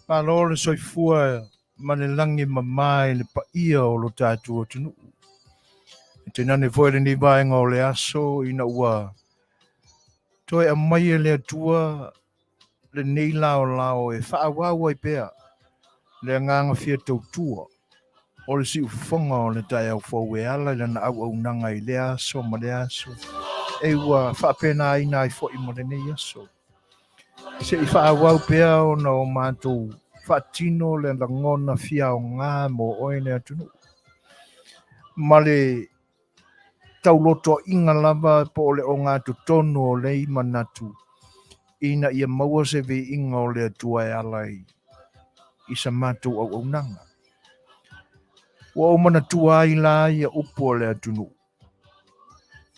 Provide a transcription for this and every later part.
Palo le soifua ma le langi mamai le paia o lo tātua tunu. Te nane foi le ni vaenga o le aso ina ua. Toi a mai le atua le Neilson e whaawawa I pēa. Le nganga fia tautua. O le si ufonga o le tai au fau e ala le na au nanga I le aso ma le aso. E ua whaapena ina I fo I mo le nei aso. Se I whaawau pēa o na o mātou whaatino le langona fia o ngā mo oene atunu. Ma le tauloto inga lava po le o ngā tutono o le manatu. Ina ia maua se ve inga o le atua e alai. I sa mātou au nanga. Wa o mana tua ai la ia upo le atunu.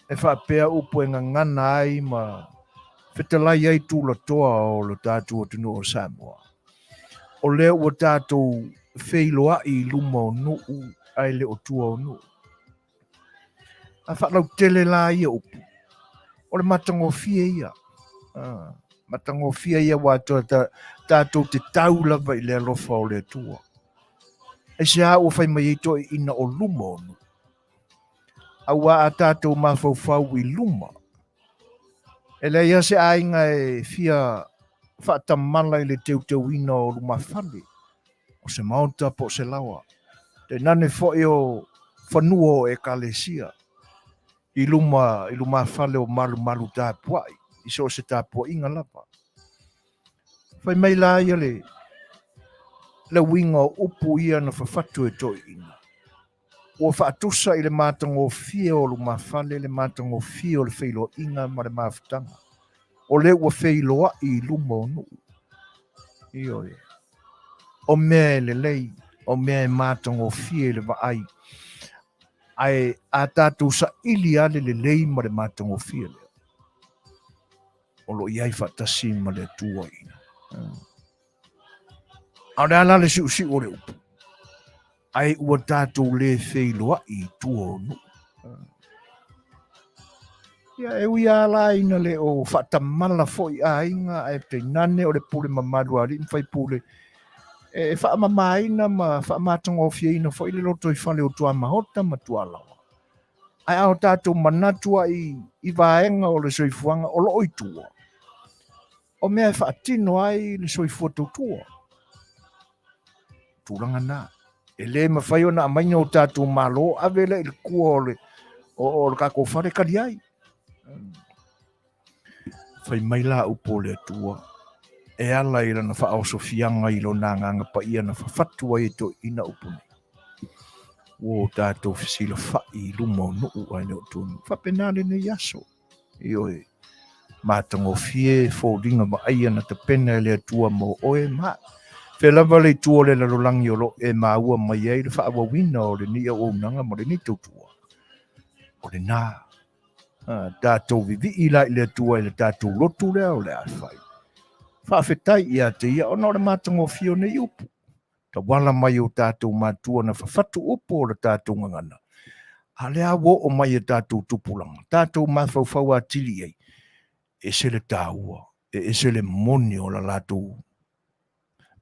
E whaapea upo e ngana ai ma Fetalaiga ai tūla toa o lo tātua tunu o Samoa. O leo ua tātou whailoa I luma o nuu ai le o tua o nuu. A whaklau tele la ia upu. O le matango fia ia. Matango fia ia wātua tātou te taulava I le alofa o le tua. E se a ua whai mai ito ina o luma o nuu. A wā a tātou mawhauwhau I luma. E le ia se ainga e fia whaatamala I le teuteu ina o luma whale. O se maunta po se lawa. Te nane fo o whanua e kalesia. I luma whale o malu tāpuai. I so se tāpua inga lapa. Whai mai la ia le winga o upu ia na whawhatu e toi ina. O whaatusa I le mātango fia o luma whale, le mātango fia o le whailo inga ma le mawhitanga. O le ua whailoa I luma o nuu. Io e. O mea le lei, o mea mātango fia le vaai. Ai a tātou sa ili ale le lei ma le mātango fia le. O lo iai whaatasi ma le tua ina. Au le ala le si o le upu. Ai ua tātou le whailoa I tua o nuu. Ia e ui ala ina le o whaatamala foi a inga e te nane o le pule mamadu a rin whai pule. E whaamamaina ma whaamatango fia ina foi le loto I whale o tua mahota ma tua lawa. Ai au tātou manatua I vaenga o le soifuanga o lo oitua. O mea e whaatino ai le soifua tautua. Tūranga nā. E le mawhai o na amaina o tātou malo avele I le kua o le kako whare kari ai. Whai mai la upo le atua. E ala I lana wha so fianga I lo nganga pa ia na whawhatua I to ina upo nei. O tātou whisila whai luma o nuu ai leo tūnu. Whapenale ne yaso. Io e. Mātango fie fōringa ma aia na te pena le atua mo oe maa. Whelava le tua le larolangi o lo e maua mai ei le whaawawina o le nia o nanga mo le ni tautua. O le nā. Tātou vivi I lai le atua I le tātou lotu lea o le awhai. Whaafetai I a te ia o no le mātango fio nei upu. Ta wala mai o tātou mātua na whawhatu upu o le tātou ngangana. A le awo o mai e tātou tupulanga. Tātou mawhauwhau a tili ei. E se le tāua. E se le moni o la lātou.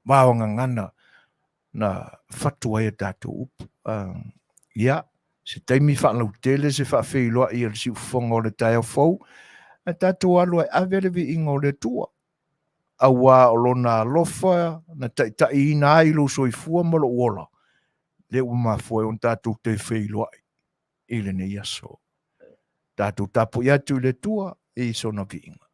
Wāo ngangana na whatua e tātou upu. Ia. Se taimi whanau tele se whawhailoa I le si ufonga o le tai au fau. A tātou alu ai avelevi inga o le tua. A wā o lona alofa na tai ina ai lo soifua ma lo ola. Le umafua on tātou te whailoa I le nei aso. Tātou tapu I atu le tua I sona vinga.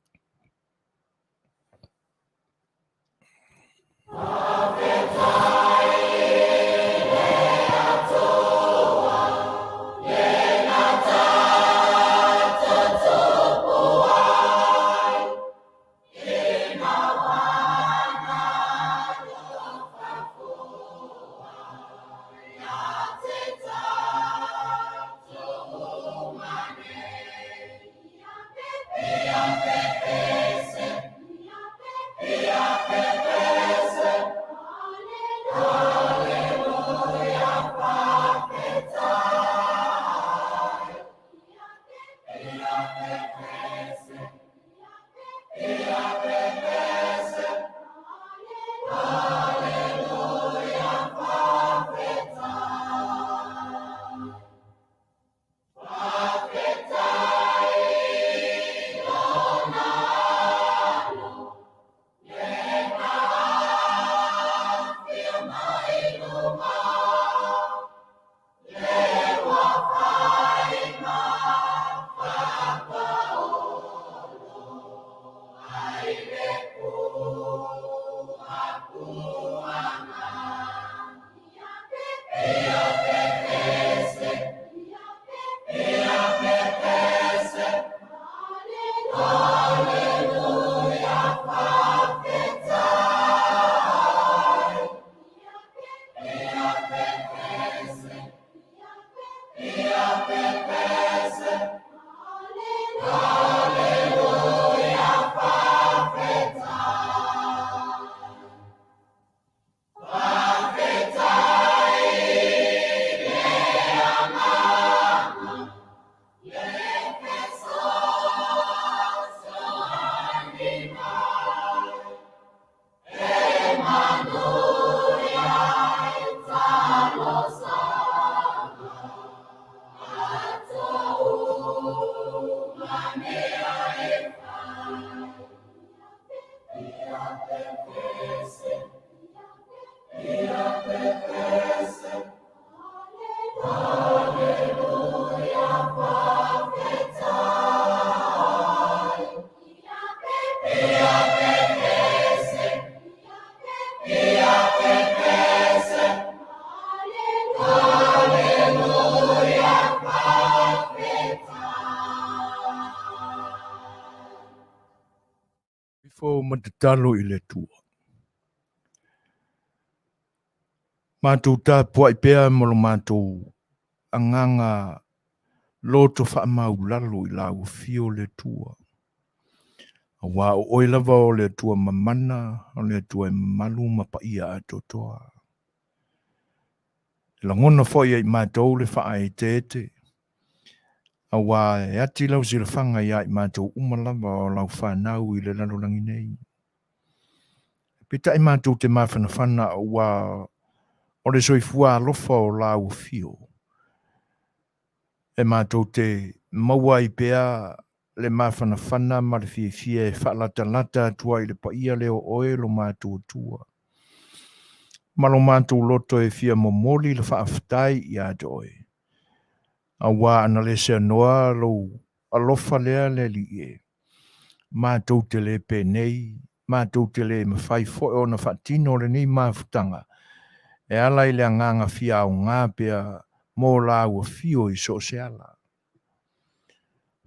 Before matatalo I le tua. Mātou tā pua I pēa mo lo mātou anganga loto whaamau lalo I lau fio le tua. A wā o oi lava o le tua mamana, o le tua malu mapaia atotoa. La ngona foi I mātou le wha ai tete. A wā e ati lau sila whanga I ai mātou umalava o lau whanau I le lalolangi nei. Pita I mātou te mawhana whana o wā o le soifua alofa o lau fio. E mātou te maua I pēa le mawhana whana ma le fie whaalata tua I le paia leo oe lo mātou tua. Ma lo mātou loto e fia momoli le whaaftai I ato oe. A wā ana le se anoa lo alofa lea le li e. Mātou te le pēnei, mātou te le mawhai foe o na whaatino le nei mawhutanga. E ala I le anganga fia o ngā pēa mō la ua fio I so se ala.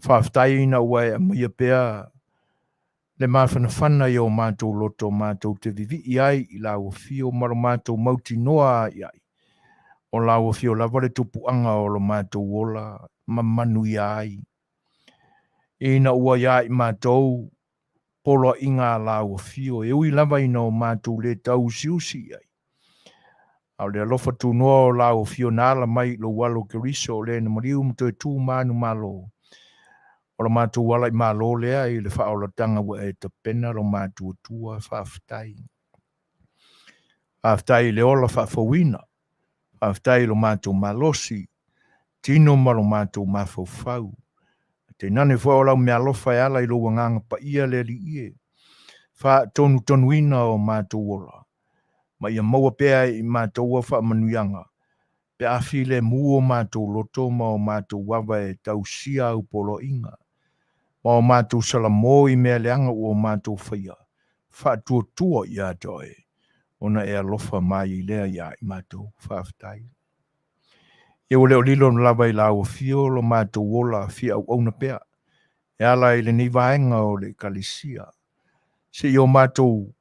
Whaaftai ina ua e amia pēa le mawhana whana I o mātou loto mātou te vivi I ai I la ua fio maro mātou mauti noa I ai. O la ua fio lava le tupu anga o lo mātou wola ma Manuia ai. Ina ua ia I mātou polo inga la ua fio e ui lava ina o mātou le tau siusi ai. Au le alofa tu noa o la ua fio nala mai lo walo keriso le na mariu mto e tu manu malo. O lo mātou wala I malo lea I le whaolatanga wa e ta pena lo mātou tua whaaftai. Whaaftai le ola whaafawina. Whaaftai lo mātou malosi. Tino ma lo mātou mawhauwhau. Te nane fua o lau mea alofa e ala I lo wanganga pa ia le li ie. Wha tonu ina o mātou ola. Ma ia maua pēa I mātou wa wha manuianga. Pe afi le mu o mātou loto ma o mātou wawa e tausia au polo inga. Ma o mātou salamo I mea leanga o mātou whaia. Wha tua I atoe. Ona e alofa mai I lea ia I mātou whaaftai. E o leo lilo na lava I lau fio lo mātou ola fia au auna pea. E ala I le ni vaenga o le kalisia. Se I o mātou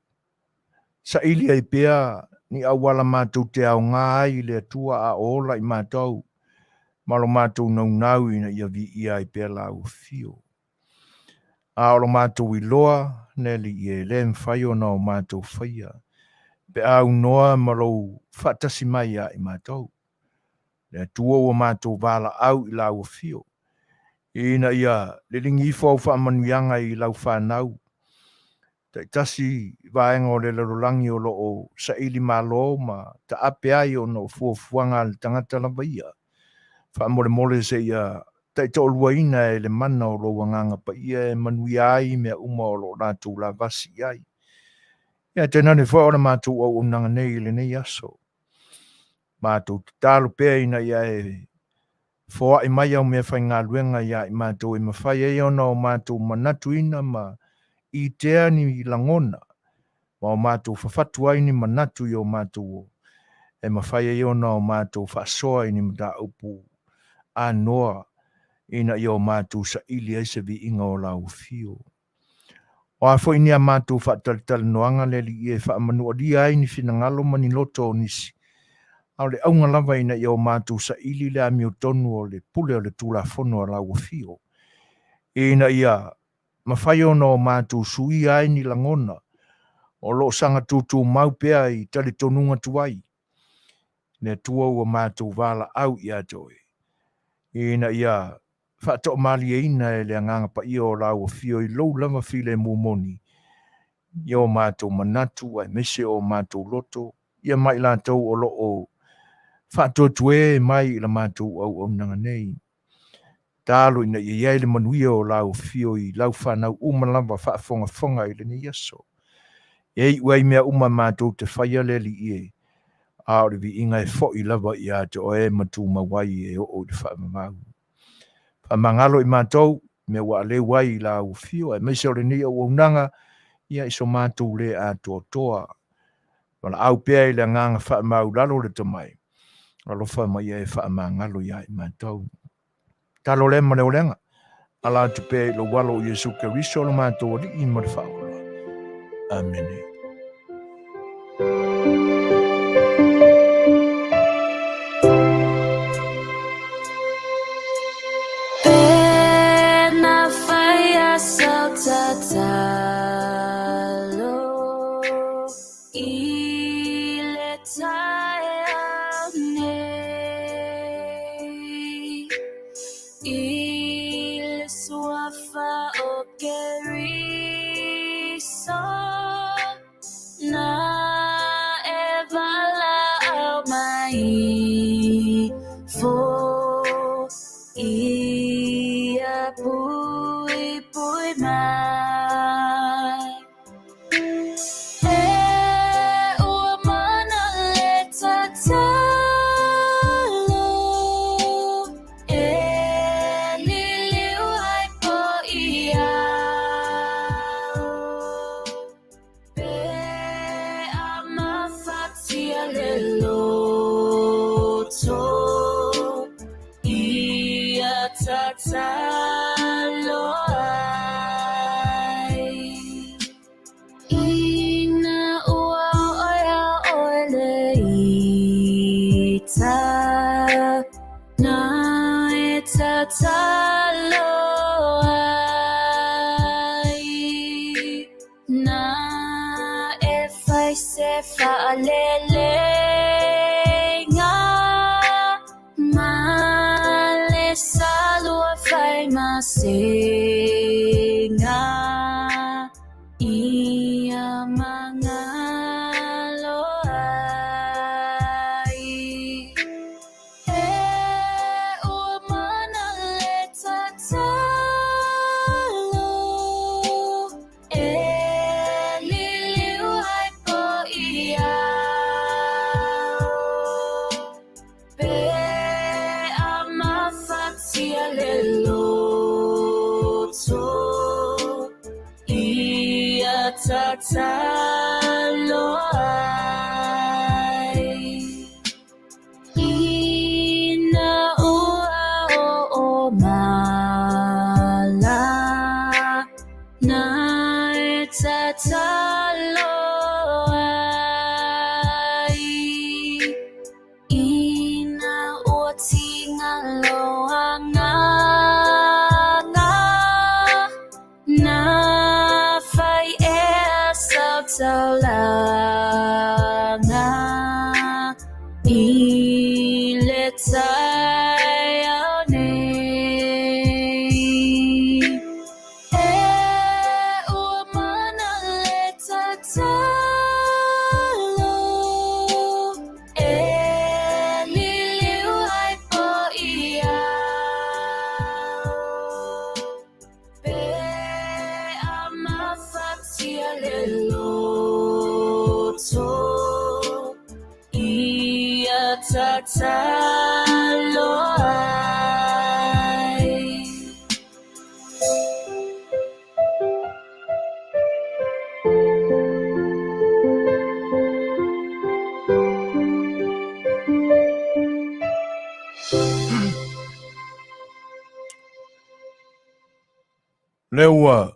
sa ili ai pea ni awala mātou te au ngā ai le atua a ola I mātou. Malo mātou nau ina ia vi ia I pea lau fio. A olo mātou I loa, neli I e le mwhai o na o mātou whaia. Pe au noa malo whatasi mai a I mātou. Le atua o mātou wala au I lau fio. Ina ia, le ringi I whau whaamanuianga I lau whanau. Tai tasi vaenga o le larolangi o loo sa ili malo ma ta ape ai o no fuafuanga le tangata lava ia. Whaamore mole se ia tai tolua ina e le mana o lo wanganga pa ia e Manuia ai mea uma o lo rātou la vasi ai. Ia tēnā ne whaora mātou au unanga nei le nei aso. Mātou te tālu pēa ina ia e whoa I mai au mea whai ngā luenga ia I mātou e mawhai e ona o mātou manatu ina ma I tea ni langona. Ma o mātou whawhatu ai ni manatu I o mātou o. E mawhai e ona o mātou whasoa I ni mta upu a noa ina I o mātou sa ili ai se vi inga o lau fio. O a fo ini a mātou whaatalitali noanga le li e whaamanua li ai ni whina ngalo mani loto o nisi. au le aunga lava ina i o mātou sa ili le amio tonu o le pule o le tula fono a lau fio. Ina ia, mawhai ona o mātou sui ai ni langona, o lo sanga tutu mau pea i tali tonunga tuai. Ne tua ua mātou wala au i atoe. Ina ia, whaato mali e ina e le anganga pa ia o lau fio i lou lava file mumoni. Ia o mātou manatu, ai mese o mātou loto, ia mai lātou o lo o whaato tue mai i la mātou au nanga nei. Tālo ina ia le manuia o lau fio i lau whanau umalamba whaafonga i le ni yaso. Ei uai mea uma mātou te whaia leli ie. Aore vi inga e fo i lava i ato o e matu mawai e o te whaamamau. Whamangalo i mātou, mea wa le wai i lau fio, e meise o le ni o unanga, ia iso mātou le ato toa. Wala au pea i le nganga whaamau lalo le tamai. Lalo whamai e whaamangalo ia i mātou. Talo le mane o lenga. Ala tu pe lo walo Yesu Keristo lo mātou li i mare whaola. Amen. Leua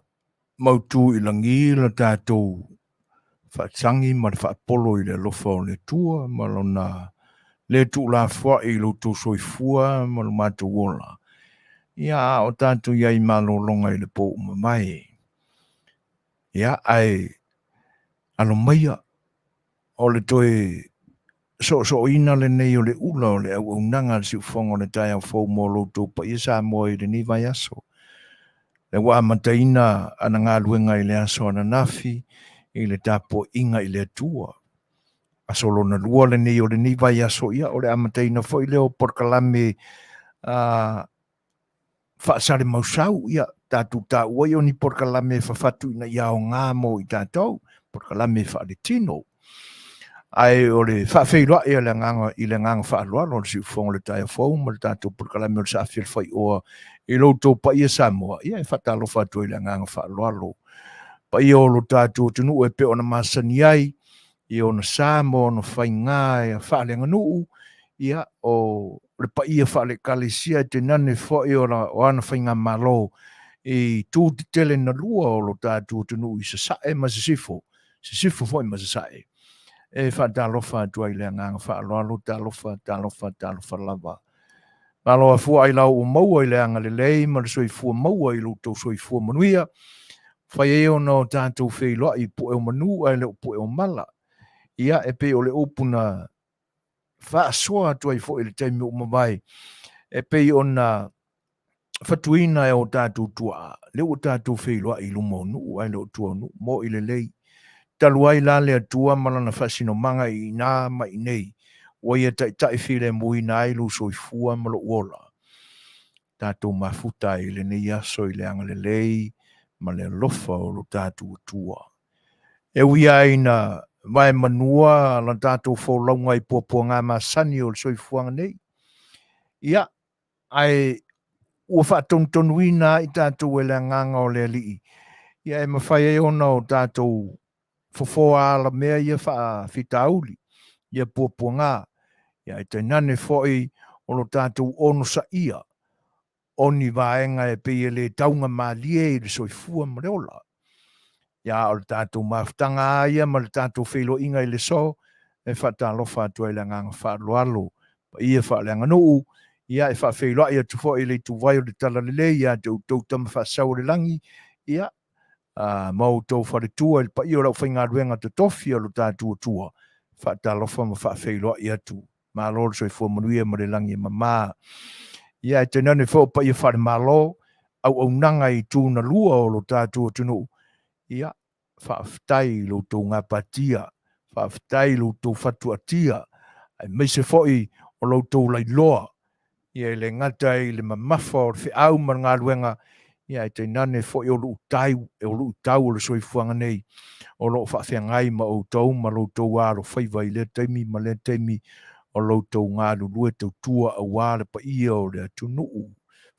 mautu i langi la tātou whaatangi ma le whaapolo i le lofa o le tua ma lona le tu la fwa I lo tu soifua ma lo matu wola. Ia o tātou iai malolonga I le po mai. Ia ai alo maia o le toe so ina le nei o le ula o le au nanga le siufonga le tai au fau mo lo tu pa ia Samoa I le ni vai aso. Le wa mataina ana ngā luenga I le aso ana nafi I le tapo inga I le atua. Asolo na lua le nei o le ni vai aso ia o le amataina fo I leo porkalame whaasare mausau ia tātou tā uai o ni porkalame whawhatu ina ia o ngā mo I tātou porkalame whaare tino. Ai o le whawheiroa I le nganga whaalualo o le siufonga le tai fau ma le tātou porkalame o le A Le Fai'oa I loutou pa ia Samoa ia e whatalofa atu I le nganga whaalualo. Pa ia o lo tātou tunu e pe o na masani ai I o na Samoa o na whainga e whaalenga nuu ia o le pa ia whaale kalesia te nane fwoi o ana whainga malo I tū te tele na lua o lo tātou tunu I sasae ma sisifo fwoi ma sasae e whaatalofa atu ai le nganga whaaloalo talofa lava. Malo a fua I lau o maua I le anga le lei ma le soifua maua I loutou soifua manuia whai e o no tātou wheiloa I pu eo manu ai le pu eo mala ia e pe o le upuna whaasoa atu ai fo I le taimi o mawai e pe o na whatuina e o tātou tua le o tātou wheiloa I lumo nu ai le o tua nu mo I le lei taluai la le atua malana whasino manga I nā mai nei o ia tai while mui na ai lu soifua malo uola tātou mafuta I le nei aso I le anga le lei ma le lofa o lo tātou tua e wia ina vai manua la tātou wholaunga I pōpua ngā masani o le soifuanga nei ia ai ua whaatongtonuina I tātou e le nganga o le alii ia e mawhai e ona o tātou fofoa ala mea ia whitauli ia pōpua ngā ia e tainane fwoi o lo tātou ono sa ia oni vaenga e pe le taunga malie I le soifua mreola ia o le tātou maftanga ia ma le tātou whelo inga I le so e whaatalofa atu ai le nganga whaaloalo pa ia whaaleanga nuu ia e whaawheiloa ia tufo I le tuwai o le tala lele ia te utau tama whaasau le langi ia mau tau wharetua pa ia rau whainga ruenga te tofi o lo tātua tua whaatalofa ma whaawheiloa ia tu ma lor so I fua manuia ma le langi mama ia e tenane fo pa ia whare malo au nanga I tūna lua o lo tātua tunu ia whaaftai lo tō ngā patia whaaftai lo tō whatuatia ai meise foi o lo tō lailoa ia le ngata I le mamafa o le whiau ma ngā ruenga ia e te nane foi o lo tau o le soifuanga nei o lo whaafengai ma o tau ma lo tō wāro whaiva I le teimi ma le teimi o lo tō ngā lulue tau tua a wāre pa ia o le atunuu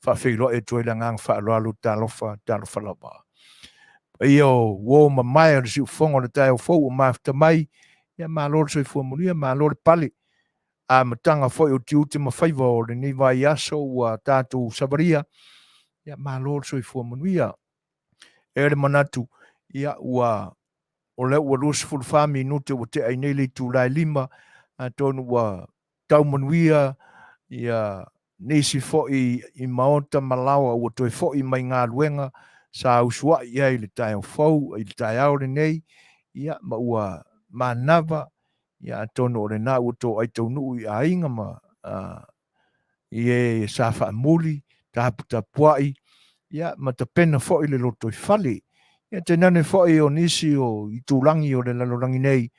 whaafeiloa e toi le ngang whaaloalo talofa lava ia o wo mamai o siu fonga le tai o fou o mafta mai ia malor so fu mulia malor pali a matanga foi o tiu te mafaiva o le ni vai aso wa tatu sabaria ia malor so fu mulia e le manatu ia wa o le ua lusful fami no te o te ai nei le tu lai lima a tonu wa tau manuia ia nisi foi I maota malawa o toi foi mai ngā luenga sa usua ia I le tai o fau I le tai au le nei ia ma ua manava ia tono o le nā ua tō ai tau nuu I a inga ma ie sa wha muli ta puai ia ma ta pena foi le loto I fale ia te nane foi o nisi o I tūlangi o le lalorangi nei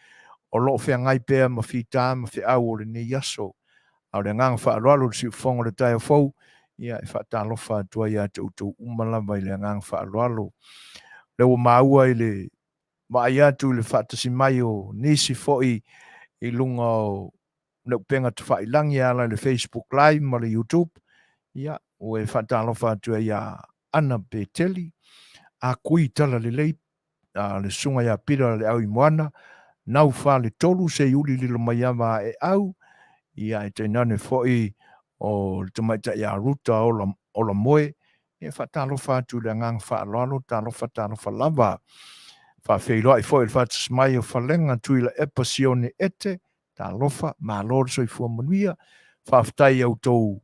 o lo whea ngai pēr ma whita ma whea au o le nei aso au le ngang whaaloalo si whongo le tai o fau ia e whaatalofa atua ia te utou umalawa I le ngang whaaloalo le o maua I le mai atu le whaatasi mai o nisi foi I lunga o ne penga te whailangi ala le Facebook Live ma le YouTube ia o e whaatalofa atua ia ana peteli a kui tala le lei le sunga ia pira le au I moana nau wha le tolu se uli lilo mai ama e au ia e te nane foi o le tamaita ia ruta o la moe e whaatalofa atu le ngang whaaloalo talofa lava whaafeiloa I foi le whaatasmai o whalenga tui la epasione ete talofa malo soifua manuia faafetai au tou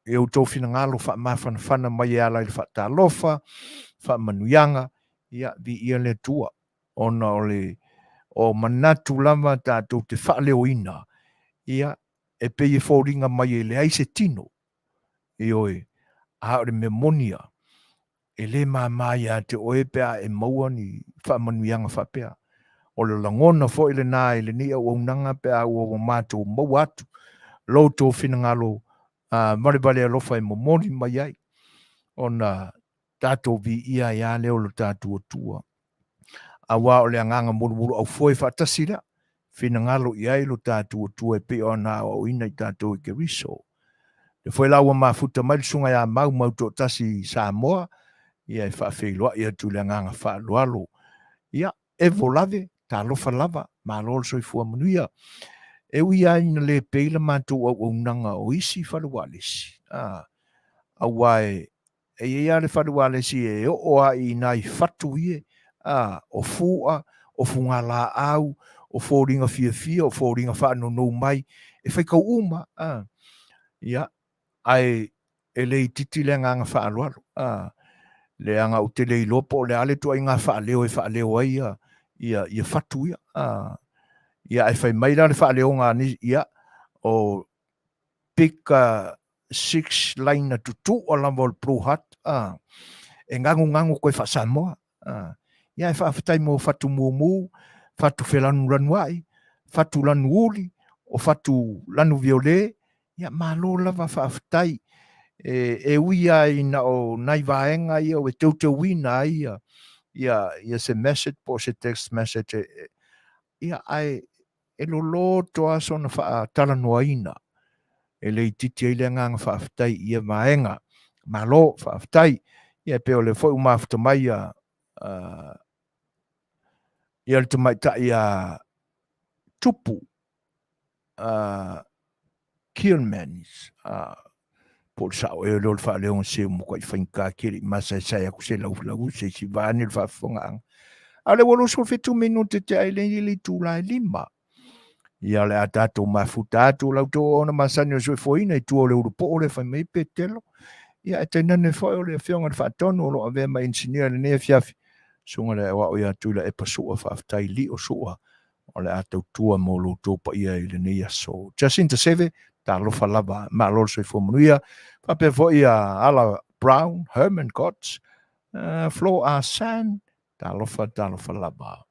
e au tou finagalo faamafanafana mai e ala i le faatalofa faamanuiaga ia viia le atua ona o manatu lava tatou te faaleoina ia e pei e foliga mai e leai se tino i oe a o le memonia e lē mamā iā te oe pea e maua ni faamanuiaga faapea o le lagona foʻi lenā i lenei auaunaga pea ua matou maua atu loutou finagalo valevale alofa e momoli mai ai ona tatou viia iā lea o le tatou atua auā o le agaga mulumulu aufoi faatasi lea finagalo i ai lo tatou atua e pei ona auauina i tatou i keriso le foi la ua mafuta mai le suga iā mau toʻatasi Samoa ia e faafeiloaʻi atu le agaga faaaloalo ia e volave talofa lava malo le soifua manuia e uia ina lē pei le matou auaunaga o isi falualesi auā e ia le falualesi e o'o aʻi ina i fatu ie o fuʻa o fugalaau o foliga fiafia o foliga faanonou mai e faikau uma ia ai e le titi le agaga faaloalo le anga o te lei lopo o le ale tu ai ngā whaaleo e whaaleo ai ia fatu ia e whai mai la le whaaleo ngā ni ia o pika 6 line tutu o lama o le Blue Hat e ngangu koe wha Samoa ia e whaafatai mo fatu mumu fatu whelanu lanu ai fatu lanu uli o fatu lanu viole ia malo lava whaafatai e uia ina o nai vaenga ia o e tau wina ia se message po se text message ia ai e lolo toa so na Faatalanoaga e le titi ai le nganga whaafatai ia vaenga malo whaafatai ia pe o le foi umafta mai ia le tamaita ia tupu Kilmanis por sao e lo fa le on se mo ko finka kiri masa sai ku se lau se si va ni fa fonga ale wolo so fe tu minute te ai le tu la lima ia le atato mafuta tu lau to ona masani so foina i tu o le urupo le fa me petelo ia te nane fo o le fionga fa tono lo ave ma engineer le Afiafi so le wa o ia tu la e paso fa tai li o so o le ato tua mo lo to pa ia le ne so Jacinta Seve talo fa lava ma lo so fo Manuia pa pe fo ia ala Brown Herman Gotts Flo Asan talo fa lava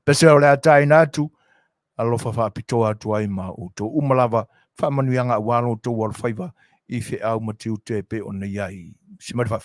pese o le atai natu alofa fa pitoa atu ai ma o to umalava fa manuianga walo to wal faiva i fe au matiu te pe o nei ai si mai fa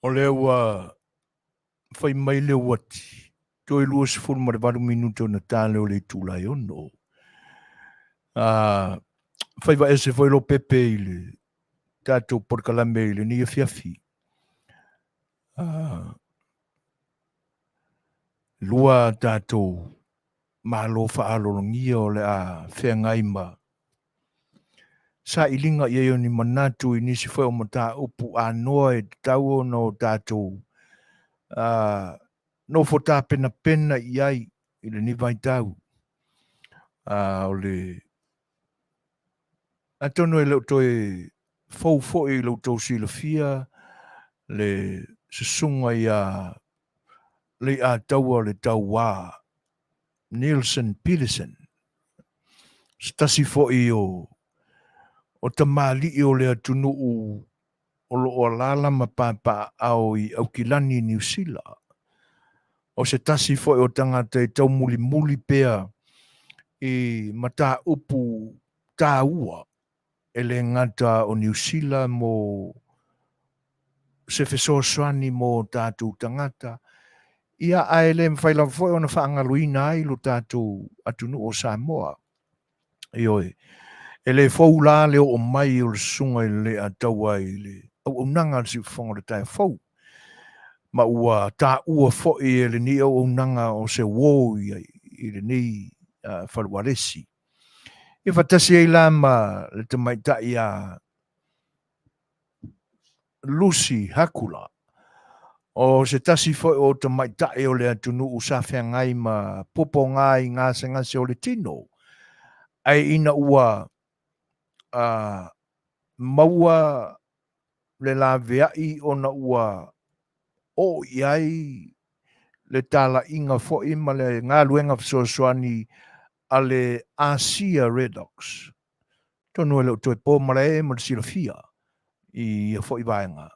O le ua fai mai le wati. Toi lua se fulu ma le varu minuto na tāle o le tūlai ono. Fai va ese foi lo pepe i le tātou porkalame i le ni Afiafi. Lua tātou malo whaalolongia o le a whengai ma. Sa ilinga i eo ni manatu i nisi whai o mata upu a noa e tau o no tātou. No fota pena pena i ai i le ni vai tau. O le atono e leo toi fau fo i leo tau sila fia le susunga i a Lei'ataualetaua le tau wā. Neilson Petersen. Stasi fo i o tamali i o le atunu o lo o lala ma papa au i au kilani New Zealand. O se tasi fo i o tangata i tau muli muli pea i mata upu tā ua e le ngata o New Zealand mo se fesoasoani mo tātou tangata. Ia ai le mwhaila fo i ona whaangaluina ai lo tātou atunu o Samoa. Ioi. E le fau la leo o mai o le sunga i le ataua i le au nanga si whonga le tai fau. Ma ua tā ua fo i le ni au nanga o se wō i le ni whaluaresi. I whatasi ai la ma le tamaita i a Lucy Hakula. O se tasi fo o tamaita i o le atunu u sawhia ngai ma popo ngai ngase o le tino. Ai ina ua maua le la veai ona ua o iai le tala inga fo ima le ngā luenga Suasua a le ASEA Redox. Tonu e leo toi pō marae ma le silafia i fo i vaenga.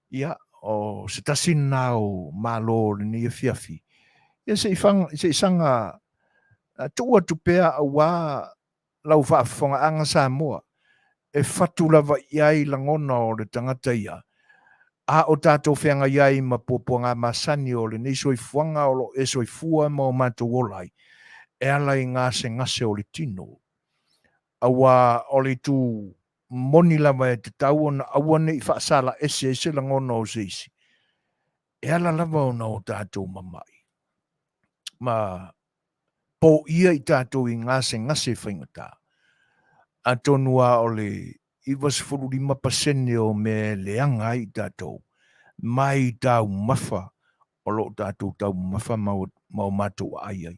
Ia, o se tasin nao malo le ni Afiafi. Ia se isanga tua tupea a wā lau whaafonga anga Samoa. E whatu lava iai langona o le tangata ia. A o tātou whenga iai ma pōpua masani o le nisoi fuanga o lo e soi fua ma o mātou olai. E ala i ngase o le tino. Awa o le tū moni lava e te tau ona awane i whaasala ese langona o seisi. E ala lava ona o tātou mamai. Ma po ia i tātou i ngase whaingata. A tonua o le i was 45% o me leanga i tātou. Mai tau mafa o lo tātou tau mafa mau mātou ai.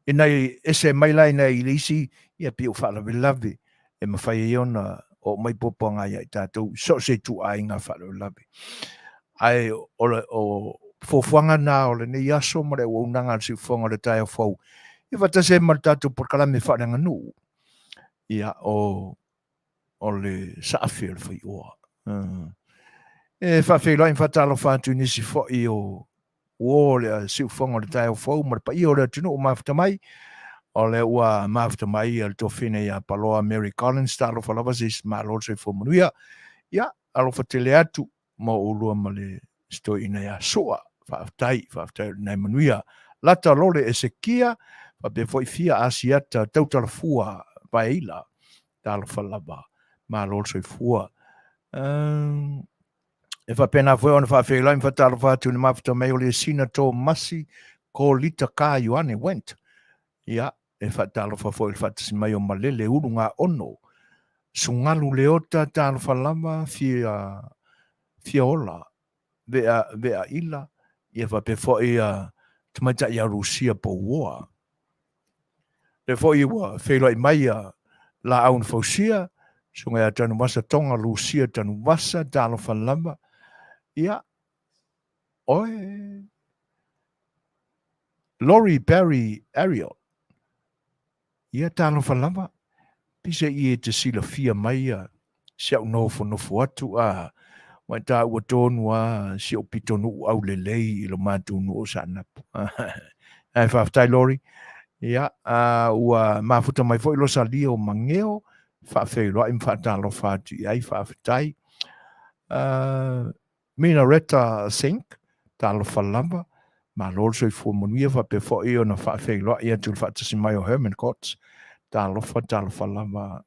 E nei ese mai lai nei lisi ia pio whala lave e mawhai e ona o mai poponga i tātou so se tu ai ngā whala lave. Ai o fofuanga nā o le nei aso mare o unanga si fonga le tai o fau. I wata se ma tātou porkalame whananga nu. Ia o le Safi A Le Fai'oa. E whawhila in whatalo whātu nisi fo i o le siufonga le tai o fau, ma pa i o le tunu o mafta mai, o le ua mafta mai al tofine ia paloa Mary Collins, talo whalawa sis ma lorse fo Manuia, ia, alo whatele atu, ma ulua ma le stoi ina ia soa, whaftai nei Manuia, lata lole e se kia, whape fo i fia asiata tautala fua paeila, talo whalawa, ma lorse fua. E whapena fwe ona whawhewhila in whatalo whātu ni mawhata mei o le sina tō masi ko lita kā Ioane went. Ia, e whatalo whawhoi whatasi mai o malele urunga ono. Sungalu leota tālo whalama fia ola. Vea ila. Ia whape fwoi tumaita ia Rusia po ua. Le fwoi ua whewhila i mai la aun fausia. Sunga ia tanu masa tonga Rusia tanu masa tālo whalama. Ia, oe, Lori Barry Ariel. Ia tālo whalama. Pisa i e te sila fia mai siau nofo atu mai tā ua tōnu siau pitonu au lelei ilo mātu nu o sanapu. Ai whaftai Lori. Ia, ua mafuta mai fo ilo salia o mangeo. Whawhewhilo im whatalo whātu i ai whaftai. Minareta Sink, talo falamba, malol so fu Manuia fa pe fo io na fa fe lo ia tu fa tsi mai o Herman Courts, talo falamba,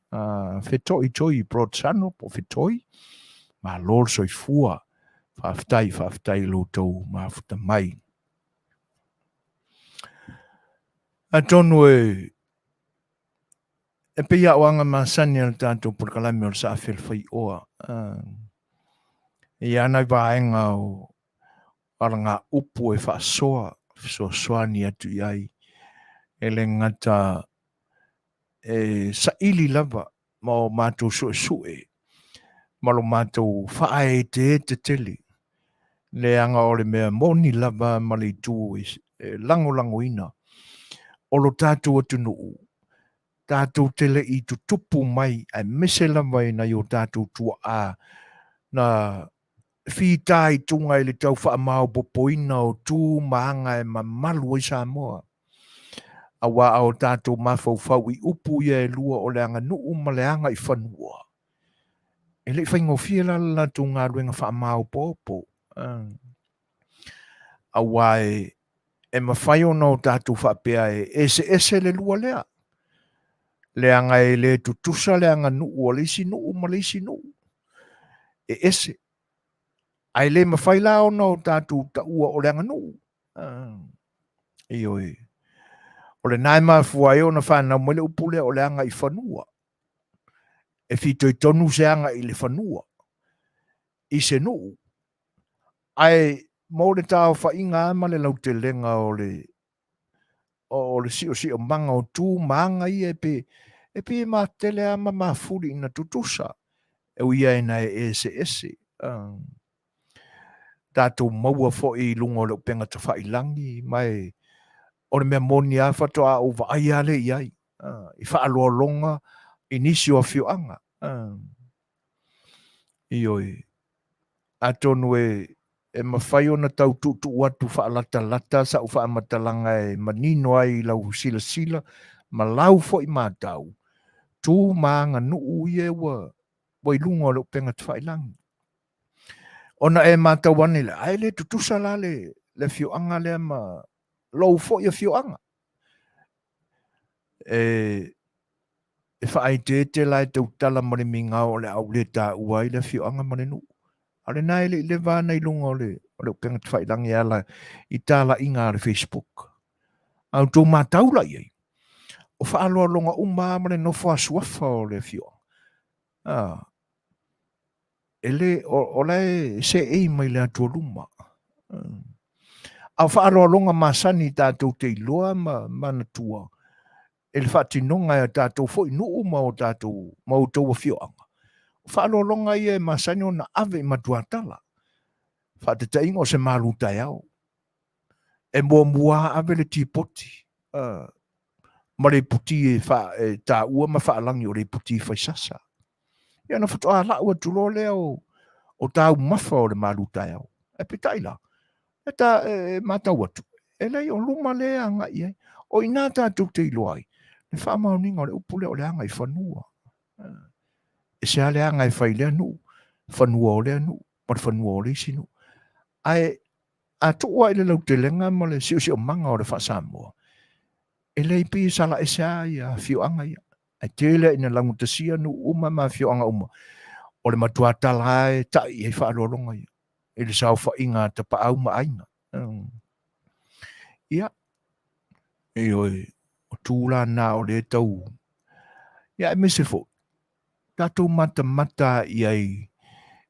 fetoi toi brotsano po fetoi, malol so fua, fa ftai lo to ma fta mai. A tonu e pe ia wanga masani al tanto por kalami o sa A Le Fai'oa. Ia na vaenga o aranga upu e whaasoa, soani atu iai, e le ngata sa ili lava, ma o mātou sue, ma lo mātou whae te tele, le anga o le mea moni lava ma le tū e lango ina, o lo tātou atu nuu, tātou tele i tu tupu mai, ai mese lava ina i o tātou tua a, na whitai tunga i le tau whaamau popoina o tū maanga e mamalu i Samoa. A wā au tātou mawhau i upu ia e lua o le anga nuu ma le anga i whanua. E le whaingo whiela la tū ngā ruenga whaamau popo. A wā e mawhai ona o tātou whapea e ese le lua lea. Le anga e le tutusa le anga nuu o le isi nuu ma le isi nuu. E ese. Ai le mawhai la ona o tātou ta ua o le anga nuu. Ioi. O le nai mawhua e ona whanau mo le upule o le anga i whanua. E whito i tonu se anga i le whanua. I se nuu. Ai mo le tau whainga ama le lau te lenga o le si o manga o tū maanga i e pe ma tele ama ma furi ina tutusa. E uia ina e ese. Tātou maua fo i lungo le upenga ta whailangi mai o le mea moni a whatoa o vai ale iai. I whaaloa longa inisi o whioanga. Ioi. Atonu e mawhai ona tau tutu watu whaalata sa u whaamatalanga e manino ai lau sila ma lau fo i mātau. Tū maanga nuu i e wa i lungo le upenga ta whailangi. Ona e mātau ane le ai le tutusa la le whioanga le ma lou fo i a whioanga. E whaai te lai te utala mare minga o le au le tā uai le whioanga mare nuu. Ale nai le vāna i lunga o le upenga te whailangi ala i tāla inga le Facebook. Au tō mātau la iei. O whaaloa longa umma mare no whaasuafa o le whioanga. Ele o lai se ei mai le atua luma. Au whaaloa longa masani tātou te iloa mana tua. Ele whaatinonga e tātou fo i nuu ma o tātou mautou a whioanga. Whaaloa longa i e masani o na ave i matuatala. Whaatata ingo se malutai au. E mua ave le tipoti. Ma le puti e tā ua ma whaalangi o le puti whaisasa. Ia na whatoa la ua tulo leo o tāu mafa o le malutai au. E pitaila. E tā matau atu. E lei o luma le anga i ai. O ina tātou te iloai. Le whaamau ninga o le upule o le anga i whanua. E se ale anga i whai lea nu. Whanua o lea nu. Ma le whanua o le isi nu. Ai a toa i le lau te lenga ma le si o manga o le wha Samoa. E lei pi sala e sea i a whioanga ia. Ai tele ina langu te sia nu uma ma whioanga uma. O le matuatala e tai e whaalolonga ia. E le sau whainga te pa au ma aina. Ia. E oi. O tūla nā o le tau. Ia e mese fo. Tātou mata i ai.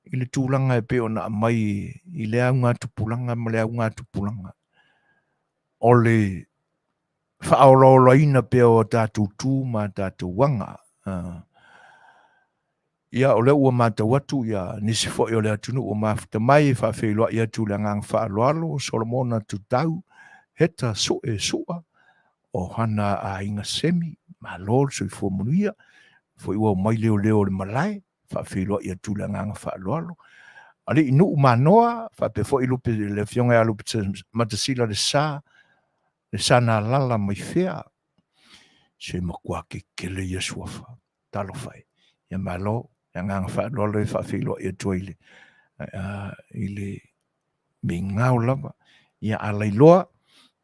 I le tūlanga e pe o na mai i le au ngā tupulanga ma le au ngā tupulanga. O le whaorolo ina pe o tātou tū ma tātou wanga. Ia o le ua mātou atu ia nisi fo i o le atunu o mawhita mai whawhiloa ia tū le ngang whaaloalo Solomona tu tau heta sua o hana a inga semi ma lor sui fua Manuia fo i ua mai leo le malai whawhiloa ia tū le ngang whaaloalo. Ali inu manoa whape fo i lupe le fionga a lupe matasila le sa na lala mai whea. Se makua ke kele ia suafa. Talo whai. Ia malo, ia nganga whaaloalo e whawhiloa ia tuaile. I le mingau lava ia a leiloa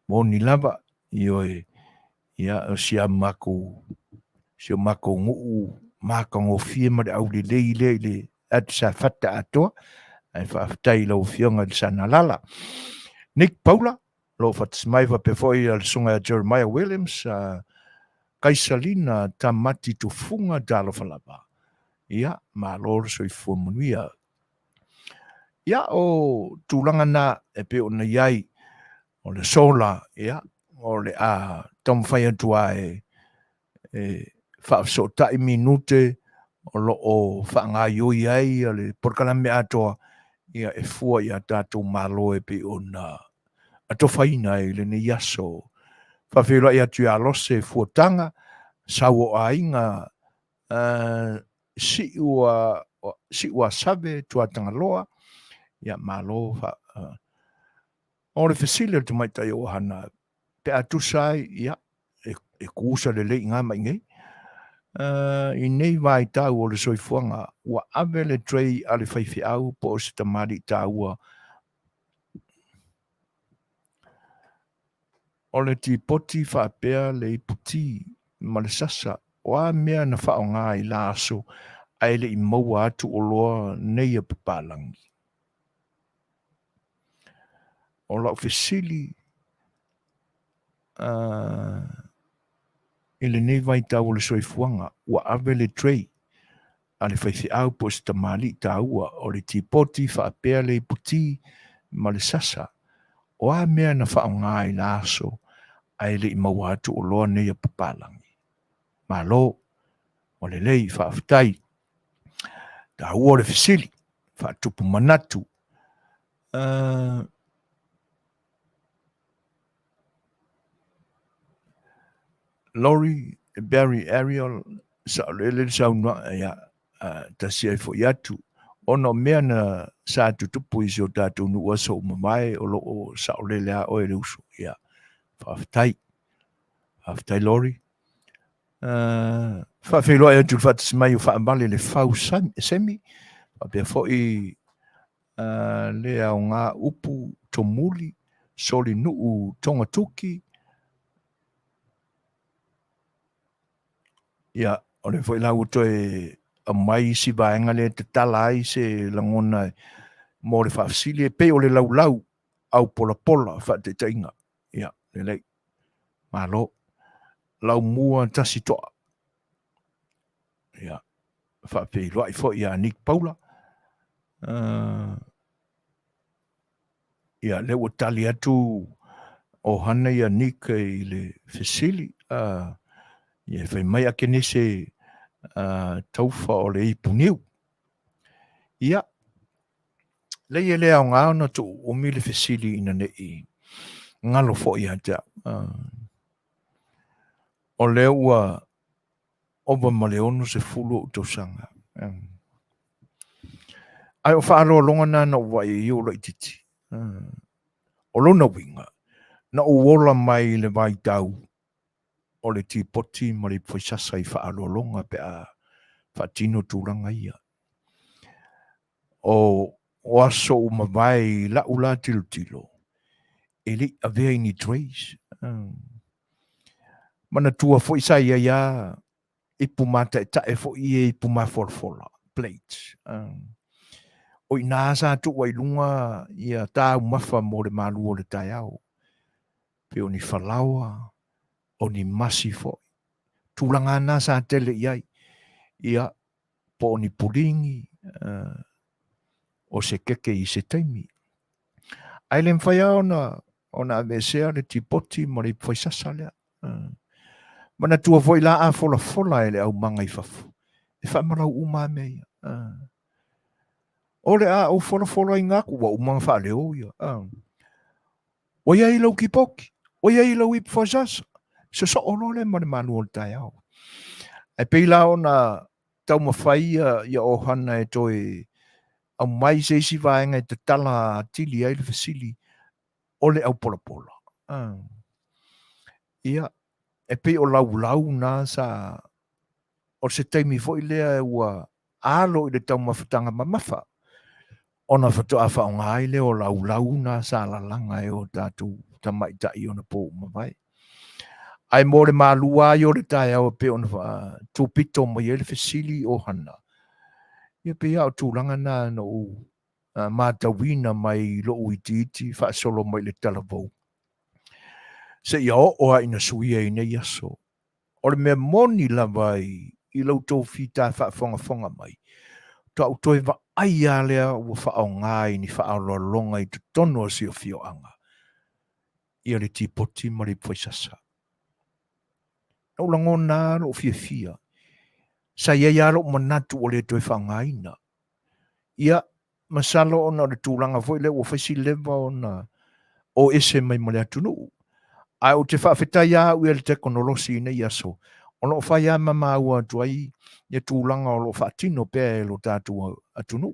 moni lava i oe ia o sia mako nguu makango fie ma le au le at sa fata atoa ai whaafitai lau fionga le sana lala. Nick Paula, lo fatismai wa pefoi al sunga Jeremiah Williams, Kaisalina tamati tufunga dalo falaba. Ia, ma lor so i fuamunia. Ia o tulanga na e pe ona iai o le sola, ia, o le a tamwhai atua e whaafso tai minute o lo o whaanga ioi ai o le porkalame atoa ia e fua ia tātou malo e pe ona atowhaina e le ne yaso. Whawhira ia tu alose fuatanga, sawo ainga si ua save tuatanga loa, ia malo o le fesile tu mai tai o hana pe atusai ia e kusa le lei ngā mai ngai. I nei vai tau o le soifuanga ua ave le trei a le faiwhiau po o se tamari taua o le ti poti whaapea le puti ma le sasa o a mea na whao ngā i la aso ai le i maua atu o loa nei a papalangi. O lau fesili i le nei vai tau o le soifuanga ua ave le trei a le whaiwhiau po se tamari taua o le ti poti whaapea le puti ma le sasa o a mea na whao ngā i la aso ai le i maua atu o loa nei a papalangi. Malo, o le lei whaafitai, ta ua le fesili, whaatupu manatu. Lori, Barry Ariel, sa le saunwa, ia, ta sia fo iatu, ono mea na sa tutupu isi o tātou nua so umamai o loo sa o lelea o e reuso, ia, whaafitai. Whaafitai Lori. Whawhiloa e tu whatismai o whaambale le whau semi, whapea foi lea o ngā upu tomuli, soli nuu tonga tuki, ia, o le foi lau to e a mai si vaenga le te tala ai se langona mo le whaafsili e pe o le lau au pola whaate tainga, ia, le lei, malo, lau mua tasi toa. Ia, whaapeiloa i fo ia Nick Paula. Ia, le ua tali atu o hana ia Nick i le fesili. Ia, whai mai ake nese tauwha o le ipuniu. Ia, le ia lea o ngā ona tu o mi le fesili ina ne i ngalo fo ia ta. O le ua oba maleono se fulu o tausanga. Ai o whaaro longa nā na ua i ura i titi. O lona winga, na uola mai le vai tau o le tipoti ma le poisasa i whaaro longa pe a whaatino tūranga ia. O aso o mawai la ula tilo. E li a vea ni trace. Mana tua fo isa ia ipu mata e tae fo i ipu mafolfola. Plates. O i nasa tu wai lunga ia tā umafa mo le malu o le tai au. Pe o ni whalaua, o ni masi fo. Tūlanga nasa tele iai. Ia po o ni puringi, o se keke i se taimi. Ai le mwhai ona ASEA le tipoti mo le whaisasa lea. Mana tua foi la a fola ele au manga i fafu. E whamarau uma mea. O le a au fola i ngaku wa umanga wha leo ia. O ia i lau ki poki. O ia i lau i pwhasasa. Se so ono le mani manu o le tai au. E peila ona tau mawhai ia o hana e toi au mai se isi vaenga e te tala tili ai le fasili o le au pola. Ia, e pe o lau na sa o se taimi fo i lea ua alo i le tau mawhatanga mamafa. ona whatoa whaonga le o lau na sa la langa e o tātou tamai tai ona po mawai. Ai more malua i o le tai au pe ona wha tūpito mo i ele whesili o hana. Ia pe au tūlanga na no mātawina mai lo uititi whaasolo mai le talavou. Se ia o ina suia i nei aso. O le mea moni lava i lau tō whita whaafonga mai. Tau toi wa ai alea ua whaonga i ni whaalolonga i te tono si o whioanga. Ia le tipoti ma le poisasa. Nau lango nā lo fia. Sa ia lo manatu o le toi whaongaina. Ia masalo ona le tūlanga foi le ua whaisi lewa ona o ese mai mo le atunu. Ai o te whaafetai au ia le teknolosi nei aso. Ono o whai ama maua tuai ia tūlanga o lo whaatino pēr lo tātua atunu.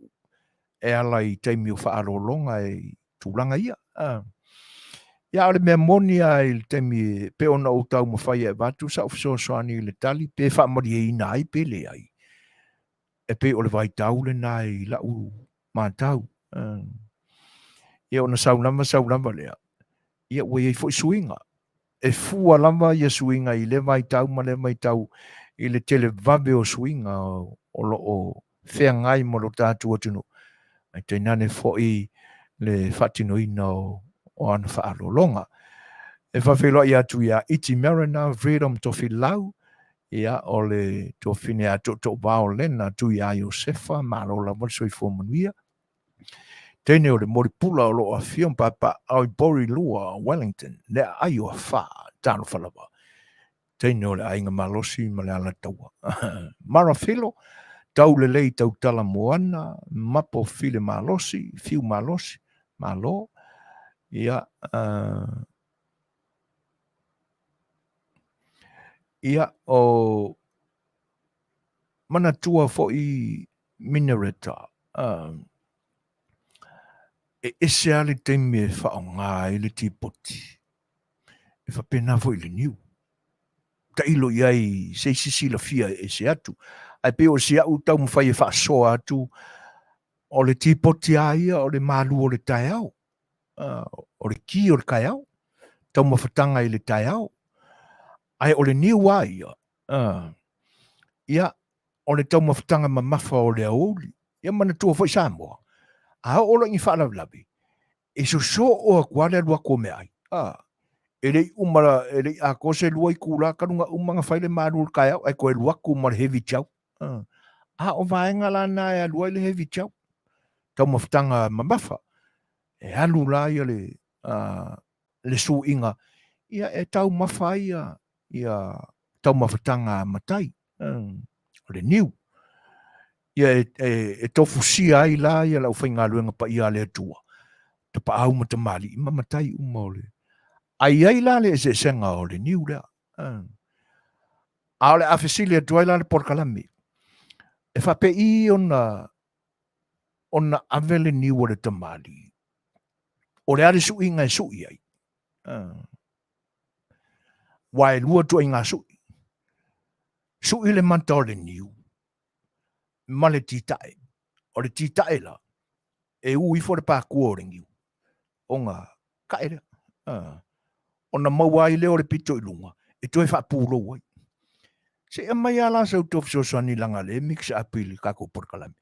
E ala i teimi o whaalolonga e tūlanga ia. Ia ole mea moni ai le teimi pe ona o tau mo whai e watu sa ufisosoani le tali pe whaamari e ina ai pe le ai. E pe ole vai tau le nai lau mātau. Ia ona saunama lea. Ia ue ei fo suinga. E fua lama ia suinga i le mai tau ma le mai tau i le tele vabe o suinga o lo o whea ngai mo lo tātua tunu. Ai te nane fo i le whatino ina o ana whaalolonga. E whawhelo i atu ia iti marina freedom tofi lau ia o le tofine a to wao lena tu ia Iosefa marola mo soi fo manuia. Tene o le mori pula o lo a fion papa au bori lua Wellington le ai o wha tano whalawa. Tene o le ainga malosi ma le alataua. Marafilo, tau le lei tau tala moana, mapo file malosi, fiu malosi, malo, ia o manatua fo i minereta. E se ale teme e whaonga i le tipoti. E whapena fo i le niu. Ta ilo iai se sisi la fia e se atu. Ai pe o se au tau mwhai e whaasoa atu o le tipoti aia o le malu o le tai au. O le ki o le kai au. Tau mawhatanga i le tai au. Ai o le niu aia. Ia o le tau mawhatanga mamafa o le auli. Ia mana tua fo i Samoa. A ola ngi whaalaw labi. E so o a kuale alua ko me ai. Elei umara, elei a kose lua i kula karunga umanga whaile maru kai au. Ai koe lua kumara heavy chau. O vaenga la na e alua le heavy chau. Tau mawhatanga mamafa. E alu la ia le su inga. Ia e tau mawhai ia tau mawhatanga matai. O le niu. Ia e tofu sia ai la ia lau whainga luenga pa ia le atua. Te pa au matamali ima matai umaole. Ai la le se senga o le niu lea. A le afesili atua la le porkalami. E whape i ona avele niu o le tamali. O le ale sui inga e sui ai. Wai lua tua inga sui. Sui le manta o le niu. Ma le titae. O le titae la. E ui fo le pākua o le niu. O ngā kaere. O na mauai leo le pito i lunga. E toi whapūlo wai. Se e mai ala sa utof sosani langa le mix apili kako porkalami.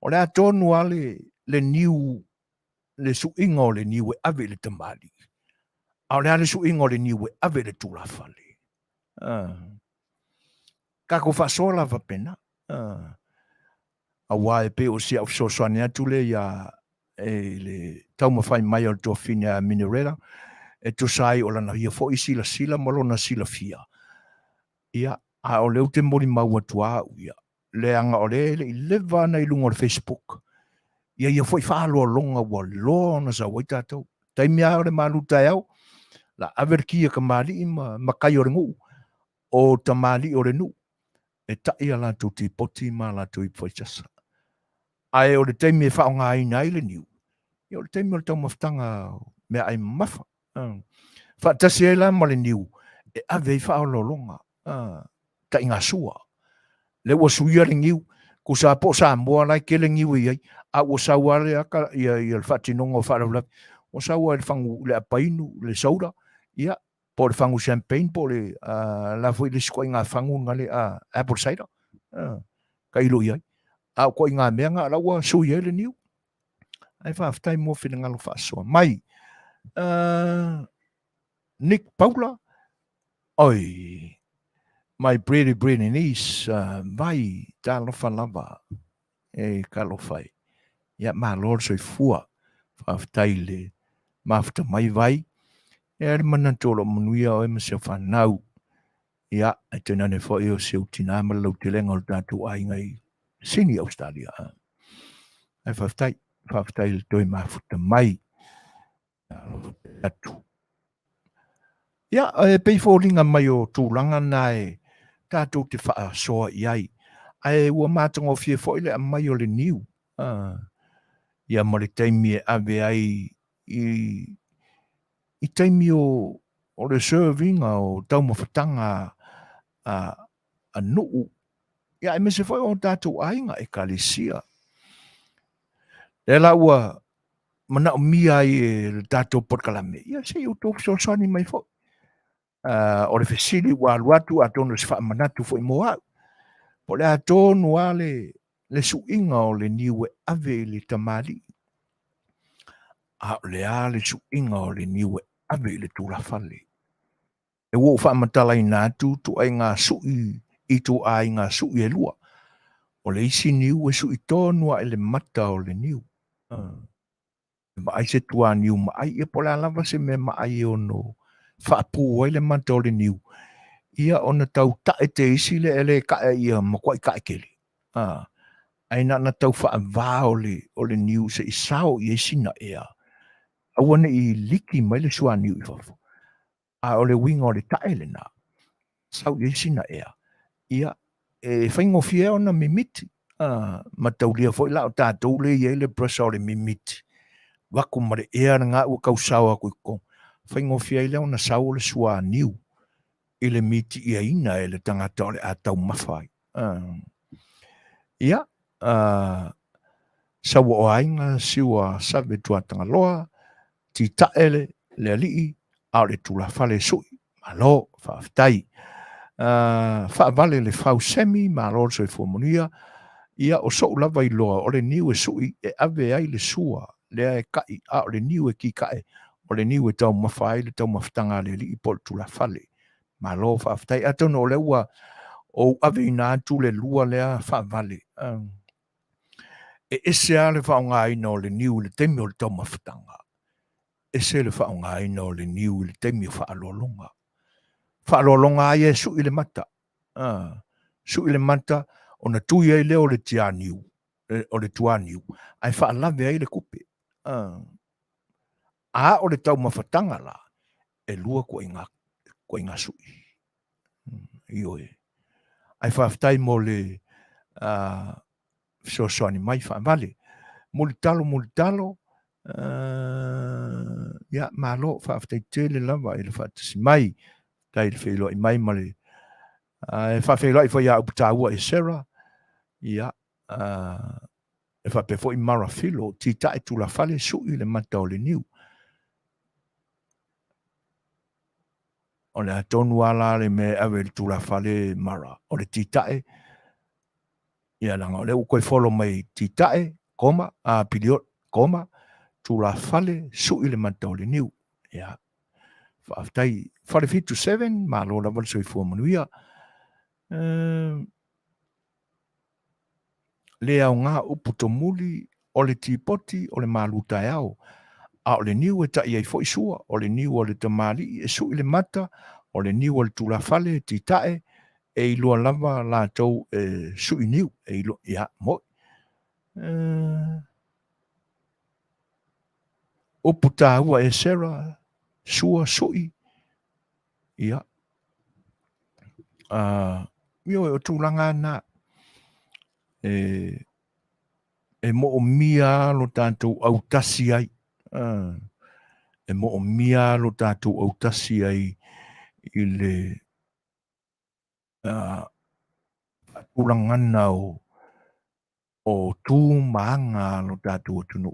O le atonu ale le niu, le suinga o le niu e ave le tamali. A le ale suinga o le niu e ave le tulafale. Kako whasola vapena. A wae pe o si au sosani atu le ia le taumawhai mai o to fina minerera. E to sai o lana ia fo i sila malona sila fia. Ia, a o leo te mori maua tua ia. Le anga o le lewa na i lunga o Facebook. Ia fo i whaaloa longa wa lona sa waitatau. Taimi a le malu tai au. La averkia ka mali ima makai o le ngu. O ta mali o le nu. E tai ala tu ti poti ma la tu i poitasa. Ai o le taimi e whaonga i nai le niu. Ia o le taimi o le tau maftanga mea ai mafa. Whaatasi e la ma le niu. E ave i whaololonga. Ta inga sua. Le ua suia le niu. Ko sa po sa moa lai ke le niu i ai. a o saua le aka ia le whatinonga o whaarau o saua le whangu le apainu le soda ia po le whangu champagne po le la foi le skoi ngā whangu ngā le apple cider ka ilo iai a ko ngā mea ngā laua sui ele niu ai whaftai mo whina ngalo whaasoa mai Nick Paula oi my pretty niece vai talofa lava e kalofai ia malor soifua whaftai le mafta mai vai e le manatolo manuia o e maseo whanau ia e tena ne fo e o seu tina malau te lenga o tātou ai ngai sini Australia ai whaftai le toi mafuta mai atu ia e pei fōlinga mai o tūlanga nai tātou te wha soa iai ai ua mātango fie fo ile a mai o le niu ia mo le taimi e ave ai i taimi o le serving o tau mawhatanga a nuu ia e mese foi o tātou ainga e kalisia e la ua mana o mia i le tātou potkalame ia se i o tō fisosani mai foi o le fesili ua aluatu a tonu se whaamanatu foi mo au po le a tonu a le suinga o le niu e ave le tamali a le a le suinga o le niu e ave le tūlawhale e wo whaamatala i nā tu ai ngā sui i tu ai ngā sui e lua o le isi niu e sui tonu a le mata o le niu ma ai se tua niu ma ai e pola lava se me ma ai ono whaapu ai le mata o le niu ia ona tau tae te isi le ele ka ia ma kwai ka kele ai na tau whaavā o le niu se i sao i sina ea awane i liki mai le sua niu i fafo a o le winga o le tae le na sao i sina ea ia e whaingo fie ona mimiti ma tau lia fo i lao tātou le i le presa o le mimiti wako ma le ea ngā ua kau sawa kui kong whaingo fie i leo na sao le sua niu i le miti ia ina e le tangata o le atau mawhai ia sawa o ainga siwa sabe tuatanga loa ti taele le alii au le tula fale sui malo whaftai whaavale le whau semi malo soi fuamonia ia o so lava i loa o le niu e sui e ave ai le sua le e kai a o le niu e ki kai o le niu e tau mawhai le tau mawhtanga le alii po le tula fale malo whaftai atono o le ua o ave ina tu le lua lea whaavale e ese a le whaonga ina o le niu le temi o le tau mawhtanga ese le whaonga ina o le niu le temi o whaalolonga whaalolonga ai e su i le mata su i le mata o na tui ai leo le tia niu o le tua niu ai whaalave ai le kupe a o le tau mawhatanga la e lua ko inga sui io e ai whaftai mo le soani mai whaavale mulitalo ia malo whaftai tele lava i le whaatasi mai tai le whaeloa i mai male e whawheloa i whai a uputaua e Sarah ia e whapefo i mara filo ti tae tula whale sui le mata o le niu o le atonu ala le me awe le tula whale mara o le ti tae ia langa o le ukoi folo mai ti tae koma a piliot koma tula whale sui le mata o le niu ia whaftai whare fitu 7 malo la wale soi fua manuia le au ngā uputo muli o le tipoti o le maluta e au a o le niu e tai ai foi sua o le niu o le tamali e sui le mata o le niu o le tula whale ti tae e ilua lava la tau sui niu e ilua ia moi uputa ua e Sarah sua sui ia mio e o tūlanga na e mo o mia lo tātou au tasi ai e mo o mia lo tātou au tasi ai i le tūlangana o o tū maanga lo tātou tunu.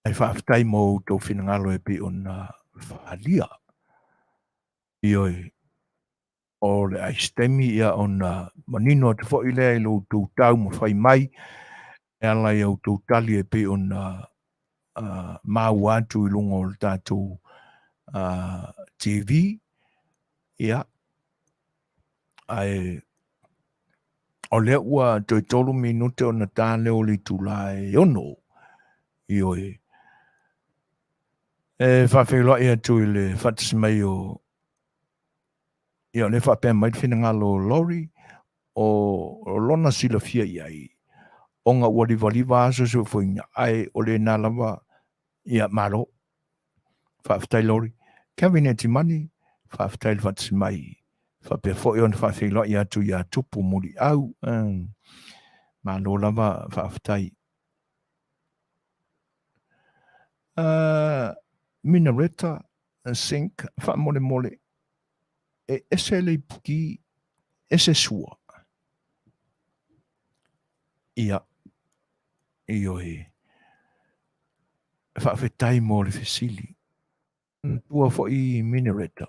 Ai whaafitai mō tō whinangalo e pi o nā whaalia. Ioi, o le aistemi ia o nā manino te fo i lea i lo tū tau mo whai mai, e ala i au tū tali e pi o nā mau atu i lungo o tātou TV, ia, ai, o lea ua toi tolu minute o na tāle o li tūlae ono, ioi, whawhiloa ia tu i le whatismai o ia le whapea mai whinangalo lori o lona sila fia iai o ngā waliwaliwa aso so whuinga ai o le nālawa ia maro whawhitai lori kabineti mani whawhitai le whatismai whapea fwoi on whawhiloa ia tu ia tupu muri au malo lava whawhitai minareta sink whamole mole e ese le puki ese sua ia ioi whawhetai mo le fesili tua fo i minareta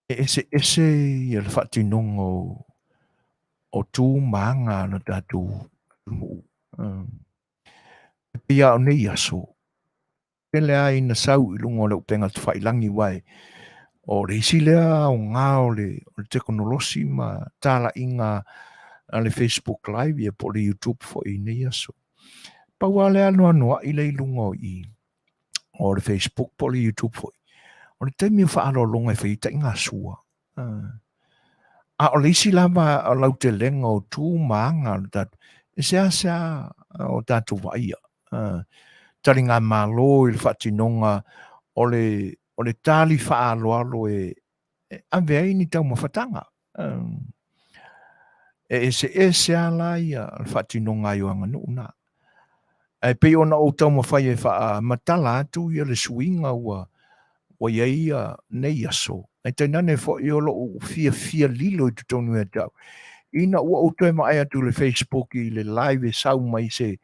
e ese ia le whatinongo o tū maanga na tātou pia o nei aso pele ai na sau i lungo le upenga tu whailangi wai o le isi lea o ngā o le teknolosi ma tāla inga le Facebook Live ia po le YouTube fo i nei aso paua le anoa noa i le lungo i o le Facebook po le YouTube fo o le taimi whaaro longa i whaita inga sua a o le isi lava o lau te lenga o tū maanga e sea o tātou waia tari ngā malo i le whatinonga o le tāli whaaloalo e awea ini tau mawhatanga. E ala ia le whatinonga i o anga nuna. E pei ona o tau mawhai e wha matala atu ia le suinga ua iai nei aso. E tainane fo i olo o fia lilo i tutonu e tau. Ina ua o tau mai atu le Facebook i le live e sau mai se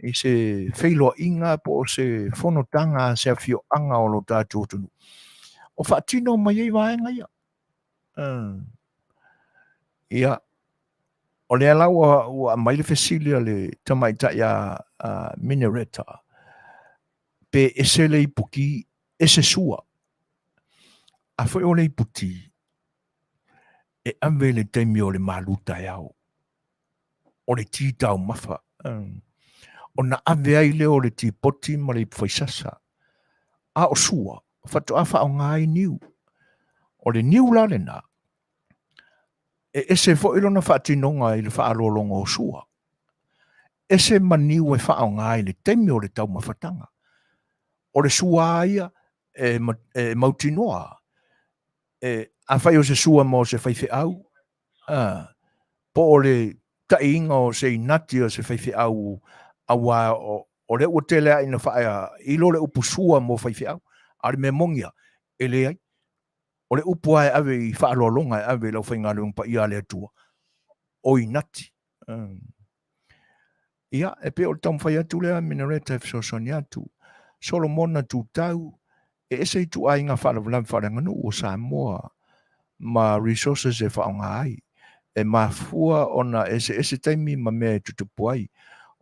i se whailoa inga po se whanotanga se awhio anga o lo tātou tunu. O whaatino mai ei waenga ia. Ia. O le ala ua mai le whesilia le tamaita ia minareta. Pe ese le ipuki, ese sua. A whai o le iputi. E amwe le teimi o le maluta iau. O le titau mawha. O na ave ai leo le ti poti ma le whaisasa. A o sua, whatu awha o ngai niu. O le niu la le na. E se fo ilo na whatinonga i le whaalolonga o sua. E se maniu e wha o ngai le temi o le tau mawhatanga. O le sua aia e mautinoa. A whai o se sua mo se whaiwhi au. Po o le tainga o se inati o se whaiwhi au. Awa o le ua tele ai na whaia ilo le upu sua mo whaiwhi au. Ari me mongia e le ai. O le upu ai ave i whaalolonga ave lau whainga leung pa ia le atua. O inati. Ia, e pe o le tamu whai atu lea minareta e whasosoni atu. Solomona tu tau. E ese i tu ai ngā whaalawalam whaaranganu o Samoa. Ma resources e whaonga ai. E ma fua ona ese taimi ma mea e tutupu ai.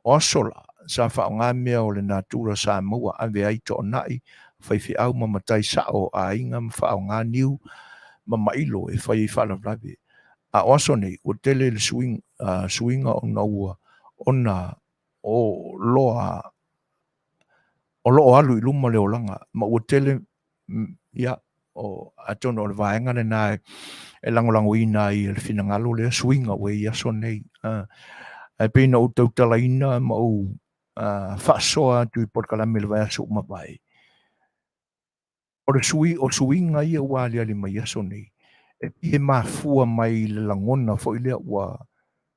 O sola, sa whaonga mea o le natura Samoa ave ai to nai. Whaiwhi au ma matai sao a inga ma whaonga niu. Ma mailo e whai whaalawalam. A oso nei, o tele le swinga o naua. Ona o loa alu i luma leo langa. Ma ua tele, ia, o atono o le vaenga le nai, e langolango ina i le finangalo le swinga we i aso nei. E pina o tautala ina ma o whaasoa tu i porkalame le vai aso mapai. O swinga ia ua ali mai aso nei. E pie mafua mai le langona fo i lea ua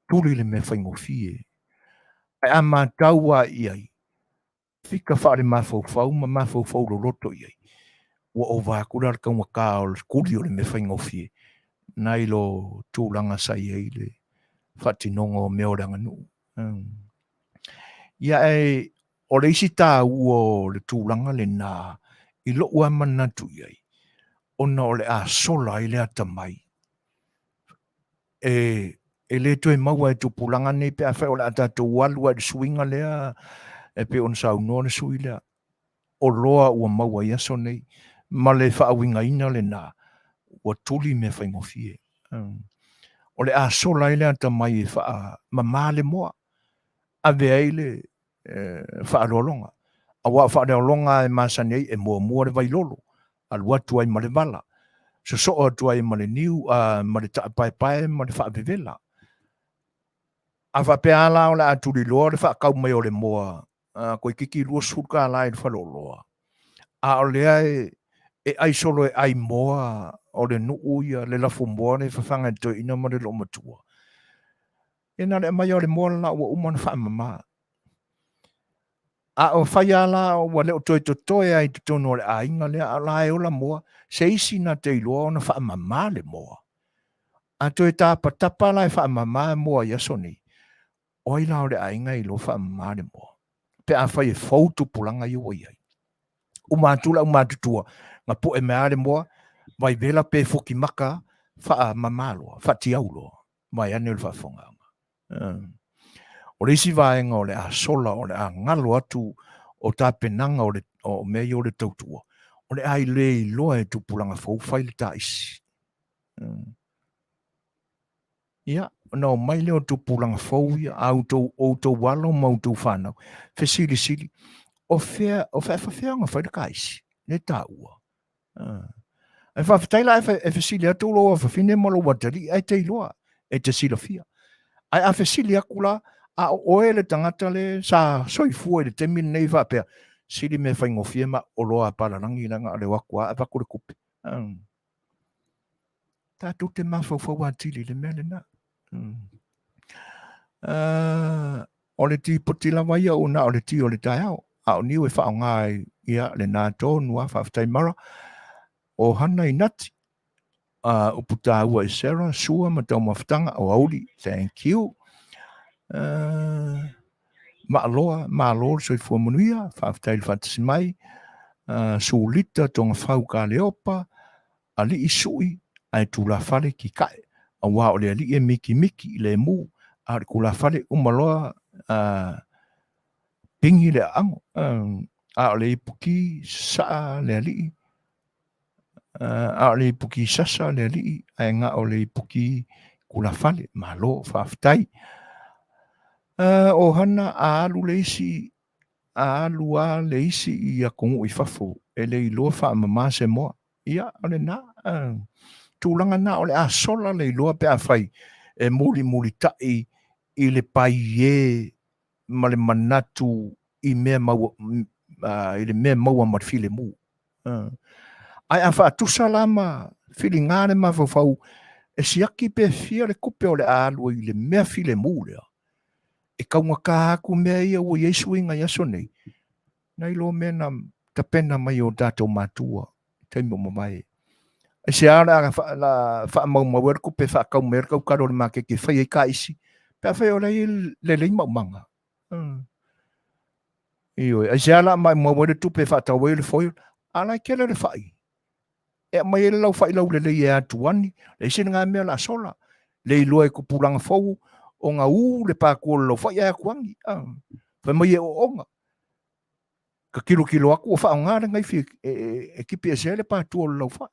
tuli le me whaingofie. Ai a mātaua iai. Fika whaare mawhau ma mawhau lo roto iai. Ua o vākura le kaunga kā o le skuli o le me whaingofie. nai lo tūlanga sai eile, whatinongo meo ranganu. Ia e, o le isi tā ua le tūlanga le nā, I lo ua manatu iai, ona o le a sola I le atamai. E le toi maua e tupulanga nei pe a whai o le atata walua le suinga lea, e pe on sa unua le sui lea. O loa ua maua iaso nei, ma le whaawinga ina le nā, ua tuli me whaingofie. O le a sola I le atamai e wha mamale moa, a vea ile whaalolonga. A wā whaalolonga e masani e mua le vailolo, a luatu ai ma le vala. So atu ai ma le niu, ma le pai, ma le whaavevela. A whapea ala o le aturi loa, le whaakau mai o le moa, koe kiki lua sulka ala e le whaloloa. A o lea e ai solo e ai moa, o le nuu ia, le lafo moa, le whawhanga to ina ma le lo matua. E na le mai o le moa la ua umana whaamama. A o whai ala o wale o toi ai te tono le a inga lea, a la e o la moa, se isi na te iloa o na whaamama le moa. A toi tapa la e whaamama moa iasoni. Oi la o le a inga I lo whaamama le moa. Pe a whai e fautu pulanga I oi ai. Umatutua, nga po e mea le moa, vai vela pe fuki maka, whaamama loa, whatiau loa, mai ane le whaafonga. O le isi vaenga o le a sola, o le a ngalo atu, o tā penanga o mei o le tautua. O le ai le loa e tupulanga fau whai le tā isi. Ia, no mai leo tupulanga fau ia, auto walo mautu whanau. Sili. O fea nga whai le ka isi, le tā ua. E whawhataila e whesili atu loa, whawhine malo watari, ai te iloa, e te sila fia. Ai a whesili Hakula, a oe le tangata le sa soifua le te min nei whapea. Sili me whaingofie ma o loa pararangi langa le wakua a wakure kupe. Tātou te mawhau atili le mea le na. O le ti potila waia o na o le ti o le taiao. A o niu e whao ngai ia le nā tōnua whawhtai mara. O hana I nati. Uputa ua I Sarah, sua ma tau mawhtanga o auli. Thank you. Maaloa soi fua manuia, whawhtai le whatasimai, suulita tonga whau ka leopa, a li I sui, ai tūla whale ki kai, a wā o le ali e miki le mū, a le kula whale umaloa pingi le ango, a o le ipuki saa le ali, a o le ipuki sasa le ali, ai ngā o le ipuki kula whale, malo whawhtai, o hana a alu leisi I a kongu I whafo e le iloa whaamama se moa ia ole na tūlanga na ole a sola le iloa pe a whai e muli tai I le pai e ma le manatu I mea maua I le mea maua ma file mu ai a whaatusa lama fili ngāre ma whawhau e siaki pe fia le kupe o le alu I le mea file mu lea e kaunga ka haku mea ia ua Yesu inga yaso nei. Nai lo mena ta pena mai o dato matua. Taimo mamai. E se ara la wha mau mawerku pe wha kau merkau karo le make ke whai e ka isi. Pe a whai o lei le mau manga. Iyo, e se ara mai mawerku pe wha tau le foil. Ala kele le whai. E mai e lau whai lau le lei e atuani. Le isi ngā mea la sola. Le iloa e kupuranga fau. O ngā le pākua lo whai a kuangi. Whai mai e o onga. Ka kilo aku o whao ngāra ngai fi e kipi e se le pātua lo whai.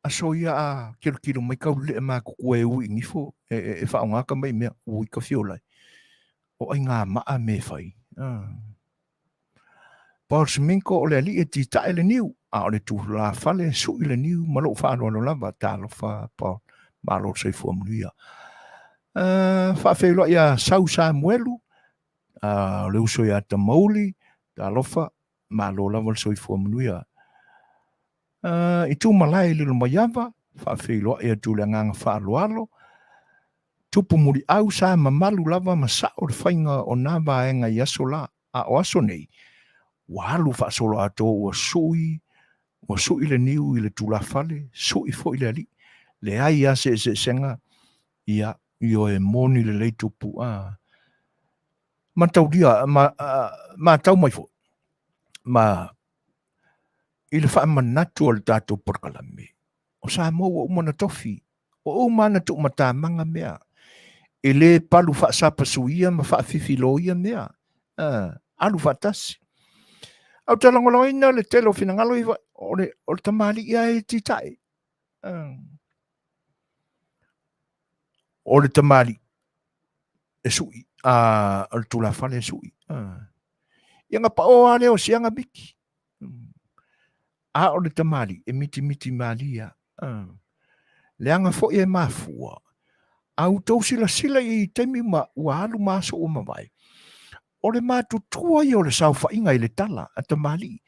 A so ia a kilo mai kau le mā kukua e ui ngifo e whao ngāka mai mea ui ka fiolai. O ai ngā maa me whai. Paul Seminko o le ali e ti tae le niu. A o le tu la whale sui le niu malo whaano alo lava tālo wha Paul. Malo seifua munia. Whawhewloa ia Sau Samuelu, le uso ia Tamauli, ta lofa, malo lava le soifua manuia. I tū malai lilo maiava, whawhewloa ia tū le nganga whaaloalo, tupu muri au sa mamalu lava masa o le whainga o nā vaenga I aso la, a o aso nei, walu whaasolo ato ua sui le niu I le tūla whale, sui fo I le ali, Le ai ia se senga ia io e moni le leitupu ma tau dia ma tau mai fo ma i le wha manatu o le tātou porkalame. O Samoa o mana tofi. O mana tu matamanga mea. E le palu wha sapa suia ma wha whiwhiloia mea. Alu wha tasi. Au talangoloina le telo finangalo iwa o le tamali ia e titai. O le tamali e sui. O le tulafale e sui. Ia nga pa o ale o sianga biki. O le tamali e miti malia. Le anga fo e mafua. Au tau sila i temi ua alu maso o mawai. O le mātutua i o le saufa inga i le tala a tamali.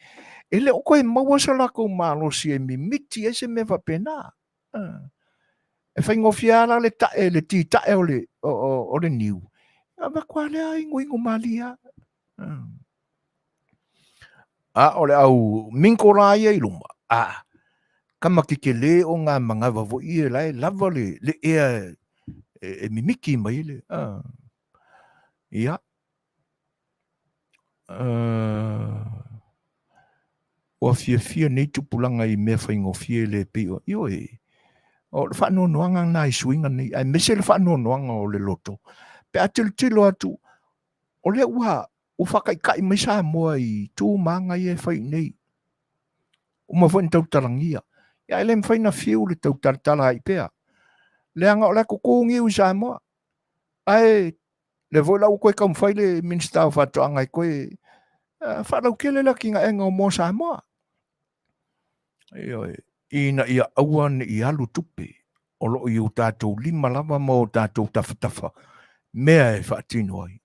E le o koe maua sa lako malosi e mi miti e se me wapena. E whai ngofiara le tae, le ti tae o le niu. A makua lea ingo malia. O le au minko ia i luma. Kama kike le o ngā mga wavo i e lai lava le ea e mimiki mai le. Ia. O Afiafi nei tupulanga i mea whaingofie le pio. Io e. O le whanonoanga nā i suinga nei. Ai mese le whanonoanga o le loto. Pe atilo atu. O le ua. O whakaikai mai Samoa i tū manga i e whai nei. O ma whain tau tarangia. Ia ele mwhaina fiu le tau taratala i pea. Le anga o le kukungi u Samoa. Ai. Le voi lau koe kam whai le minsta o whatoanga i koe. Whalau kele la ki nga enga o mō Samoa. Ina ia awan i alu tupe. O lo i o tātou lima lava mo tātou tawhatafa. Mea e whaatino ai.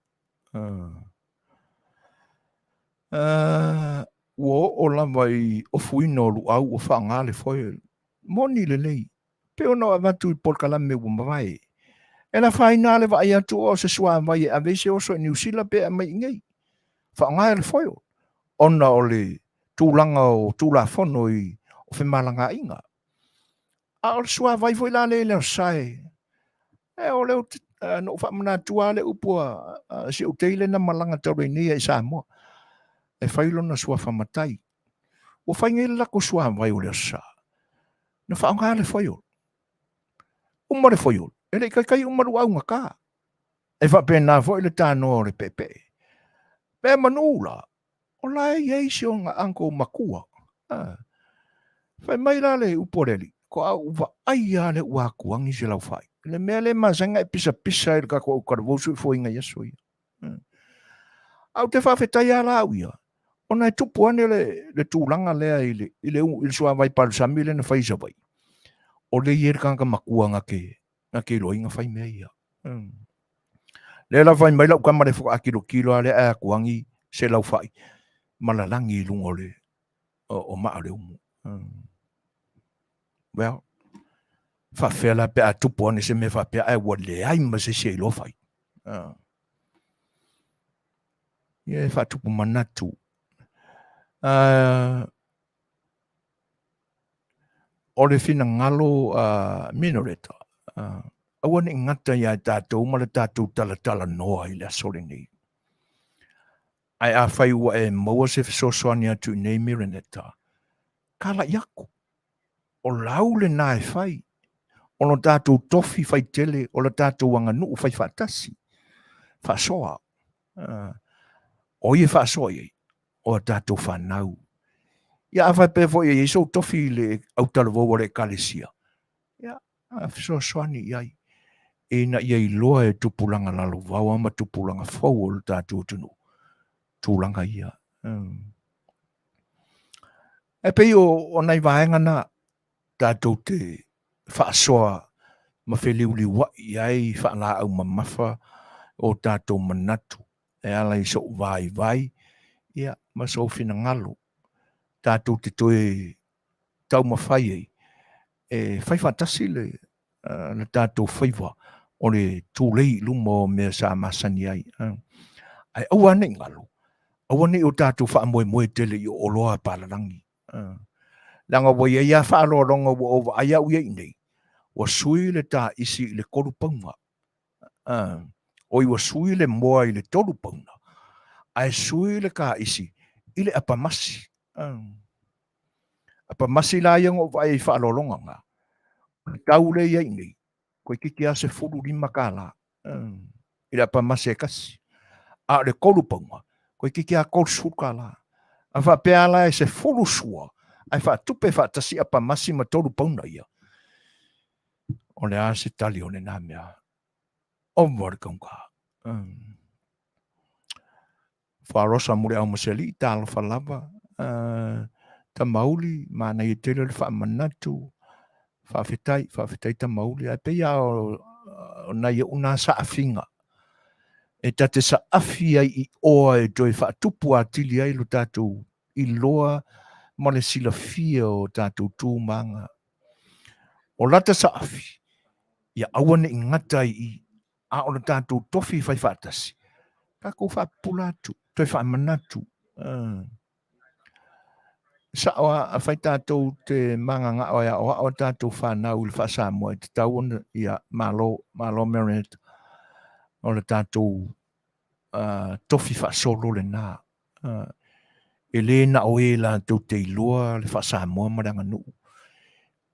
O lava i ofuino lu au o whaangale foi. Moni le lei. Peo no avatu i polkalame u mawai. E la whainale wa ai atu o se sua mai e avese o so New Zealand pe a mai ngei. Whaangale foi. Ona o le tūlanga o tūlafono i o whemalanga inga. A o sua vai foi la le sai. E o leo no whamana tua le upua si o teile na malanga taure ni e Samoa. E whailo na sua whamatai. O whainge lako sua vai o leo sa. Na whaanga le foi o. Umare foi o. E le kai umaru au ngaka. E whapena foi le tāno le pepe. Pe manula. O lai ei si o ngā anko makua. Whai mai la le uporeli. Ko au wa aia le uakuangi se lau whai. Le mea le mazanga e pisa e le kako au karawosu i fo inga yaso ia. Au te whawhetai ala au ia. Ona e tupu ane le tūlanga lea i le sua vai palusami le na whaisa vai. O le iere kanga makua ngake lo inga whai mea ia. Le la whai mai lau kamare whaka kilo ale a kuangi se lau whai. Malalangi i lungo le o maa le umu. Well, whawhela pe a tupu ane se me whapea ai wa le ai ma se lo whai. Ie whatupu manatu. O le fina ngalo minoreta. Awane ngata ia tātou ma le tātou tala noa i le asole nei. Ai a whaiua e maua se fisosoani atu nei mireneta. Kala iaku. O lau le nā e whai. O no tātou tofi whai tele, o le tātou wanga nuu whai whatasi. Whasoa. O ie whasoa ie. O tātou whanau. Ia awhai pēfo ie so tofi le autalawo le kalesia. Ia, fisosoani iai. E na ia i loa e tupulanga lalo wawa ma tupulanga fau o le tātou tunu. Tūlanga ia. E pei o nei vaenga na tātou te whaasoa ma wheliuli wa iai whaala au mamafa o tātou manatu. E ala i so vai. Ia, ma so fina ngalo. Tātou te toe tau mawhai ei. E whai whatasi le na tātou whaiwa o le tūlei lumo mea sa masani ai. Ai au ane ngalo. Awane o tātou wha tele i o loa pālarangi. Langa wa ia whaaloronga wa ova ai au iei nei. ua sui le tā isi i le kolupaunga. Oi ua sui le moa i le tolupauna. Ai sui le kā isi i le apamasi. Apamasi la iango vai whaalolonga ngā. Tau le iai nei. Koe kiki a se fulu lima kāla. I le apamasi e kasi. A le kolupaunga. Koe kiki a kolsu kāla. A wha pēa la e se fulu sua. Ai wha tupe wha tasi apamasi ma tolupauna ia. O le a se tali o le nā mea. O mwari kaunga. Wharosa mure au maseli i tālo whalava. Ta mauli, mana i tele le wha manatu. Whawhetai ta mauli. Ai peia o nai e una sa afinga. E ta te sa afia i oa e doi wha tupu a tili ai lo tātou i loa ma le sila fia o tātou tūmanga. O lata sa afi. Ia awane i ngata i a o le tātou tofi whai whatasi. Kako wha pulatu. Toi wha manatu. Sa oa a whai tātou te manga ngā oa o tātou whanau il wha Samoa. Te tau ona ia malo Marinette. O le tātou tofi wha solo le nā. E le na o e la tau te iloa le wha Samoa maranga nuu.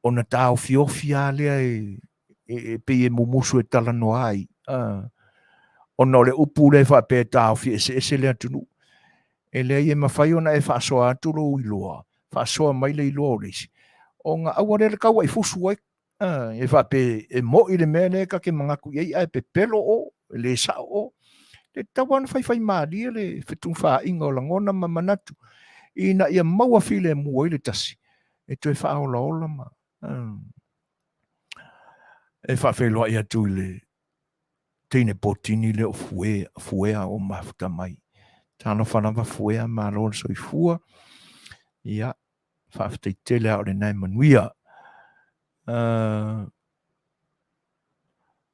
O na tāo fiofia lea e pe e mumusu e talanoa ai. O na le upu le wha pe tāo fi ese lea tunu. E lea i e mawhai ona e wha soa aturo iloa. Wha soa mai le iloa o leisi. O ngā aware le kaua i fusu ai. E wha pe e mo i le mea le ka ke mangaku iei ai pe pelo o. Le sa o. Le tawana whai maalia le whetung wha inga o langona ma manatu. Ina ia maua file mua i le tasi. E tue wha ola ola ma. E wha wheloa ia tu le teine potini le o fuea o mafuta mai. Tano whanava fuea ma lor so i fua. Ia, whawhitai tele au le nai manuia.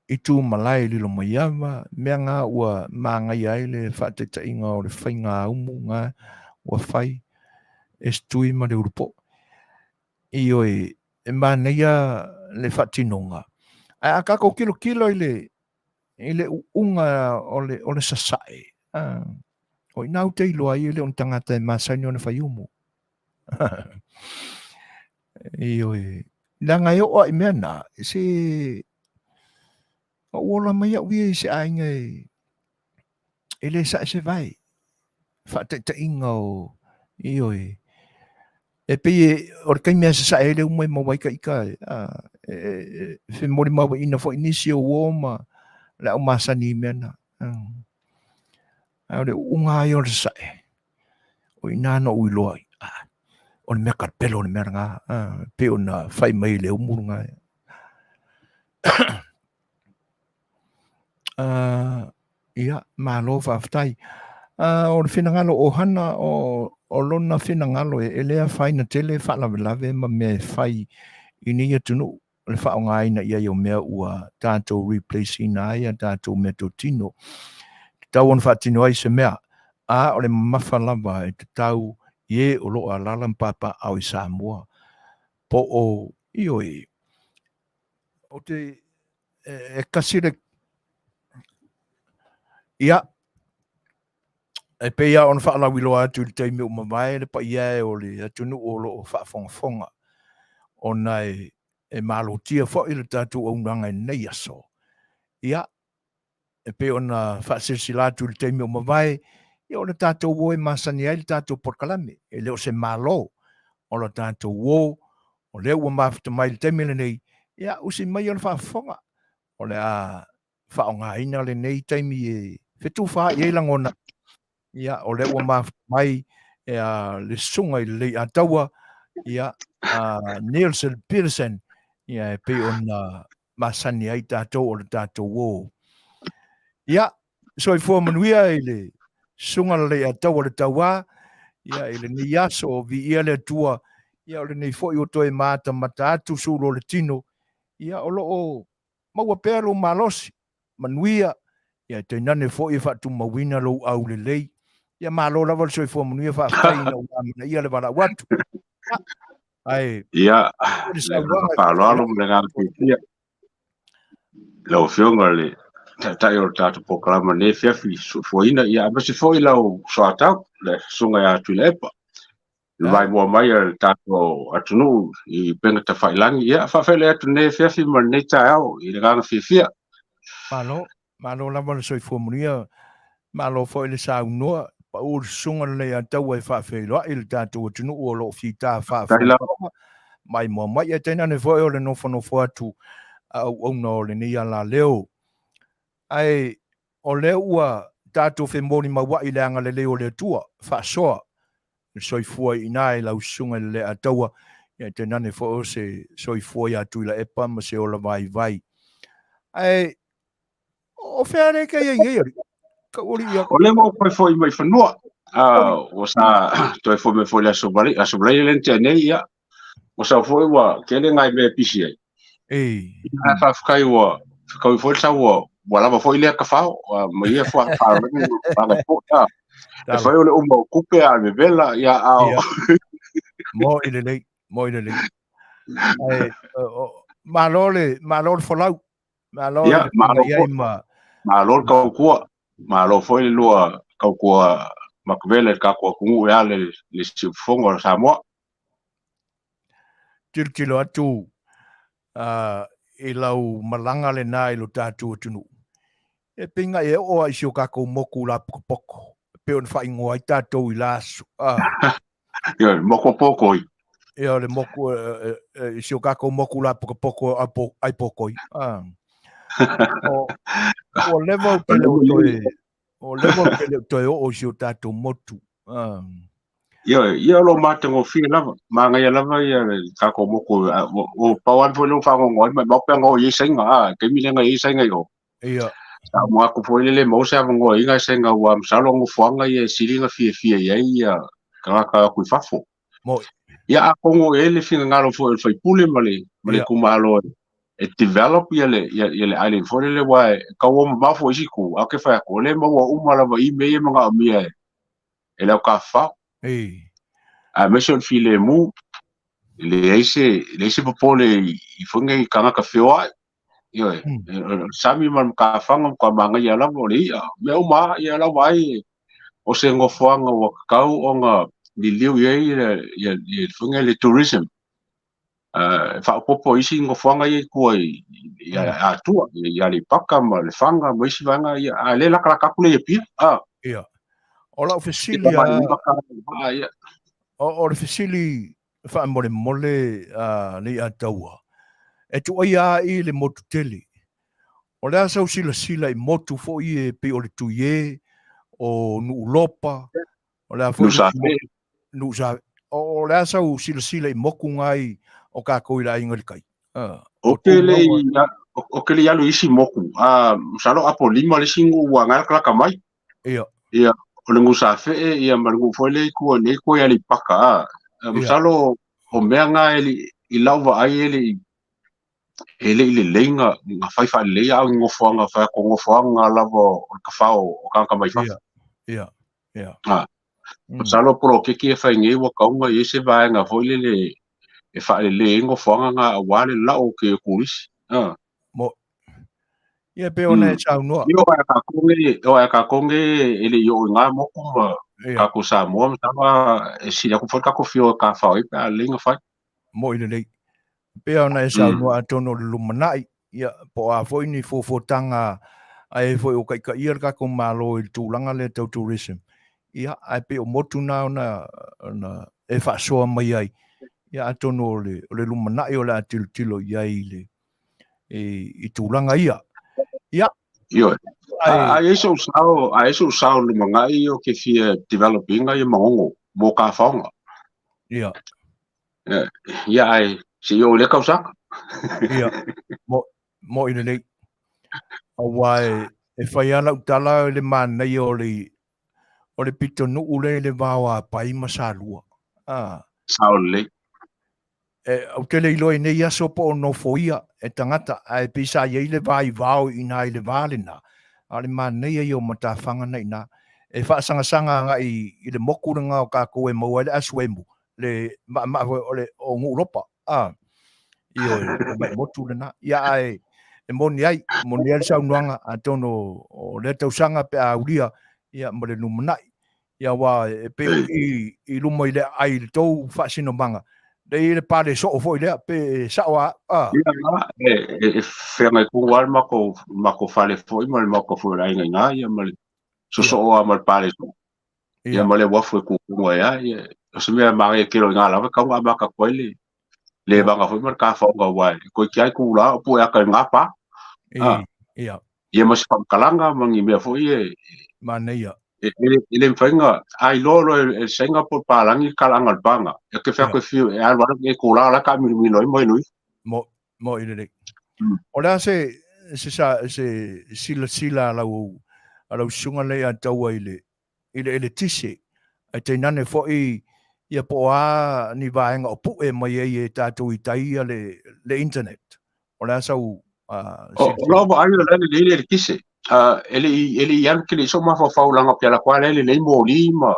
I tū malai lilo mai ama, mea ngā ua māngai ai le whāteta inga o le whai ngā umu ngā ua whai estui ma le urupo. I oi, e māneia le whatinonga. Ai a kako kilo i le unga o le sasae. O i nau te iloa i le on tangata e māsaini o na whai umu. I oi, nanga e oa i mea nā, se o ola mai au i se ainga e le sa se vai. Whaateta inga o i oi. E pei o le kai mea se sa e le umai mawai ka ika. Fe mori mawa ina fo inisi o woma le au masani mea na. Au le unga ai o le sa e. O ina no uiloa. O le mea karpelo o le mea ngā. Pe o na whai mai le umuru ngā. Ia, malo whawhtai. O le whinangalo o hana o lona whinangalo e lea whai na tele whalawe ma mea whai i ni atunu le whaonga aina ia i o mea ua tātou replace ina ai a tātou mea tō tino. Tau on whatino ai se mea o le mawhalawa e te tau i e o loa lalam papa au i Samoa. Po o i oi. O te e kasire ia, e peia on whaalawi loa atu le teimi o mawai, le pa ia e o le atunu o lo o whaafonga. O nai e malo tia fo i le tatu o unanga e nei aso. Ia, e pe ona whaasirila atu le teimi o mawai, ia o le tatu o e masani ai le tatu porkalame, e leo se malo, o le tatu o leo ua mafta mai le teimi le nei, ia usi mai o le whaafonga, o le a whaonga ina le nei teimi e whetu wha i langona. Ia, o le ua mafta mai e le sunga i le Lei'ataualetaua, ia, Neilson, Petersen, ia e pe ona masani ai tātou o le tātou wō. Ia, so i fua manuia i le sunga le Lei'ataualetaua, ia i le nei aso o vi ia le atua, ia o le nei fo i o toi mata atu sulo le tino, ia o loo maua pēr lo malosi, manuia, ia te nane fo i whatu mawina lo au le lei, ia malo lava so i fua manuia whaakai na uamina ia le wala watu. Ai, ia, le whaalalo le ngā pītia. lau fionga le tai o tatu programa ne fiafi Fofogaina ia ma se foi lau soatau le sunga ya tu lepa le vai mo mai le tatu atunu I penga ta failangi ia fa fele atu ne fiafi ma ne tau I le ganga fifia malo la mo soi fomunia malo foi le saunoa pa o sunga le Lei'ataualetaua fa Fai'oa le tatu atunu o lo fita fa tai la mai mo mai e tena ne foi o le nofo atu au no le ni ala leo ai o le ua tatu fe moni mawai le anga le leo le tua fa soa soifua ina I lau sunga le Lei'ataualetaua ia tena ne foi o se soifua ia tu la epa ma se o la vai ai o fere ke ia ka uri ia o le mo foi mai fanua o sa toi foi me foi la sobrai le tene ia o sa foi wa kele ngai me pisi ai ia fa kai wa kai foi sa wa wala ma foi le ka fa ma ia fa ga po e foi o le umo kupe a me vela ia ao mo ile ai malole folau malole ia malo malo foi le lua kau kua makvele ka kua kungu ia le sifongo Samoa kilo atu I lau malanga le nā I lo tātu atunu. E pinga e o I sio kako moku la poko. Pe on whai ngoa I tātou I lasu. Ia, moko poko I. Ia le moku, I sio kako moku la poko ai pokoi. O level ke leo toe, o level ke leo toe o sio tātou motu. Ia lo matengo fi lava, manga ia lava ia kako moko o pawan foi lo fango ngoi mai mo pengo I senga ke mi lenga I senga yo. Ia. Sa mo aku foi le mo sa ngo inga senga wa msalo ngo fuanga ia silinga fi ia ka ku fafo. Mo. Ia ako ngo ele finga ngalo foi foi pule male kumalo e develop ia le island foi le wa ka wo ma fo isiku ake fa ko le mo uma lava I me mga mia ele ka fa. A mission file mu le ese popole I funga I kanga ka fewa yo sami man ka fanga ka manga ya la mori me uma ya la vai o se ngo fanga o kau onga ni liu ye funga le tourism fa popo isi ngo fanga ye ko ya atua ya le paka ma le fanga mo isi vanga ya le la ka kule ye pi ia o la ofisilia o le fisili fa mole Lei'ataualetaua e tu ia I le motu tele o le asa sila I motu fo I pe o le tuie o nuulopa o le fo nusa o le asa sila I moku ngai o ka ko ila inga kai o ke le yalu isi moku salo apo lima le singu wa ngal kala kamai ia o le ngusa fe ia marungu foi le ku ne ko ya li paka salo o meanga I lauva ai ele lenga nga fai fa le ya ngo fonga fa ko ngo fonga lavo o ka fa o ka mai fa ia salo pro ke fa ngi wa ka nga ese va nga foi le e fa le ngo fonga nga wale la o ke kuris mo ia pe ona e chau no yo ka konge ele yo nga mo ko ka ko Samoa tava e si ku ka ko fio ka fa pa lenga fa mo ile nei pe ona e chau no atono lumanai ia po a foi ni fofotanga ai foi o kai ka ia ka ko malo I tūlanga le tau tourism ia ai pe o motu na e fa soa mai ai ia atono le lumanai o la tilo ia ile I tūlanga ia Yo, a eso usado le mangai o que fia developing ai mongo mo ka faunga. Ia. Ia ai si yo le kausa. Ia. Mo ina nei. Awai e fai ana utala le mana o le pito nu ule le vawa pai masalua. Saule. Au te leilo e nei aso po no foia e tangata ai pisa ia le vai vau ina le vale na. Ale mana ia o matafanga nei na. E fa sanga nga I le moku nga o ka ko e mo le aswemu le o ngu ropa. Io mai motu le na. Ia ai e moni ai saunoanga a tono o le tausanga pe a uria ia mo le numanai ia wa e pe i lumo i le ai le tou whaasino manga le pare so o foi le pe sawa e whenga kungwal mako whale foi ma le mako foi rai ngai ngā ia ma le so o ma le pare so ia ma le wafu e kungwa ia o se mea mange e kero ngā lawa kaunga maka koe le vanga foi ma ka whaunga wai ko ki ai kula o pu e aka ngā pa ia ma se whamkalanga mangi mea foi Manuia ele mwhainga ai loro e Singapore palangi kalanga banga e ke whako fiu e alwara e kula la ka mino i moi nui mo i le o le se sila lau sunga le a taua i le tise ai te nane fo i ia po a ni vaenga o pu e mai e tātou i tai le internet o le sau o lo ai le tise ele ian ke le so ma fa langa pela kwa le moli ma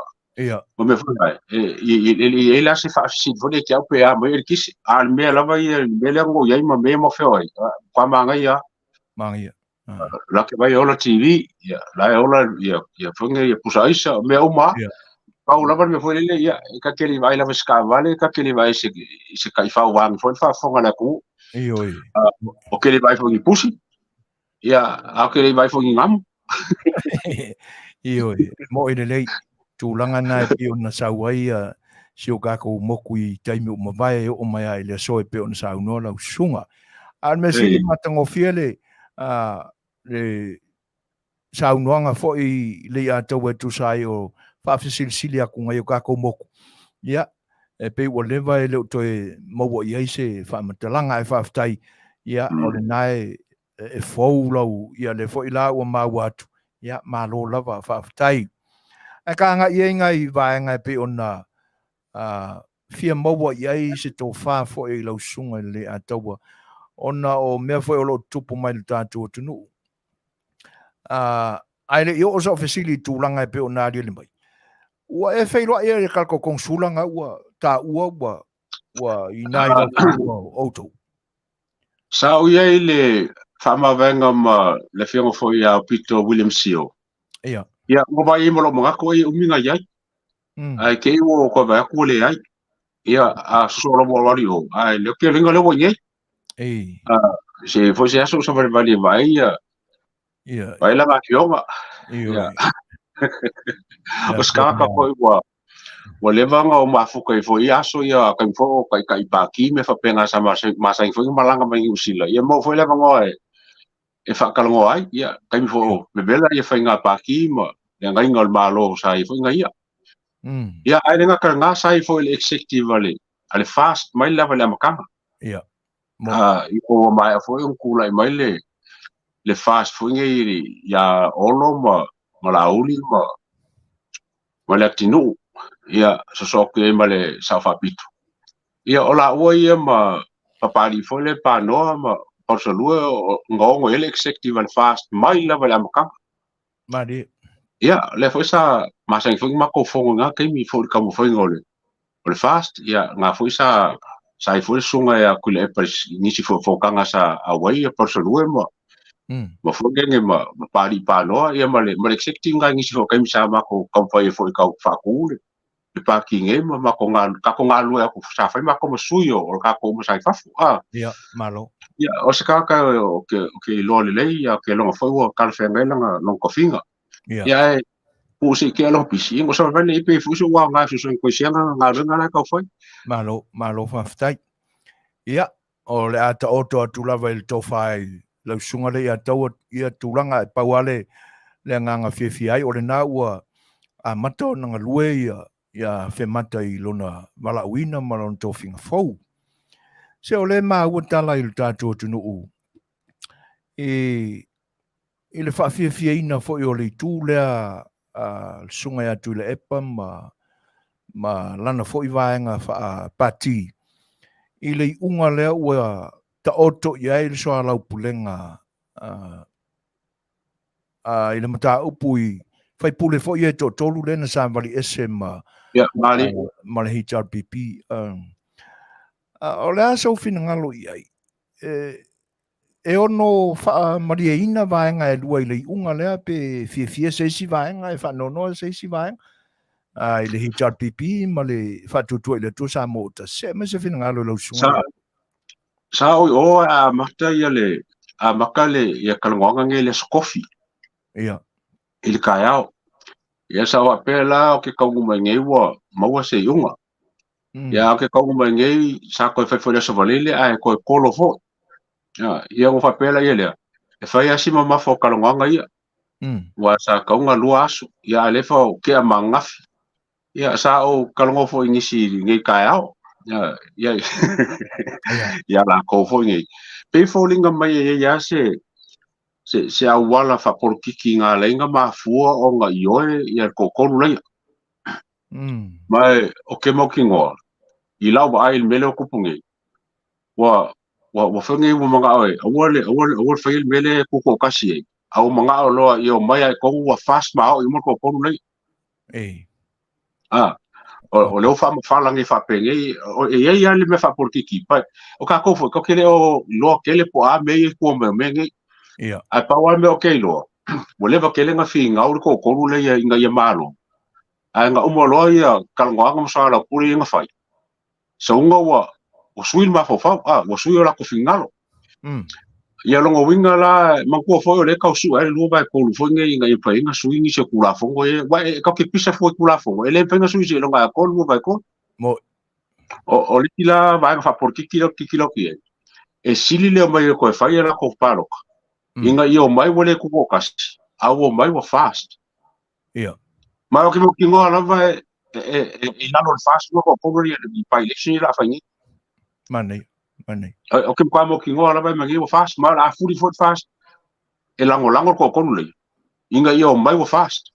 o me fa ele la se fa si vole ke au pe a me kisi al me la vai me le ngo ia ma me mo fe oi kwa manga ia la ke vai ola tv ia la ola ia funge ia pusaisa me o ma pa la me foi le ia ka ke li vai la ska vale ka ke li vai se kai fa wang foi fa fonga la ku o ke li vai foi pusi ia a ke li vai foi ngam mo i le lei tūlanga nai pe ona sauai si o kako moku i taimi o mawai o mai ai le soe pe ona sau noa lau sunga. Al me sili matangofia le sau noanga fo i Lei'ataualetaua tu sai o whaafisilisili aku ngai o kako moku. Ia, e pe ua lewa e leo toe maua i aise whaamatalanga e whaafitai. Ia, o le nai e fau lau ia le fo i la ua mau atu. Ia, malo lava whaafitai. E ka anga i ngai vaenga pe ona fia maua i ai se tō whaa fo i lau sunga i Lei'ataualetaua. Ona o mea fo i o lo tupu mai le tātua tunu. Ai le i o sa ofisili tūlanga e pe ona ria le mai. Ua e whailoa e le kalko kongsulanga ua tā ua i nai lau auto. Sa o iai le whamawenga ma le whianga fo i a Peter William Seal. Ia. Ia, mo vai i molo mga ko i uminga iai. Ai ke i o ko vai aku le ai. Ia, a solo mo lari o. Ai, leo ke ringa leo iai. Se fo se aso sa vali vai ia. Ia. Vai la ma fionga. Ia. O skaka ko i wa levanga o mafuka i fo i aso ia kai fo kai paki me fa penga sa masa i fo i malanga mai usila. Ia mo fo levanga e fa kalongo ai ia kai fo me bela ia fa nga paki ma ia ngai ngol malo sa i fo nga ia. Ia ai nga ka nga sa i fo le executive ale fast mai lava le makanga. Ia. I o mai fo un kula mai le fast fo ngai ia olo ma la uli ma le tinu. Ia sosoke ma le safapitu. Ia ola ua ia ma papali fo le panoa ma porsalua ngongo ele executive al fast mai lava le amakanga. Mari. Ia le fo sa masang fo ma ko fongo nga kai mi fo ka mo fo ngole. O le fast ia nga fo sa i fo sunga ia kule e pres nisi fo kanga sa awai ia porsalua ma fo ngenge ma pali panoa ia ma le executive nga nisi fo kai mi sa ma ko ka fa fo ka fa ku le parking e ma ko nga lu aku sa fa ma ko suyo o ka ko mo sa fa fu ia malo ia o se ka o ke lo le ia ke lo fo o ka fe ngela nga no ko finga ia pu se ke lo pisi ngo so va le pe fu so wa nga so ko sia nga nga ka foi malo fa ftai ia o le ata oto atu lava il to fai lo sunga le Lei'ataualetaua ia tulanga pa wale le nga fifi ai o le na ua a mato nga lue ia fe mata i lona malauina ma lona tofinga fou. Se o le maa ua tala i le tātua tunu u. I le whaafia ina fo i o le tū lea sunga ia tu le epa ma lana fo i vaenga pati. I le unga lea ua ta oto ia i le soa lau pulenga i le mata upu i fai pule fo i e to tolu lena sa mali ese ma le HRPP. O le asa ufina ngalo i ai. e ono fa maria ina vaenga e lua i le unga lea pe fia seisi vaenga e whanono seisi vaenga. I le HRPP ma le whatutua i le tu sa mo ta se me se fina ngalo lau sunga le. Sa o a mata ia le a makale ia kalonga nge le skofi. Ia. Il kayao. Ia sa wa pela o ke kaungu mai ngei wa maua se iunga. Ia o ke kaungu mai ngei sa koe whaifuria sa valele a koe kolo fo. Ia o whapela ia lea. E whai asi mamafo kalonga ia. Wa sa kaunga lua asu. Ia alefa o ke a mangafi. Ia sa o kalonga fo ingisi ngei kayao. Ia ia la ko fo ngei. Pe fo linga mai ia se awala fa porkiki nga lenga mafua o nga ioe ia kokolu leia. Mai o ke mo kingoa. I lau ba ai mele o kupungi. Wa whenge wa mga awe. Awale whail mele kuko kasi e. Au mga o loa i o mai ai kongu wa fast ma au i mo kokolu leia. O leo whalangi whapenge. O e ia le me whaporkiki. Pai o ka kofo ko kele o loa kele po a mei kua me mengi. Ai pawa me o kei loa. Mo lewa kele nga fi ngauri kokolu leia inga ia malo. Ai nga umoloa ia kalngoanga masala puri inga whai. So unga wa sui ma fofau, wa sui o la ko fingalo. Ia longa winga la mangkua foi o le kau su ai lua ba ko lu foi ngai ngai pa inga sui ni se kula fongo e wa ka ke pisa foi kula fongo. Ele penga sui se longa ko lu ba ko. Mo o litila ba fa por kikilo ki. E sili le mai ko fa ia la ko parok. Inga io mai wole ku ko kas. Au mai wa fast. Ia. Ma o ke mo kingo ala va e la no fast ko ko ri le pa election la fa ni. Mane. O ke kwa mo kingo ala ba magi wa fast ma la furi for fast. E lango ko le. Inga io mai wa fast.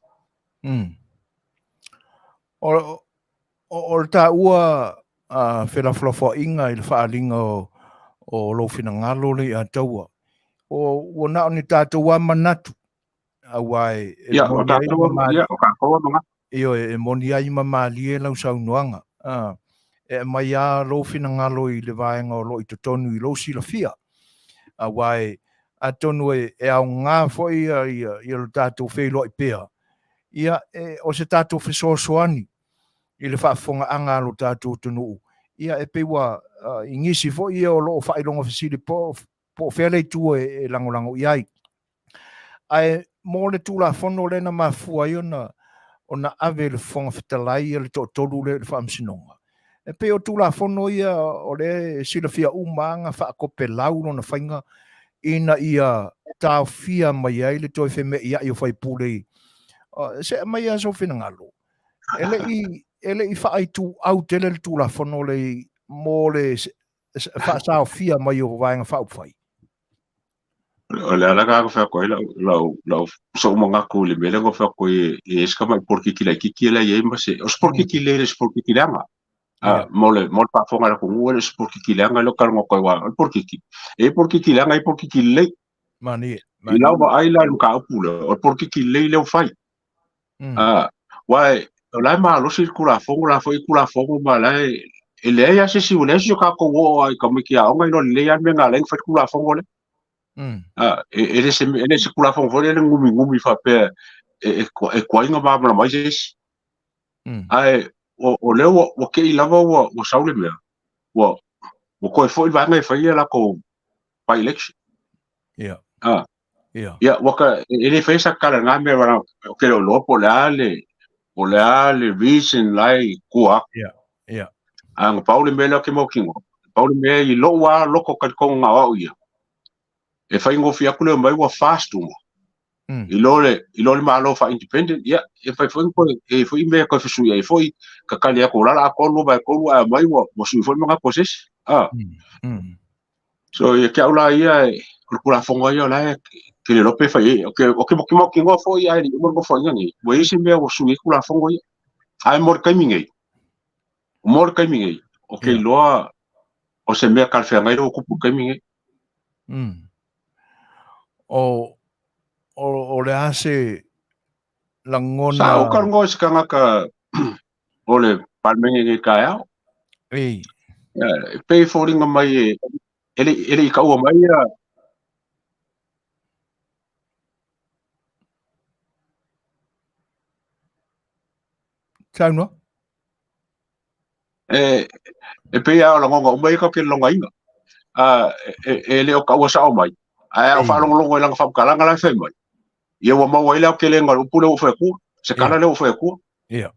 O ta ua fela flofo inga i le whaalinga o lo fina ngalo Lei'ataua. O na ni tātou wa manatu. Awai o tātou o ka koa mga. Io e moni ai mamali e lau saunoanga. E mai a lo fina ngalo i le vaenga o lo i totonu i lo sila fia. Awai a tonu e au ngā foi i lo tātou whelo i pēa. Ia o se tātou whesoasoani i le whaafonga anga lo tātou tonu. Ia e pewa ingisi foi ia o lo whailonga whesili po whelei tua e langolango iai. Ai mo le tula fono le na mafua i ona ave le fonga Fetalaiga le tolu le whaamsinonga. E pe o tula fono ia o le sila fia umanga whaakope lau no na whainga ina ia tau fia mai ai le toi wheme ia i o whaipule. Se mai a so whina ngalo. Ele i whaai tu au tele le tula fono le mo le whaasao fia mai o vaenga whaupwhai. O le ala ka fa ko lau so mga ko le mele ko fa ko e ska mai porque ki la ki la ye ma se os porque ki le es porque ki langa mo pa fonga ko ngol es porque ki langa lo kar mo ko wa porque ki langa e porque ki le mani lau ba ai la ka pula o porque ki le fai wa la ma lo circula fonga la foi kula fonga ma la ele ya se si o le so ka ko wo ai ka me ki a ngai no le ya me ngala fa kula fonga le ele se kula fong fole le ngumi fa pe e kwa inga ba ma mai jes ai o le o ke i lava o saule me o ko foi va ngai fa ia la ko pa election ia o ka ele fa sa kala nga me va o ke lo po le vision lai kua ang paule me la ke mo kingo paule me i lo wa lo ko ka ko nga wa ia e fai ngofi akule mai wa fast mo i lole malo fa independent ya e fai foi me ko fisu ya foi ka kali ko la ko no ba ko mai wa su foi mga poses so ye ka ula ia ko la fonga ia la ke le lope fai o ke mo ki ngo foi ai mo ko foi ngi mo isi me o su ko la fonga ia ai mor kai mingi o ke loa o se me ka fa ngai o ku kai mingi o le ase langona sa o karongo se kanga ka o le palmengi ngi kaya pe foringa mai ele ka o mai Saunga? E pea o longa umai ka ke longa inga. E le o ka sa o mai. Ai o fa longa lang fa kalanga la fe mai. Ia wa mau ile o ke le ngal upule o fe ku. Se kala le o fe ku. Ia.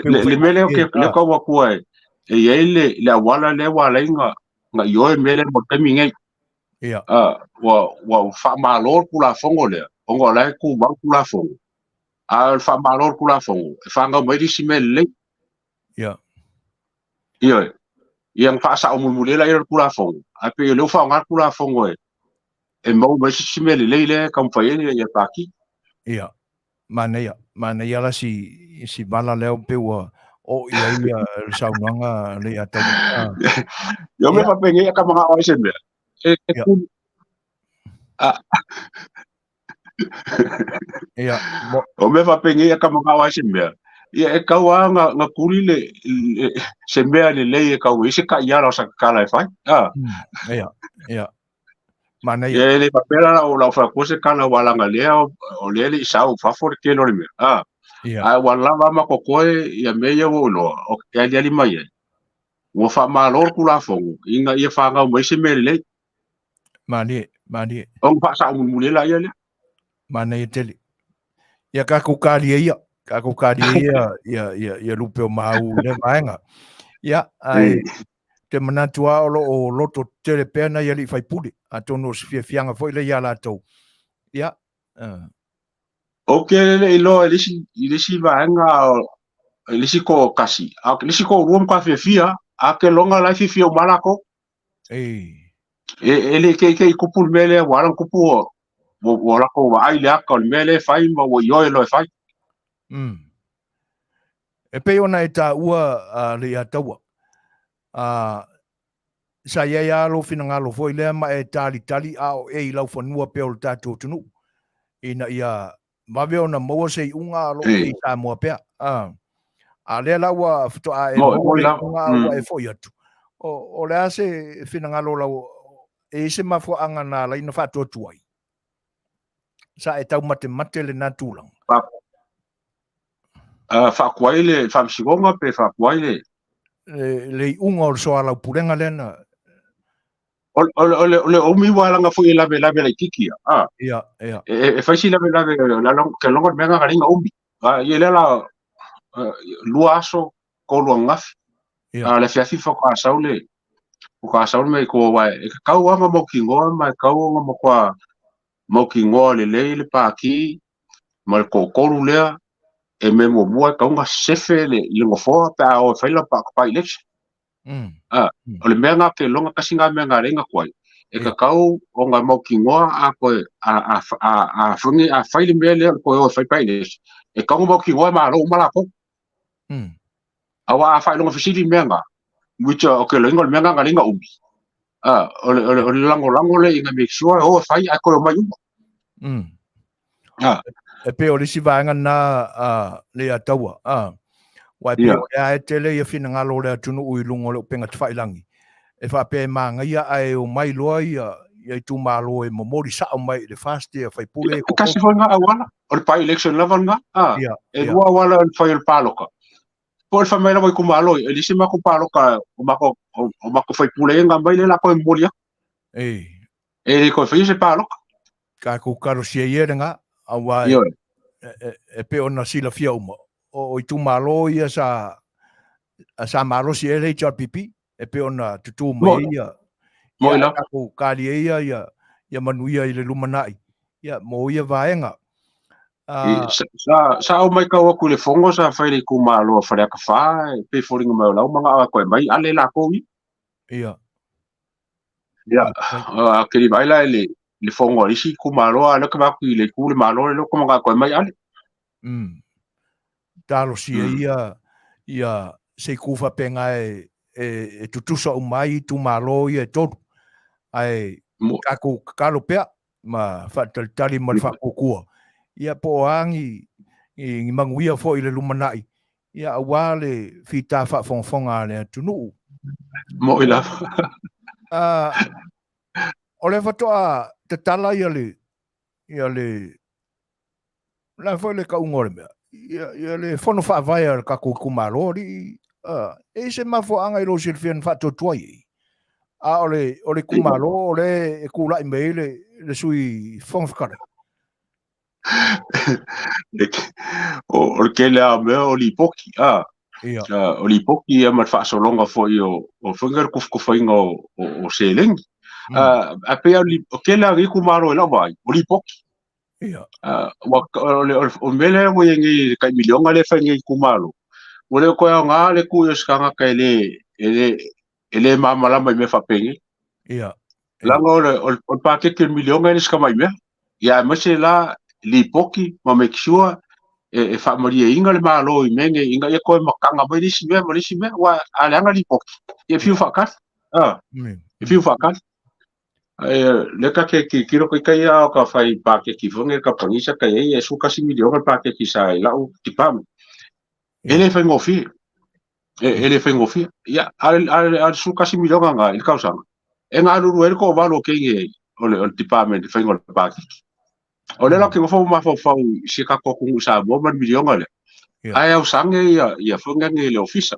Le mele o ke le ka wa ku ai. E ile le wala le wala inga nga yo mele mo temi ngai. Ia. Wa fa malor pula fongo le. Ongo la ku ba pula fongo. Al fa malor pula fongo. Fa nga mai di simele. Ia. Ia. Yang fa sa o mumulela ia pula fongo. Ape le fa nga pula fongo e mau mai simele le kam fa ile ia paki. Ia. Mana ia la si bala leo pe o ia saunanga le atau. Yo me fa pengi ka mga oisen be. Ia. O me fa pengi ka mga oisen be. Ia e kaua nga kuri le se mea le ka wi se ka ia ra sa kala fai. Ia. Mana ia. Ia le papela o la fa ko se kala wala nga le o le sa o fa for ke no le. Ai wala ma ko ko ia me ia wo no o ke ali mai. Wo fa malor kula fongo inga ia fa nga mai se mele. Mani. O fa sa mo mulela ia le. Mana ia tele. Ia ka ko kali ia. Ka ko kali ia lupe o mau le vaenga. Ia ai te manatua o loto tele pena ia li fai puli. Atono se fianga foi le ia la tau. Ia. Ok le ilo ilisi vaenga ilisi ko kasi. A ilisi ko ruom ka fia a ke longa la fia o malako. Ele ke kupul mele walang kupu wala ko wa ai le aka mele fai ma wo yo lo fai. E pe ona e ta ua Lei'ataua. Sa ia lo fina ngalo foi le ma e tali a o e lau fanua pe o tatou tunu. Ina ia mave ona mo se unga lo e Samoa pe. A le laua fto a e mo le unga wa e foi atu. O le ase fina ngalo lau e se mafo anga na la ina fa tuai. Sa e tau mate le natulang. Fa kuaile fa msigonga pe fa kuaile le unga o so ala purenga lena ole o mi wala nga fu la le kikia ia e fa si la long ke longo menga garinga umbi ye la luaso ko lo ngaf le fiafi fa ka saule me ko wa e ka wa mo kingo ma ka wa mo kwa mo kingo le paki mal ko lea e me mo bua ka nga sefe le ngo fo pa o fa la pa election o le mea ngā ke longa kasi ngā mea ngā renga kwai. E ka kau o ngā mau ki ngoa a koe a whungi a whaile mea lea koe o whaipai les. E kau mau ki ngoa maa rau mala ko. Awa a whailonga whisiri mea ngā. Wicha o ke loinga le mea ngā renga umi. O le lango le inga make sure o whai a koe o mai uma. E pe o lisi vaenga na Lei'ataua. Wai pe o e tele ia fina ngalo le atunu ui lungo le upenga tawhailangi. E wha pe manga ia ai o mai loa ia tu malo e momori sa o mai le fast ia whai pule. Kasi hoi ngā awala, o le pai election level ngā. E rua awala o whai o le paloka. Po le whamai rawa i kumalo, e lisi mako paloka o mako whai pule ngā mai le lako e moria. E le koe whai se paloka. Ka kukaro sia ia renga, a wai e pe ona sila fia uma. O i tu malo ia sa malo si ele HRPP e pe ona tutu mai ia ko kali ia manuia i le lumanai ia mo ia vaenga sa o mai ka o ku le fongo sa fai le ku malo fa ka fa pe foringa mai lau manga ko mai ale la ko ia ke li vai la le fongo isi ku malo ala ka ku le ku le malo le ko manga ko mai ale talo si ia se kufa penga e tutusa o mai tu malo ia todo ai kako kalo pea ma fataltali ma fakukua ia po angi i manguia fo i le lumanai ia awale fita fa fonfonga le tunu mo ila o le fatoa te tala ia le la foi le ka ungore mea ia le fono whaavaya ka kumalo ri e se mafo anga i lo silfian whatotuai a ole kumalo ole e kula i mei le sui whongwhakare o ke lea mea o li poki o li poki e mat whaasolonga fo i o whingar kufkuwhainga o selengi a pea o ke lea i kumalo e lawa o li poki o mele o yengi kai milionga le whainga i kumalo o le koe o ngā le ku yoskanga ka ele mamalama i me whapenge langa o pakeke milionga i niska mai mea ia mase la li poki ma make sure e whaamaria inga le malo i menge inga e koe makanga mai nisi mea wa aleanga li poki e fiu whakat e fiu whakat leka ke kiro kai au ka whai pakeke whange ka pangisa kai e sukasi milionga pakeke sa i lau tipam ele whai ngofi ele whai ngofi ia ale sukasi milionga nga il kausanga e ngā ruru e ko walo kenge o department whai ngol pakeke o le laki ngofo mafau si ka koku sa bo man milionga le ai au sange ia funga nge le ofisa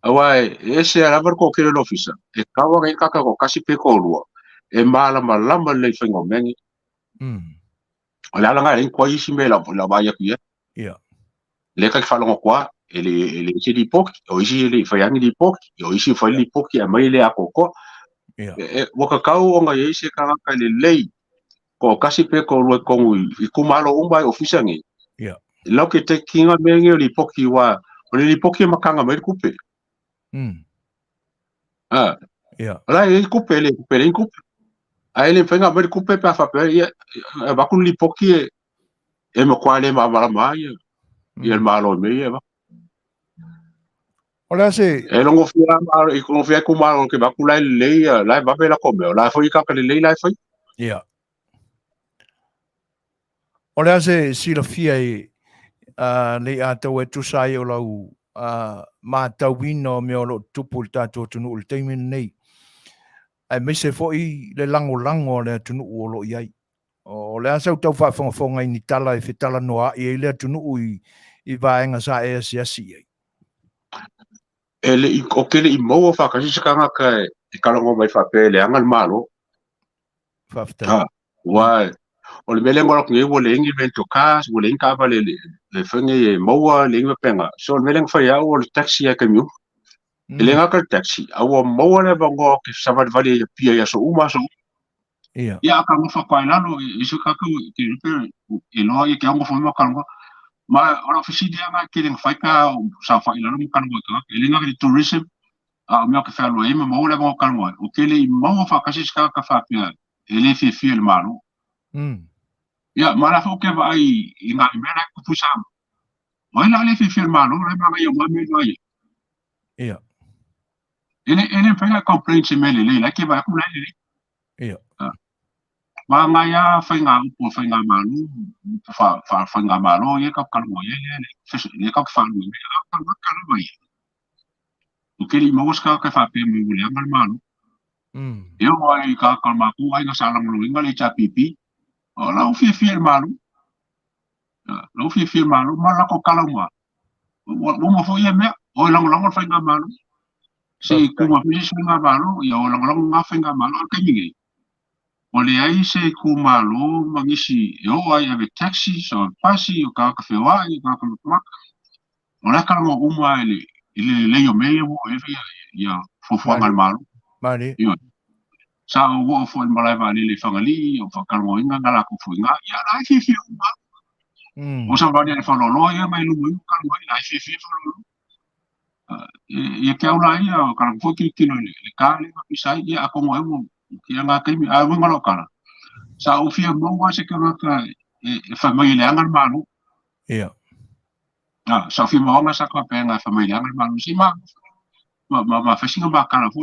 awai e se ala ko ke le ofisa e kawa ngai kaka ko kasi pe ko lua e mala le fingo mengi o le ala ngai ko isi me la ba ya kuya le ka fa longo kwa ele se di pok o isi le fa yangi di pok o isi fa li pok ya mai le akoko e waka kau o ngai se ka le lei ko kasi pe ko lo ko i kumalo umbai ofisa ngi lo ke te kinga menge li poki wa o li poki makanga mai kupe la e kupe le kupe ai le fenga mai kupe pa fa pe ba kun li poki e mo kwale ma mala mai il malo me e ba ola se e longo fia ma i ko fia kumalo ke ba kula le la ba pe la ko me la foi ka le la foi Olea se sila fia i Lei'ataualetaua o lau mātauina o mea o lo tupu le tātou tunu o le teimina nei. Ai meise fo'i le lango le tunu o lo iai. O lea sau tau whaafonga i ni tala e Fetalanoaga i le tunu i vaenga sa e asiasi iai. Ele o kele i mau whakasi sakanga ka e kalango mai whape le angal malo. Whaftai. Wai. O le mele ngorok nge wo le ingi vento kas, wo le ingi kapa le whenge e maua le ingi penga. So le mele ngwhai au o le taxi e kamiu. Ele ngaka le taxi. Au o maua le bango ke sabat vali pia ya so uma so. Ia ka ngofa kwa ilalo isu kaka ke rupe e loa i ke ango fwema kalunga. Ma ora fisi dia nga ke ling whai ka sa whai ilalo mo kalunga ka. Ele ngaka le tourism. A mea ke whalo e ma maua le bango kalunga. O ke le i maua whakasi skaka whapia. Ele fie le malo. Ya, mala fo ke vai i ngā mera ku pusam. Mai la le fi malo, re ma yo ma me noi. Ia. Ele pega complaint se mele le, la ke vai ku la le. Ia. Ma nga ya fa nga malu, fa nga malo, ye ka kalmo ye le ka fa no me ka ka mai. O ke li mo ska ka fa pe me le ngal malo. Yo ai ka kalma ku ai nga salang lu ngal cha pipi. O la fi malo. Lo fi malo ma la ko kalama wo mo fo ye me o lang fa nga malo se ku ma fi nga malo ya o lang nga fa nga malo ka ngi o le ai se ku malo ma ngisi yo ai ave taxi so pasi o ka fe wa i ka ma o la kalama o mo le yo me yo e ya fo nga malo mari yo sa o wo fo ma la va le fangali o fa kalama nga la ko fo nga ya la fi o sa vale fa lo ya mai lu ka mai la fi fa lo e ke aula ia ka fo ki no le ka le ma pisai ia ko mo ki nga ka mi a mo ngalo kala sa o fi mo wa se ka e fa mai le angal malu ia sa fi mo nga sa ka pe nga fa mai le angal malu si ma fa singa ba kala fo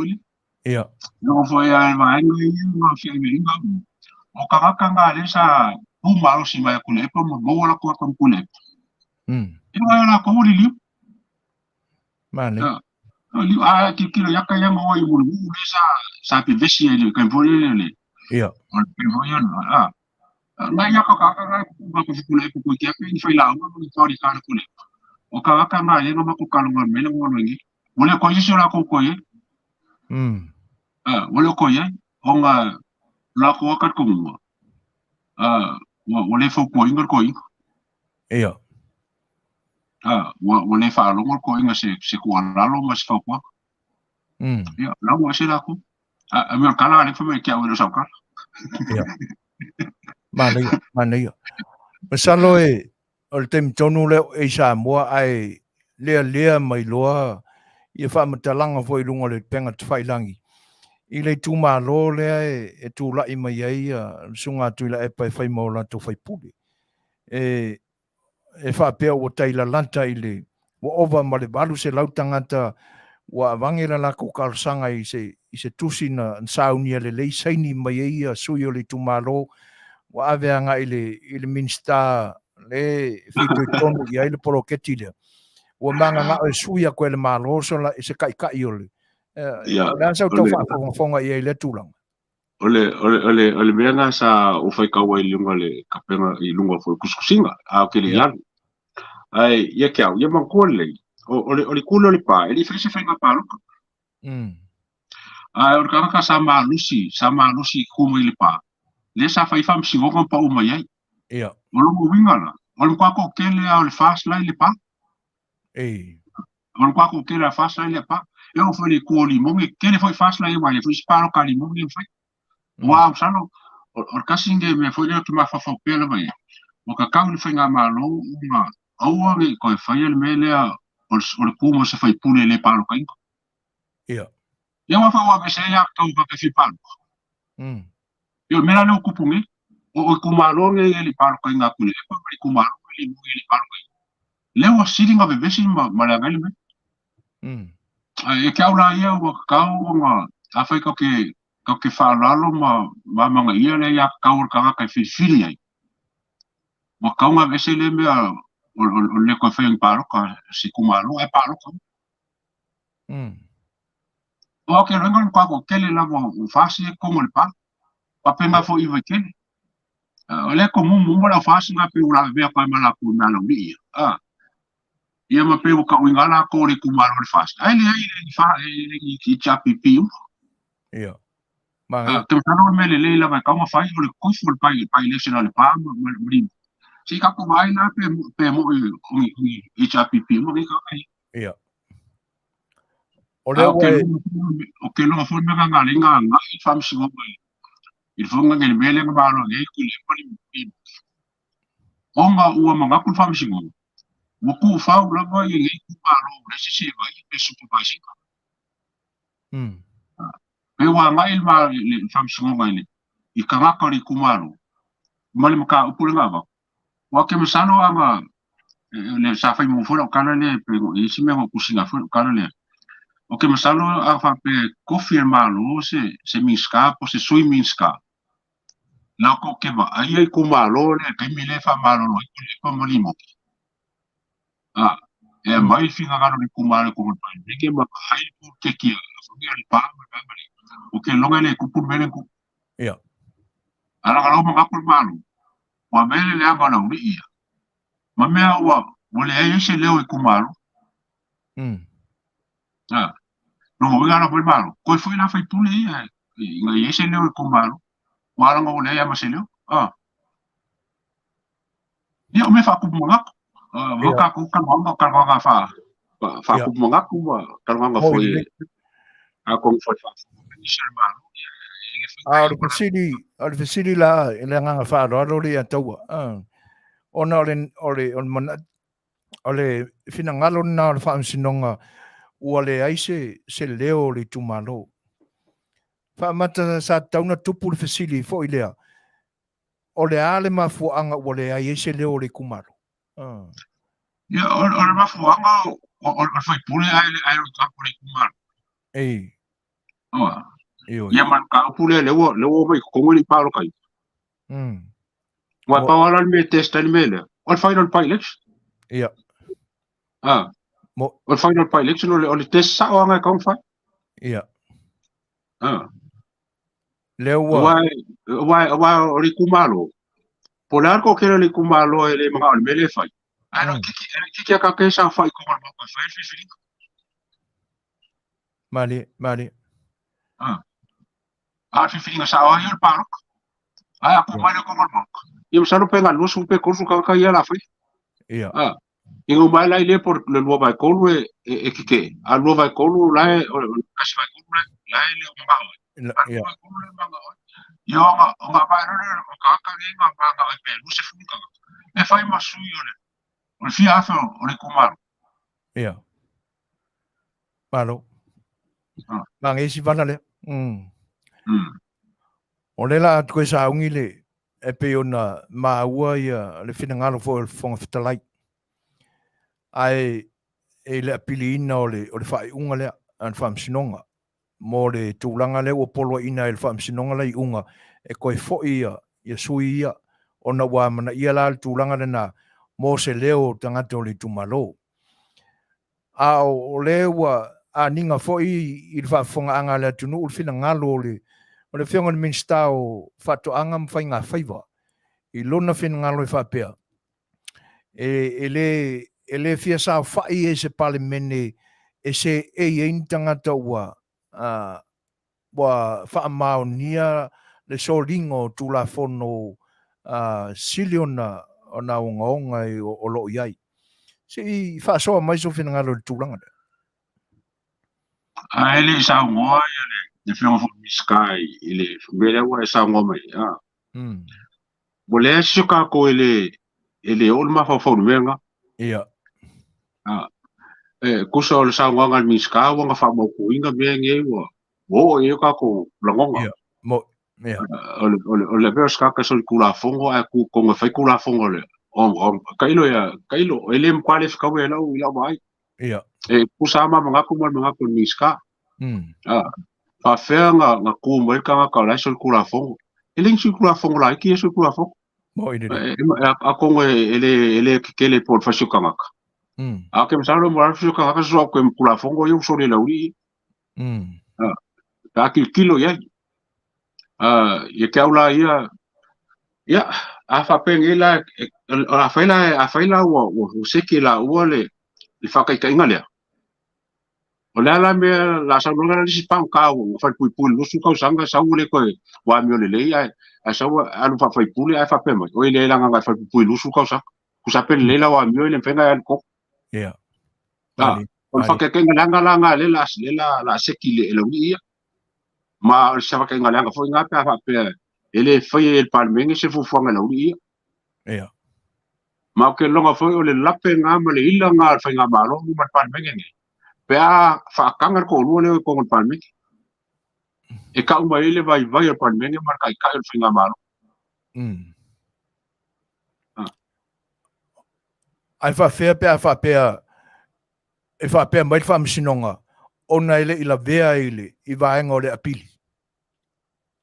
ia no fo ya ma ngi ma fi mi nga o ka nga le sa o malo si mai ku le po mo la ko ku le ina la ko li mane li a ki kilo yaka ya mo i mulu sa pe vesi ele kan po le ia pe vo ya Mai ya ka ko kule ko kia pe ni fai la mo ni tori ka kule. O ka na ye no ma ko ka ngor me no ngi. Wole ko yiso la ko ye. Wole ko ye o nga la ko ka ko mo. Wole fo ko ingor ko i. Ia. Wole fa lo ngor ko inga se ko la lo ma se fa ko. Ia, la mo se la ko. Me kala ni fa me kia o sa ka. Ia. Mana ia. Masalo o le tem tonu le e Samoa ai lea mai loa ia whaamatalaga foi lunga le penga te whailangi. I le tūmālo lea e tūlai mai ai sunga tuila e pai whai maula tō whai puli. E whaapea o taila lanta i le wa ova ma le balu se lautangata wa wangela la ko kalsanga i se tusi na saunia le saini mai ai sui o le tūmālo wa aveanga i le minsta le fito tonu i le poroketi le wa manga nga e suia ko le malo so la se kai ole la sa to fa fonga i le tulang ole menga sa o fai kawa i lunga le kapenga i lunga fo kuskusinga a ke le yan ai ia kia ia mangkole ole kulo le pa e li fese fai nga palo ai o ka sama lusi kuma i le pa le sa fai fam si ngom pa uma ia ia o lo winga la o lo kwa ko kele a le fast line le pa o lo kwa ko kele a fast line le pa e o foi le ko li mo ke le foi fast line wa le foi sparo ka li mo le foi wa sano o kasinge me foi le tuma fa fa pela mai o ka ka le foi nga malo uma o nge ko fai le mele o le kuma se fai pule le palo ka ia ia wa fa wa se ya ka o ka fi palo yo mera no kupungi o kumalo nge le palo ka nga kule ko kumalo le mo le palo ka le wa sitting of a vision ma la ngai me e ka ula ia o ka o ma afai ko ke fa lalo ma nga ia le ya ka o ka fi fili ai mo ka nga vese le me o le ko fa palo ka si kumalo e palo ka o ke rengo ko ke le la mo fasi ko mo le pa pa penga fo i vekele o le ko mo la fasi nga pe ula be ka mala ku na lo mi ia ma pe o ka uingala ko le kumalo le fast ai le fa le ki chapi piu ia te tano me le la ka ma fai o le ko fo pai le sena le pa mo si ka ko mai na pe mo i chapi piu mo ka ai ia o le o ke lo fo me nga le nga i fam si go mai il fo nga le mele nga ba lo ngai ku le mo ni o nga u ma ku fam si go mo ku fa la ba i ku ba lo le si ba i pe supervising pe wa mai ma le fam si go mai le i ka nga ka ri ku ma lo ma le ka u pu nga ba wa ke masano anga le sa fa mo fo ka le pe i si me mo ku singa fo ka le o ke masano a fa pe confirmalo se minska po se sui minska na ko ke ba ai ku ma lo le ke mi le fa ma lo le ko mo limo e mai finga ngaro ni kumare ko pa ni ke ba ai pu ke ki so ni ali pa ma o ke longa le ku pu mele ku ia ala ngalo ma ku malu wa mele le anga no ni ia ma me wa le ai se le o ku malu no mo ngana pu malu ko foi na fai pu le ia ngai se le o ku malu wa nga o le ia ma se le ia me fa ku mo ngak ka ku ka nga fa ku mo ngak ku ka nga foi a kong foi fa ni se malu al fasili la le nga fa lo le ataua ona ole fina ngalo na fa sinonga ole aise se leo le tumalo fa mata sa tauna tupu le fasili fo ilea ole ale mafu anga ole aise leo le kumalo ya ole mafu anga ole foi pule ai ka pule kumalo ya man ka pule le wo mai ko ngoli palo kai wa pa wala me test al mele on final pilot ia on final pilot ole test sa anga ka fa ia le wa ole kumalo Polar ko kira le kumalo ele mga almele fai. Ano kiki ka ke sa fai ko ma ko fai fi. Mali. Fi nga sa wa yul parok. Ai aku mai ko ma. Yo sa no pega no su pe kursu ka ya la fai. Ia. Ingo mai lai le por le lua vai kolu e kike. A lua vai kolu lai kasi vai kolu lai le o mga. Ia. Yo nga vai no ka nga nga pe lu se fu ka. E fai masu yo le. O fi afa o le kumaro. Ia. Malo. Nang isi vana le. O le la koe sa ungi le e pe ona maua ia le fina ngalo fo fonga fetalai. Ai e le apili ina o le whai unga le an whamsinonga. Mo le tūlanga le o polo ina e le whamsinonga le unga e koe fo ia sui ia ona wā mana ia la le tūlanga le na mo se leo tangata o le tumalo. A o le wa a ninga fo i le whafonga anga le atunu o le fina ngalo o le whionga le minsta o whato anga mwhai ngā whaiwa. I lona fina ngalo i whapea. E le fia sa whai e se pale mene e se ein tangata ua whaamao nia le solingo tula fono siliona o na onga i o loo iai. Se i whaasoa mai so fina ngalo le tūlanga le. Ele sa ngoa ele de fiona fo miskai ele mele wa sa ngoa mai Bole si ka ko ele ol ma fo menga Ia. Kusa o le sa ngoa ngal miska wa nga fa mo ku inga me nge wa o e ka ko langonga Ia. o le vers ka so kula fongo a ku ko nga fai kula fongo le o kailo ele mkwale fika we la u ila mai Ia. Kusa ma mga ku miska fa fenga nga ku mo ka ka la so kula fongo ele si kula fongo la ki so kula fongo Mo ide. A kongo ele kele por fasio kamaka. A ke msalo mo fasio kamaka so ko kula fongo yo so le lauri. Ta kilo ya. Ye kaula ya a fa pengela a faila wo sekila wo le fa kai kai ngale. Ola la me la sa no la si pam ka wo fa pui lu su ka sanga sa wo le ko wa mi le le a sa wa alu fa puli a fa pe mo o ile la nga fa pui lu su ka sa ku sa pe le la wa mi le fenga al ko Ia. On fa ke nga le la sekile e lo ia ma sa fa ke nga fo nga fa pe ele foi el palmengue se fu fanga lo ia ma ke longa foi o le lape nga ma le ila nga fa nga malo ma palmengue pe a fa kanga ko lu le ko palmengue e ka uma ele vai o palmengue ma kai ka el fa nga malo ai fa pe mai fa msinonga ona ele ila vea ile I vaenga o le apili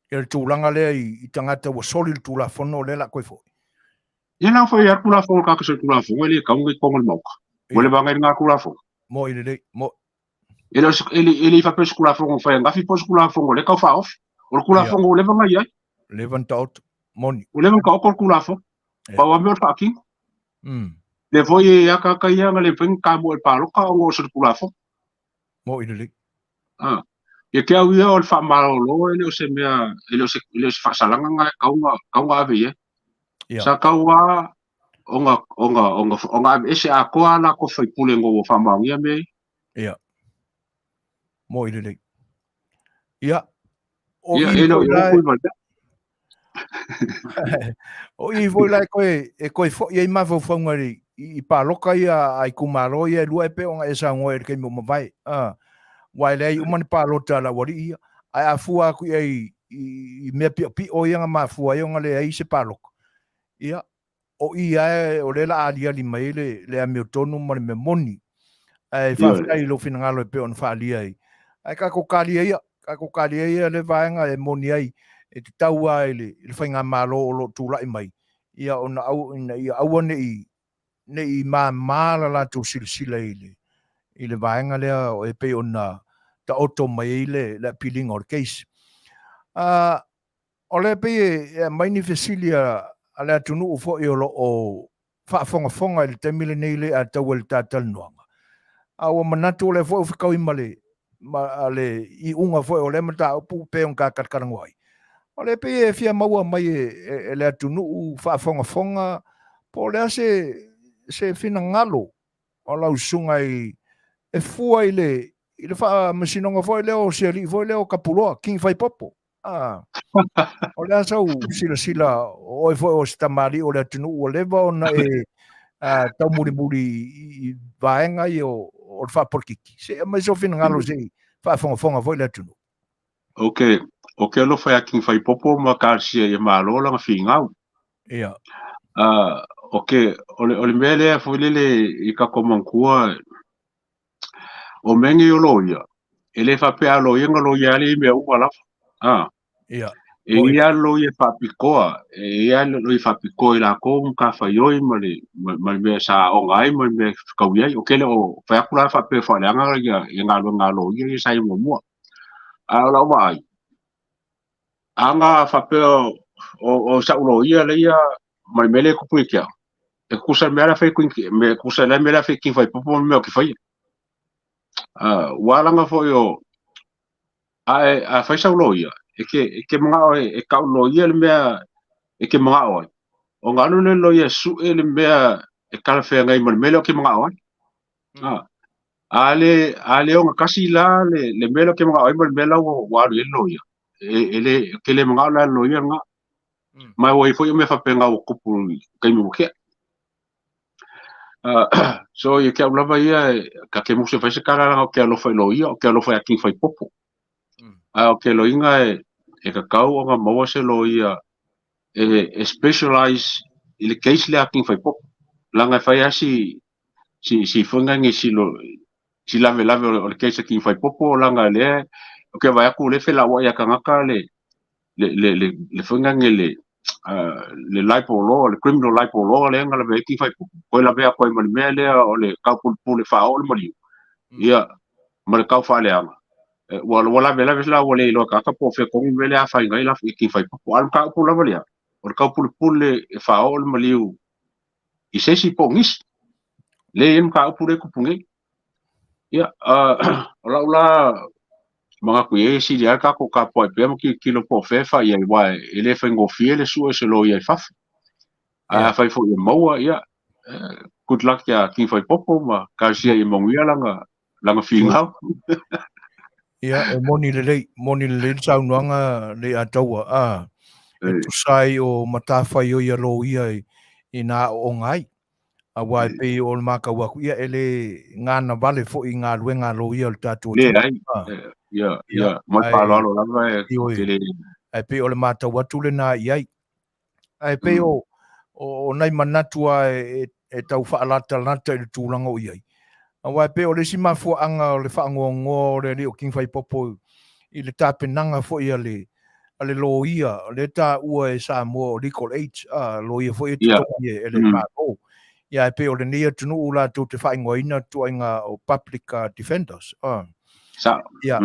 ele tūlanga le I tangata wa soli le tūla fono le la koe fo Ina fa ya kula fo ka se kula fo ele ka ngi ko mo ko le ba ngai nga kula fo mo ile mo ele fa pe kula fo fa nga fi po kula fo le ka fa off o kula fo le ba ngai le van tot moni o le ka ko kula fo pa wa me fa ki le foi ya ka ya le pen ka mo el palo ka o se kula fo mo ile ye ke au o fa malo lo ele o se mea ele fa salanga nga ka nga ave sa ka wa onga ese a ko ala ko fai pule ngo fa ma ia me ia mo ile ia o I voi lai koe fo ia I mafo whaungari I paloka ia ai kumaro ia lua e pe onga e sa ngoe kei mo mawai wai lei umani palota la wari ia ai a fua aku ia I mea pi o ia nga mafua ia onga le ai se paloko ia o ia o le la alia li mai le ame o tonu mani me moni ai whawhai lo fina ngalo e pe on whaalia ai ka kokalia ia le vaenga e moni ai e te taua le whainga malo o lo tūlai mai. Ia ona au ia aua nei mala la tu silsila ile vaenga lea o e pe ona ta oto mai le pilinga o le case. O le pe mai ni fesilia ale atunu fo yo lo o fonga le temile nei Lei'ataualetaua awa manatu le fo fikau imale ma ale I unga fo o le mata pu pe on ka katkarangoi o le pe e fia maua mai le atunu fonga po le se fina ngalo o lau sunga e fua ile fa masinonga fo le o se li fo le o kapuloa king fai popo o le asau sila o fo o stamari o le atunu o le va ona tau muri I vaenga I o fa porkiki se mai so fina ngalo se fa fonga fo le atunu Okay, lo fai aking fai popo ma karsia e malo la ngafingau. ia Okay, ole mele fo lele I ka komankua o mengi o loia. Ele fa pe alo yenga loia le me u ala. ia E ia loia fa pikoa, e ia loia fa pikoa la ko ka fa yoi ma me sa o ngai ma me ka wi o kele o fa kula fa pe fa nga ya nga loia I sai mo. Ala mai. Anga fa pe o sa loia le ia ma mele ko puikia. E kusa me ala fe me kusa le me ala fe ki fa popo me o ki fa. Wala nga fo yo a fa sa loia e ke mga e ka loia le mea e ke mga o o ngano le loia su e le mea e kala fe ngai mo mele o ke mga o ale o kasi la le mele o ke mga o mo mele o wa le loia ele ke le mga la loia nga mai wo fo yo me fa penga o kupu kai mo ke so ye ke lava ia ka ke mo se fa se kala o ke lo fa loia o ke lo fa ki fa popo o ke loinga e ka kau o nga maua se loia e specialize I le case le aking fai popo langa fai asi si funga ngi si lave o le case aking fai popo langa le o ke vai aku le Felawa ia kangaka le funga ngi le lipo law le criminal lipo law le ngala ve aking fai popo ko la ve ko I me le o le kapul pule fa o le mari ia ma le kau fa le anga wala vela vesla wala ilo ka po fe ko vele a fa ngai la ki fa po al ka po la valia o ka po le fa o maliu I se si po ngis le em ka po le ku pungi ya la mga ku e si dia ka ko ka po pe mo ki kilo po fe fa ya wa ele fa ngo fie le su se lo ya fa a fa fo mo ya good luck ya ki fa popo ma ka sia I Manuia langa finga ia e moni le saunoaga Lei'ataua e tusai o matawhai o ia lo ia I nā o ngai a wai pe o le makau aku ia ele ngana vale fo I ngā luenga lo ia le tātua le tū ai ya mai pa lo lava ke le ai pe o le mātau atu le nā iai ai pe o nai manatua e tau whaalata I le tūlanga o iai a wai pe o le si mafuanga o le whaangongo le o king fai popo I le tāpenanga fo ia le lo ia le tā ua e Samoa o legal age lo ia fo ia tutonga e le mātou ia e pe o le nia tunu u la tu te whaingoina tuainga o public defenders ia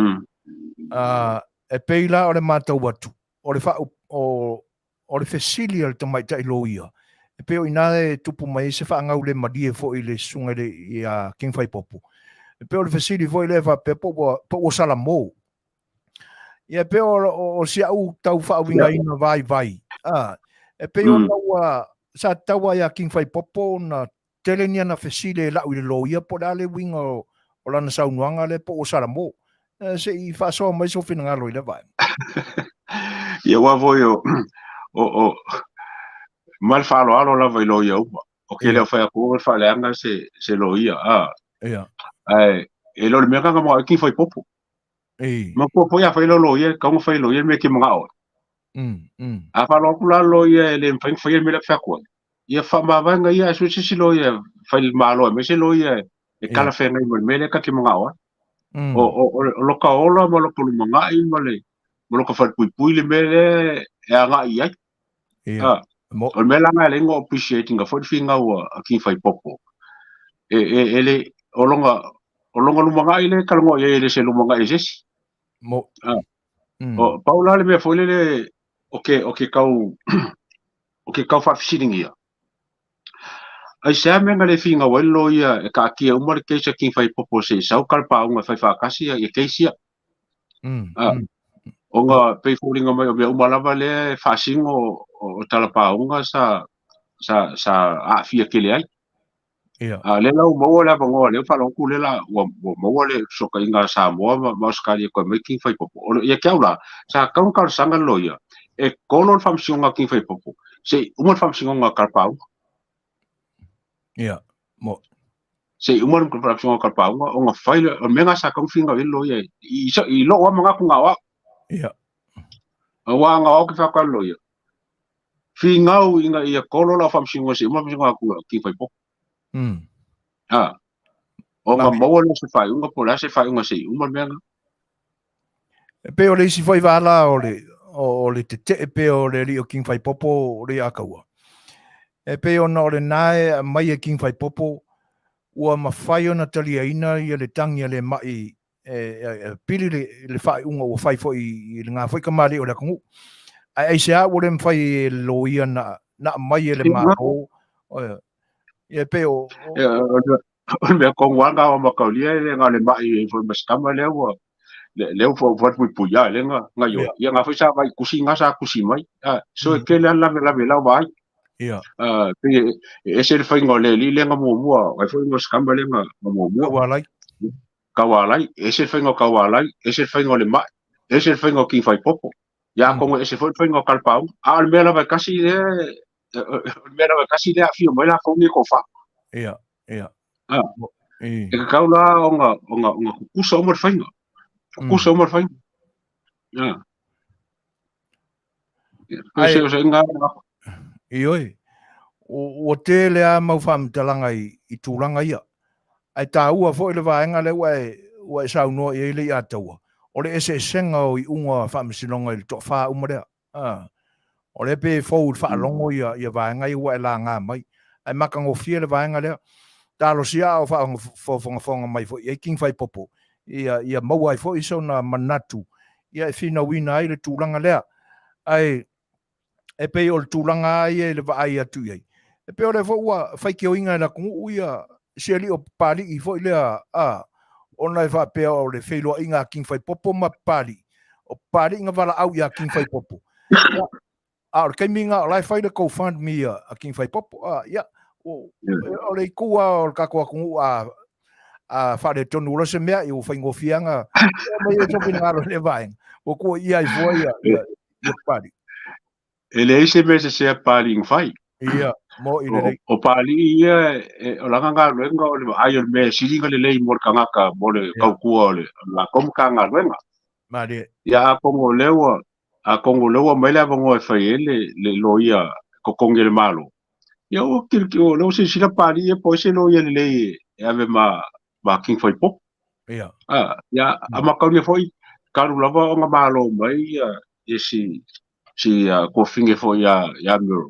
e pe ila o le mātou watu o le wha o le fesilia le tamaita I lo ia e pe o ina e tupu mai se whaangau le marie fo I le sunga le ia king fai popo e pe o le fesilia fo I le wha pe po o Salamo ia pe o si au tau whaawinga ina vai e pe o taua sa taua ia king fai popo na telenia na fesile lau I le lo ia po le winga o lana saunuanga le po o Salamo se I whaasoa mai so whina ngalo I le vai ia wa voi o mal fa lo lava I lo ia o ke le fa ko fa le anga se lo ia ia ai e lo me ka mo king fai popo ma po ia fa lo ia ka mo fa lo ia me ki mga o a fa lo kula lo ia le fa me le fa ko ia fa ma vanga ia su si lo ia fa il malo me se lo ia e kala fe ngai me le ka ki mga o lo ka ola mo lo pulu mga I mo lo ka fa pui le me le e anga ia o me langa le ngo appreciating ga for finga wa ki fai popo ele o longa lu mga ile ka ngo ia le se lu mga ile ses o paula le me foi le o ke kau o ke kau whawhisiringi ia. Ai sea menga le finga welo ia e ka kia umar keisa king fai popo se sau kalpaunga fai whakasi ia keisia. O ngā peifuringa mai o mea umalava le whasingo o talapaunga sa Afia kele ai. Le lau maua le apangoa le whalonku le la maua le soka inga Samoa ma skali koe mai king fai popo. O ia kia ula sa kaunka sanga lo ia e kolon whamsionga king fai popo. Se umar whamsionga kalpaunga. Mo. Se umar whamsionga kalpaunga o ngā whaile o menga sa kaunwhinga welo ia i lo wa mga kunga wa. Wa ngā o ki whakalo ia. Whingau inga ia kolo la whamsionga se umar whamsionga king fai popo. O ngā maua le se whaiunga po la se whaiunga se umar menga. Pe o le isi whai wala o le te pe o le rio king fai popo o le akaua. Pe o na o le nae mai e king fai popo ua mawhai o na talia ina i le tangi le mai pili le whaiunga o whai fo i ngā whai kamari o le kongu. Ai ASEA o le mwhai lo ia na mai e le maro. Pe o... O mea kongwanga o makaulia le ngā le mai e fo maskama leo fo pui pui ya le nga yo ia nga fisa mai kusi nga sa kusi mai so ke le la la vai pe ese le faingo le li le nga mo ai fo ngo skamba le nga mo kawalai ese faingo kawalai ese faingo le mai ese faingo ki fai popo ya como ese faingo kalpau al mela vai kasi le afio mai la ko ni ko fa e kaula nga kusa mo faingo kusa umar fain. Ai se nga ioi. O te lea mau whamtalanga i tūranga ia. Ai tā ua fo i le vaenga le ua sau noa i Lei'ataua. O le ese senga o i unga whamsilonga i le toa wha umarea. O le pe fōu whaalongo i vaenga i ua e la ngā mai. Ai makango fia le vaenga lea. Tālo sia o whaonga mai fo i king fai popo. Ia maua i fo i na manatu. Ia e whina wina ai le tūranga lea. Ai e pe o le tūranga ai e le vaai atu iai. E pe o le fo ua whaike o inga e la kungu ia sia li o pāli i fo i lea ona e wha pea o le whailoa inga king fai popo ma pāli. O pāli inga wala au ia king fai popo. O le kaiminga o lai whai le co-fund mi a king fai popo. Ia o le ikua o le kakoa kungu whare tonu ora se mea i o whaingo fianga mai e topi ngaro le vaeng o kua ia i fua ia pari e le ise me se pari ngwhai ia mo i le o pari ia o langa ngā ruenga o le ai o me siringa le lei mor kangaka mo le kaukua o le la kom ka ngā ruenga ia a kongo lewa mai le avango e whai le lo ia kokongi le malo ia o kirki o leo se sira pari e po se lo ia le lei e ave ma king fai pop ia a makauni foi karu lava o nga malo mai e si ko finge foi ya miro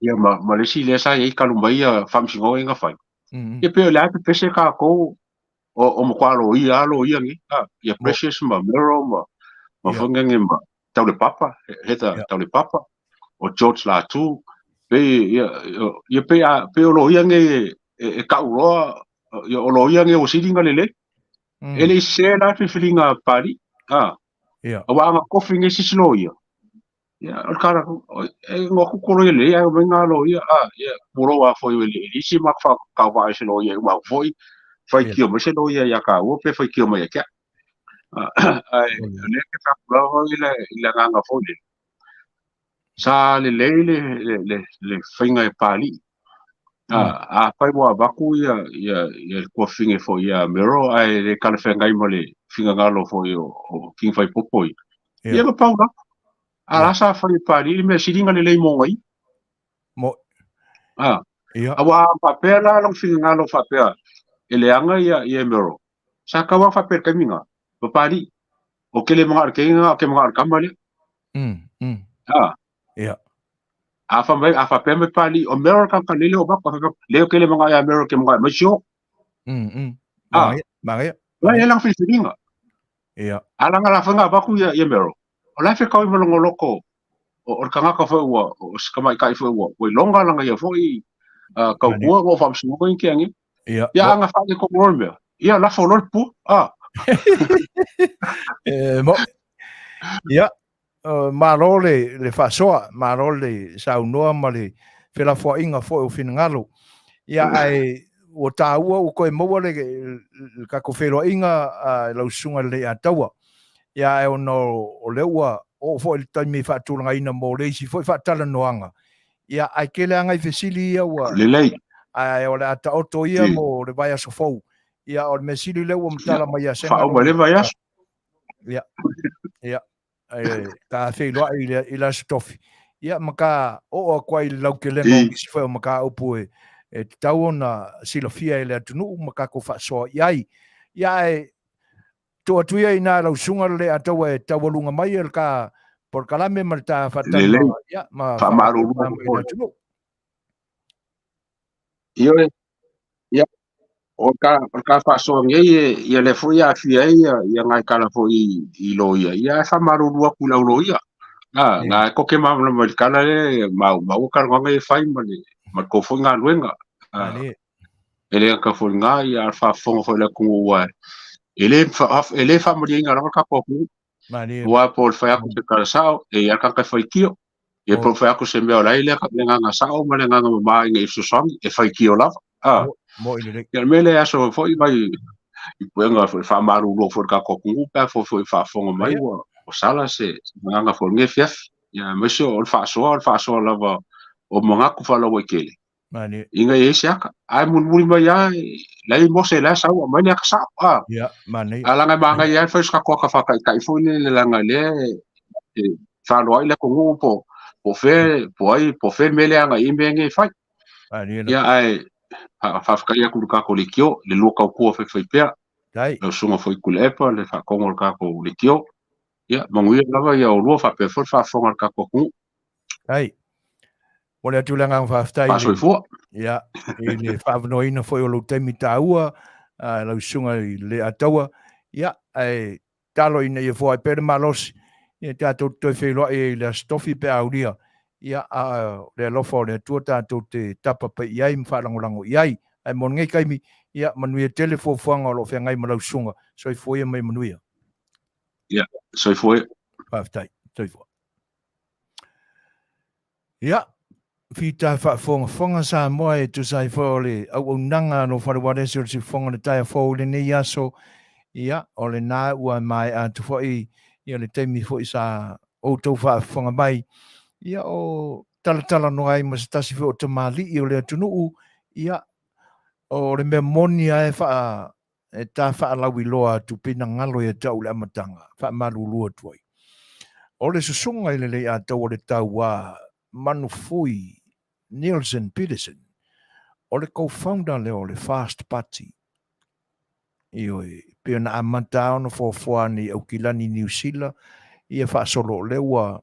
ia ma le si le sa e karu mai fam singo nga fai e pe la pe pese ka ko o mo kwalo lo ia ni ia precious ma miro ma fonga ma tau le papa heta tau le papa o George la tu pe ia pe o lo ia nge e ka uroa o lo ia nge o siringa lele ele se la te filinga pari o wa ma kofi nge sislo ia o cara e ngo ku ko le ia o nga lo ia ia puro wa foi le isi ma fa ka wa se lo ia wa foi fai kio ma se lo ia ka o pe fai kio ma ia ka ai le ke fa lo ile nga foi sa le finga e pali a pai mo baku ia ko finge fo ia mero ai le kala fenga i mole finga ngalo fo o king fai popoi ia ko paula ala sa fai pali me siringa le mo ngai mo awa papela long finga ngalo fa pea ele anga ia mero sa ka wa fa per kaminga pali o kele mga arkenga ke mga arkamale afa peme pali o America ka lele o baka leo kele mga ya America mga masyo la lang filinga ala ngala fanga baku ya mero o la fe ka mo loko o kangaka foi ua o skamai kai foi ua o longa langa ia foi kau kua o fam su ko inkiangi ia anga fa ko rolme ia la fo lol pu mo ia malo le fasoa malo le saunoa ma le fela fo inga fo o finngalo ia ai o taua o koe maua le ka ko felo inga lau sunga le ataua ia e ono o le ua o fo le taimi fa tulanga ina mo le si fo fa tala noanga ia ai kele anga i fesili ia ua le lei ai o le ata oto ia mo le vai aso fou ia o le mesili le ua mtala mai a senga fa o le vai aso ia ka felo i la stofi ia maka o kwai lau kelenga o kisi foi maka upu e tau na silofia ele atunu maka ko fa so iai ia to tuia ina lau sunga le atau e tawalunga mai el ka por kalame malta fatan ia ma fa maru ina atunu ia o ka fa so ngai ia le foi a fia ia ngai kala foi i lo ia fa maru lua kula lo ia nga ko ke ma ma kala le ma ka ngai fai ma ko foi nga luenga ele ka foi nga ia fa fongo foi le ku wa ele fa mo dinga ra ka ko ku wa por fa ku se ka sao e ia ka fai kio e por fa ku se me ola ile ka nga sao ma le nga ma ngai su som e fai kio la mo ile ya mele aso foi mai i puenga foi fa maru lo for ka ko ku pa foi fa fongo mai o sala se nga fo nge fiaf ya mesho o fa so lava o monga ku fa lo kele inga yesiaka ai mun muri mai ai lai mo se la sa o mai ka sa ala nga manga ya fa ska ko ka fa kai fo le langa le fa lo ile ko ngu po fe mele anga imbenge fa ya ai fa ia ku ka ko likio le loka ko fa pea lo sunga foi kulepa le fa ko ka ko likio ia Manuia Lau ia o lua fa pe fa fonga ka ko ku ai ole tulanga fa stai ia ile fa noina foi o lo temi taua lo sunga Lei'ataua ia ai talo ina ia foi per malos ia tato to felo e la stofi pe aulia ia le lofo le tuata to te tapa pe iai mfa langolango iai ai mon ngai kaimi ia Manuia telefo fanga lo fe ngai malau sunga so i foi mai Manuia ia so i foi stai ia fita fa fonga sa moe tu sai fole au nanga no fa wale so si fonga le tai fole ne yaso ia ole na ua mai a tu foi ia le temi foi sa o to fa fonga mai ia o tala no ai mas tasi fo te mali i le tunu ia o le memonia e fa e ta fa la wiloa tu pina ngalo e tau le amatanga fa malulu tuai o le susunga i le Lei'ataualetaua Manufui Neilson Petersen o le co-founder le o le Fast Party i oi pe na amata ono fofoani au kilani New Zealand ia fa solo le ua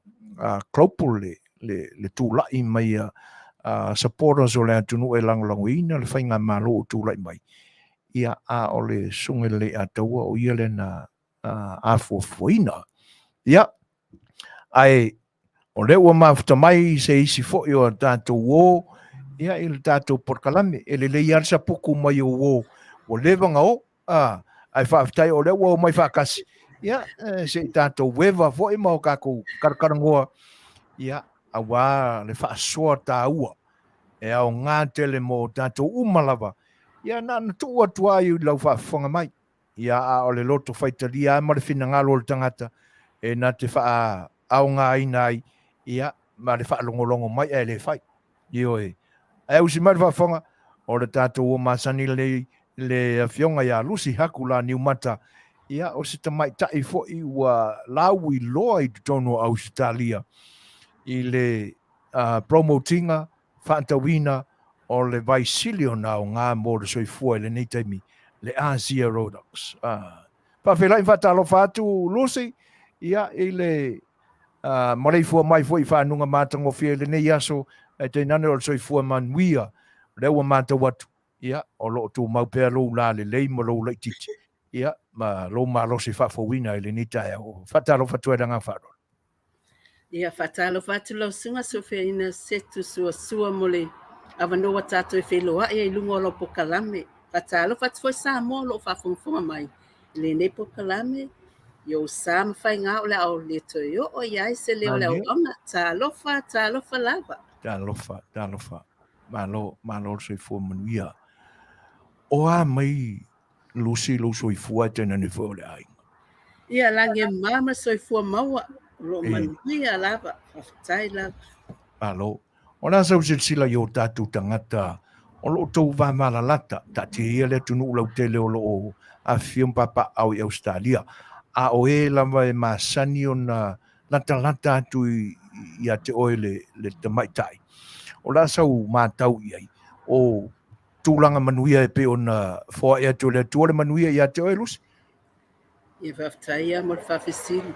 global le tula'i mai supporters o le atunu e langolangoina le whainga malo o tula'i mai ia o le sunga le Lei'ataua o ia le na fofoina ia ai o le ua mafuta mai se isi fo'i o tātou o ia i le tātou porkalame e le lei arsa puku mai o levanga ai whaafitai o le ua o mai whaakasi ia se tātou wewa fo'i mau kako karakarangoa ia awa le whaasoa tā ua e au ngā tele mo tātou umalawa ia na tua tua i lau whaafonga mai ia o le loto whaitalia ma le whina ngalo le tangata e na te wha au ngā inai ia ma le whaalongolongo mai e le whai io e usi mai whaafonga o le tātou o masani le fionga ia lusi Hakula ni umata ia o se tamai tai fo i ua laui loa i tono Australia i le promotinga whaantawina o le vaisilio na o ngā mōre soifua le nei taimi le ASEA Redox whawhelai whatalo whātu lusi ia i le mareifua mai fo i whanunga mātango fia le nei aso e te nane o le soifua Manuia rewa māta watu ia o lo tu maupea lo la le lei mo lo le titi ia ma lo ma lo se fa fo wina le ni tai o fatalo fa tuera nga fa Ia whaatalofa atu lausuga Sofiaina Setu Suasua mo le avanoa tatou e wheloaʻi ai luga o lo pokalame. Whaatalofa atu foi Samoa o loo whaafongafonga mai. I lenei pokalame io sa mawhainga o le au le toi o iai se leo le au ona. Talofa lava. Talofa. Malo soifua manuia. O a mai lusi lo soifua tena ni fo le ai. Ia lange mama soifua maua lo manuia lava. Whaftai lava. Malo. O nā sau sila i o tātou tangata, o lo tau wāmalalata, ta te ia le tunu ulau te leo lo a whiumpapa au i Australia. A o e lama e māsani o na lata atu i a te oe le tamaitai. O nā sau mātau i ai, o tūlanga manuia e pe o na fōa e atu le tuole manuia i a te oe lusi. Ia whaftai ia mo le whawhisiri.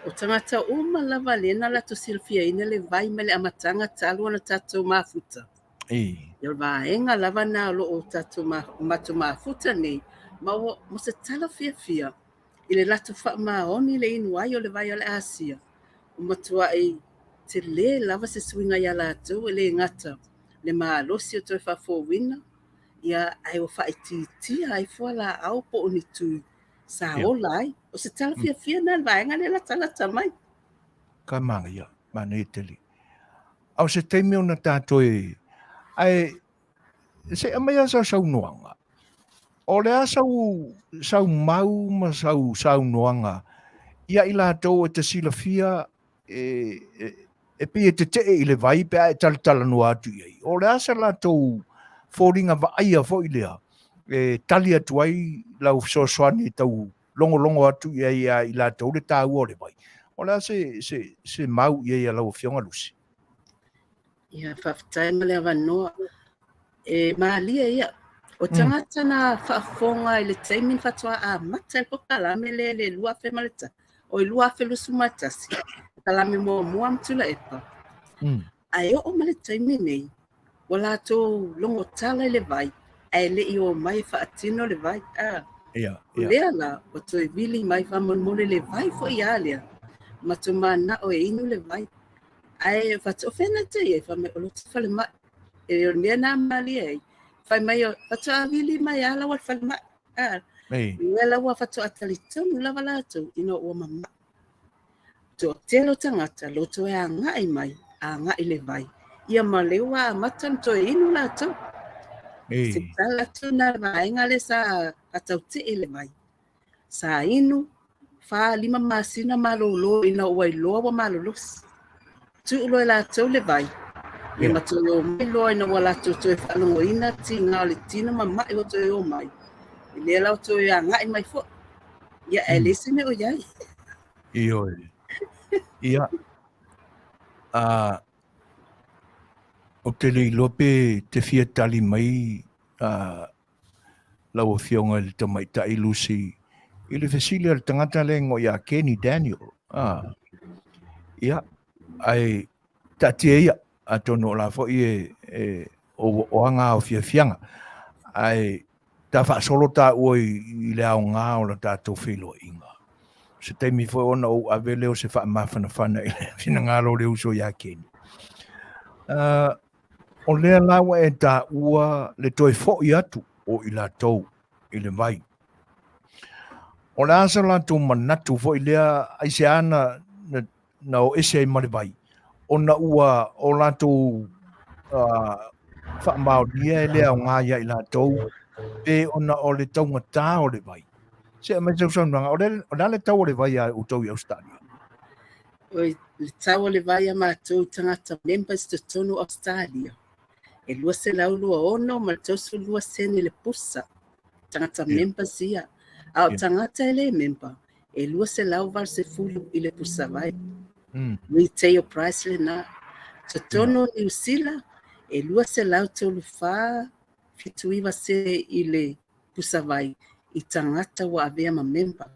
O tangata uma lava lena la to silfia ina le vai me le amatanga talu ana tatou mafuta. Ia vaenga lava na lo o tatou matu mafuta nei. Ma mo se tala fia. I le latu wha maoni le inu ai o le vai o le ASEA. O matua e te le lava se suinga ia lātou e le ngata. Le maalosi o toi whafowina. Ia ai o whaititi ai fua la au po o ni tui. Sa ola ai. O se tala fia na vaenga le la tala mai. Ka manga ia, mana e teli. Au se teime o na tātoi, ai, se amaya sau noanga. O lea sau mau ma sau noanga, ia i lātou e te sila fia, e pi e te i le vai, pe a e tala no atu iai. O lea sa lātou fōringa va aia fo i lea, tali atu ai lau sosoani tau longo atu iai i lātou le tāu o le vai. O lea se mau iai a lau fionga lusi. Ia whaftai ma le avanoa. E maalia ia. O tangata na whaafonga i le teimin whatua a mata e pokalame le lua fe maleta. O i lua fe lusu matasi. Kalame mua mtula epa. Ai o ma le teimin nei. Wala tō longo tala i le vai. Ai le i o mai whaatino le vai. Lea la, o tō i vili mai whamonmone le vai fo i alia. Ma tō mana o e inu le vai. Ai whatu ofena te i e whame o lotu whale mai. E o mea nā mali ei. Whai mai o whatu awili mai ala wa whale mai. Ia lawa whatu atali tonu lava lātou ino o mama. Tō telo tangata loto e a ngai mai, a ngai le vai. Ia ma lewa a matan tō e inu lātou. Se tala tu nā vaenga le sa atau te e le vai. Sa inu, wha lima masina malolo ina ua iloa wa malolos. Tu ulo e lātou le vai. Ia matolo mai loa ina wala tō e whalongo ina ti ngā le tina ma mai o tō e o mai. I lea lau tō e a ngai mai fo. Ia e lese me o iai. Ia. O te li lope te fia tali mai lau o fionga le tamaita i lusi. I le fesili al tangata le ngo ia Kenny Daniel. Ia. Ai tatia ia. Atono la fo i o anga o fianga. Ai ta fa solo ta o i le au ngā o la tātou whilo inga. Se teimi fo ona o avele o se wha mawhana i le whina ngālo le uso ia keni. O lea lawa e tā ua le toi fo i atu o i la tau i le vai. O le asa la tau manatu fo i lea aise ana na o ese i mare vai. O na ua o la tau wha lia e lea o ngā ia i la tau e o na o le tau ngatā o le vai. Se mai tau saunanga, o le tau o le vai a utau i Australia. O le tau o le vai a mātou tangata members to tonu Australia. E lua se lau lua ono, ma tau su lua sene le pusa. Tangata members ia. A o tangata e le member. E lua se lau var se fulu i le pusa vai. Retail price le na. To tonu New Zealand. E lua se lau tolu wha fituiva se i le pusa vai. I tangata wa avea ma member.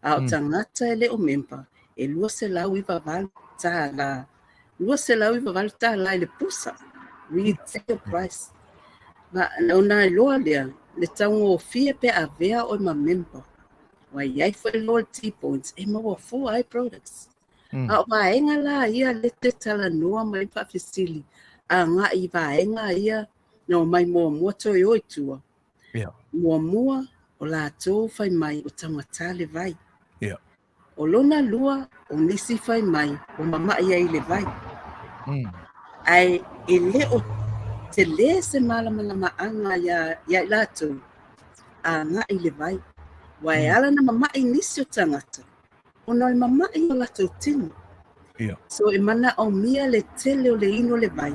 A o tangata e le o member. E lua se lau iwa valu tā la. Lua se lau iwa valu tā la i le pusa. Retail price. Ma ona e loa lea. Le taungo o fia pe avea o ma member. Wa iai fo e loa T-points. E ma wa fu ai products. A o vaenga la ia le te talanoa mai whawhisili. A ngā I vaenga ia no mai mua toi oitua. Yeah. Mua o la tō whai mai o tangata le vai. Yeah. O lona lua o nisi whai mai o mama ia I le vai. Ai e leo te le se malama anga ia lato a ngā I le vai. Wai ala na mama I nisi o tangata. O noi mama I o lato tino. Yeah. So e mana o mia le tele o le ino le vai.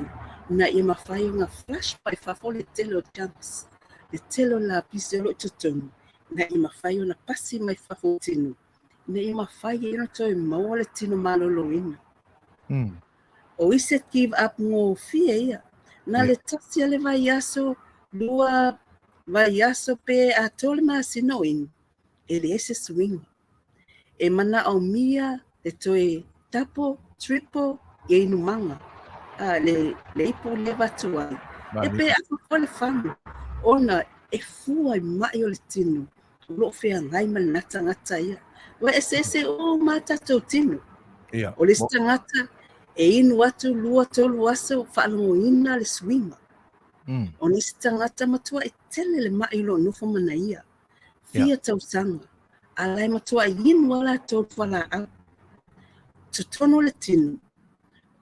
Na ia mawhai o ngā flash pai whafo le tele o campus. Le tele o la pisi o lo tutonu. Na ia mawhai o na pasi mai whafo tino. Na ia mawhai e ino toi maua le tino malolo ina. O ise give up ngō fia ia. Na le tasi le vai aso, lua vai aso pe a tole maa sino inu. E le ese swing. E mana o mia le toi tapo, triple, e inu manga. Le ipo leva tuai. E pe ako kole whanu. Ona e fua I mai o le tino. Lo fea ngai manata ngata ia. Wa ese o mata tau tino. Yeah. O le stangata e inu atu lua tolu aso whaalongo ina le swinga. O le stangata matua e tele le mai lo nufo mana ia. Fia tau sanga. Alai matua I inu ala tau wala au. Tutono le tino.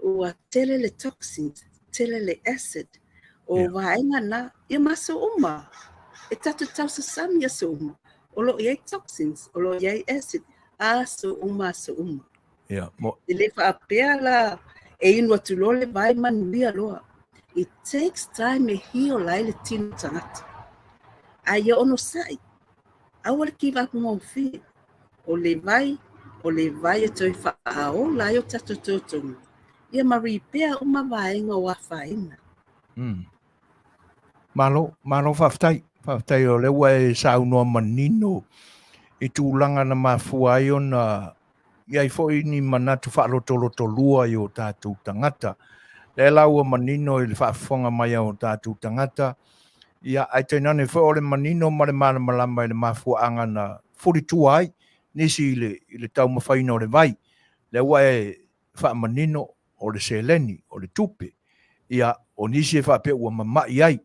O tele le toxins, tele le acid. O vaenga na, ia maso uma. E tatu tau sa sami aso uma. O lo iai toxins, o lo iai acid. So uma. Yeah. Ile whaapea la e inu atu lole vai Manuia Lau. It takes time e hio lai le tino tangata. Aia ono sai. Awal kiva ngō fi. O le vai e toi whaao lai o tatu tōtonga. Ia maripea uma vaenga o awhaina. Malo whaftai o lewa e saunoa manino I tūlanga na mafua ai o na iai fo ni manatu whaaloto lua I o tātou tangata. Le laua manino I le whaafonga mai o tātou tangata. Ia ai tainane fo o le manino ma le malama I le mafua anga na 42 ai. Nisi I le tau mawhaina o le vai. Lewa e whaamanino o le seleni, o le tupe. Ia o nisi e whaapea ua mamai ai.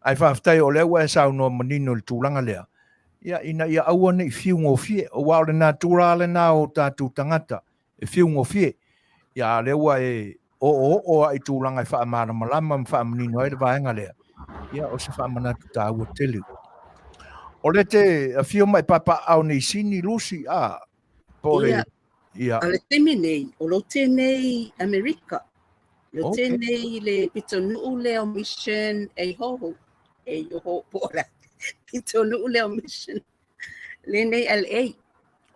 Ai whaaftai o lewa e saunoa manino le tūlanga lea. Ia ina ia aua nei fiu ngō fie. O wao le nā tūra le nā o tātou tangata. E fiu ngō fie. Ia lewa e o ai tūlanga e whaamara malama whaamanino ai le vaenga lea. Ia o se whaamanatu tā ua tele. O le te a fiu mai papa au nei sini lusi pole. Ia. Ale temi nei, o lo te nei Amerika. Lo te nei le pitonu leo mission e hoho. E yoho pora. Pitonu leo mission. Le nei LA.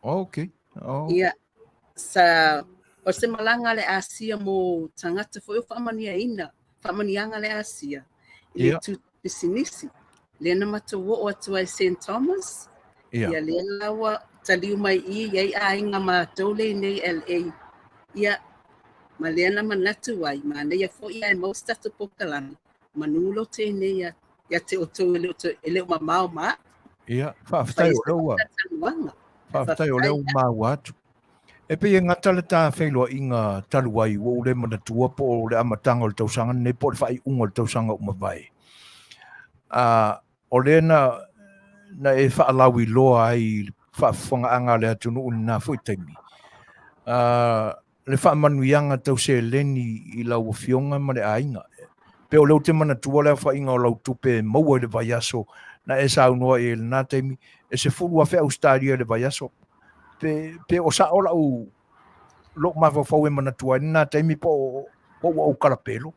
Okay. Ia. Sa o se malanga le ASEA mo tangata fo whamania ina. Whamanianga le ASEA. Ile tu pisinisi. Le na matawo o atu ai St. Thomas. Ia le lawa taliu mai iai ainga mātole nei LA. Ia ma le na manatu ai. Ma ne ia fo ia e mau statu pokalani. Manulo te nei ia te oto ele o mamau ma. Ia, whaaftai o leua. Whaaftai o leu mau atu. E pe ngata le tā whailua i ngā taluai o le manatua po o le amatanga o le tausanga ne po le whai unga le tausanga o mawai. O le na e whaalawi loa ai whaafonga anga le atunu o nā fuitaimi. Le whaamanuianga tau se leni I lau fionga ma le ainga. Pe o leu te manatua le whainga o lau tupe maua le vai aso na e saunoa e le nā teimi e se fulua whea ustaria le vai aso. Pe o sa ola u lok mawawhau e manatua nā teimi po o karapelo.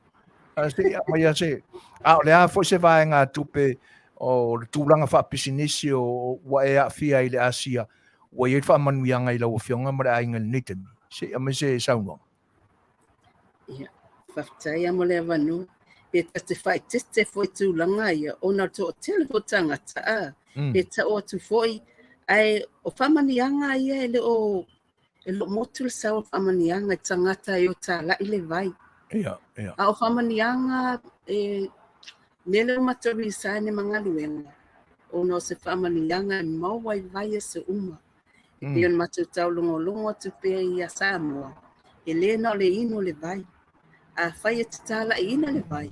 Se mai a se o le a fo se vai ngā tupe o le tūlanga whaapisinisi o wa e Afia I le ASEA wa i whaamanuianga I lau fionga ma le ainga le nitemi. Se a mai se saunoa. Ia, whaftai amo le avanu. Pe te whai tete foi tūlanga ia o nā tō telefo tangata pe ta o tu foi ai o whamanianga ia e lo motu le sao whamanianga I tangata I o tā la I le vai. Ia. A o whamanianga mele matari sane mga luenga. O no se whamanianga mau wai vai e se uma. Pion matu tau longo tu pe I a Samoa. e lē na o le ino le vai a fai e tatalaʻiina le vai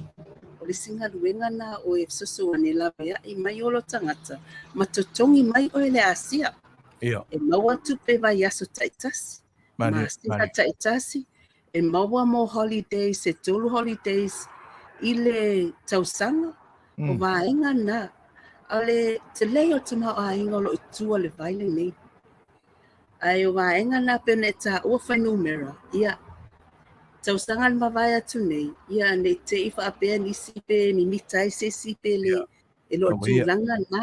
o le sigaluega na o e sosoani lava iaʻi mai o lo tagata ma totogi mai o le ASEA Ia. e maua atu pe vai aso taʻitasi ma siga taʻitasi e maua mo holidays e tolu holidays i le tausaga o vaega na a le te lei o te maoaiga o lo itua le vai lenei ai o vaega na pena e taʻua fainumera ia tausaga le mavae atu nei ia nei teʻi faapea nisi pe mimita ai sesi pe le e loo tulaga na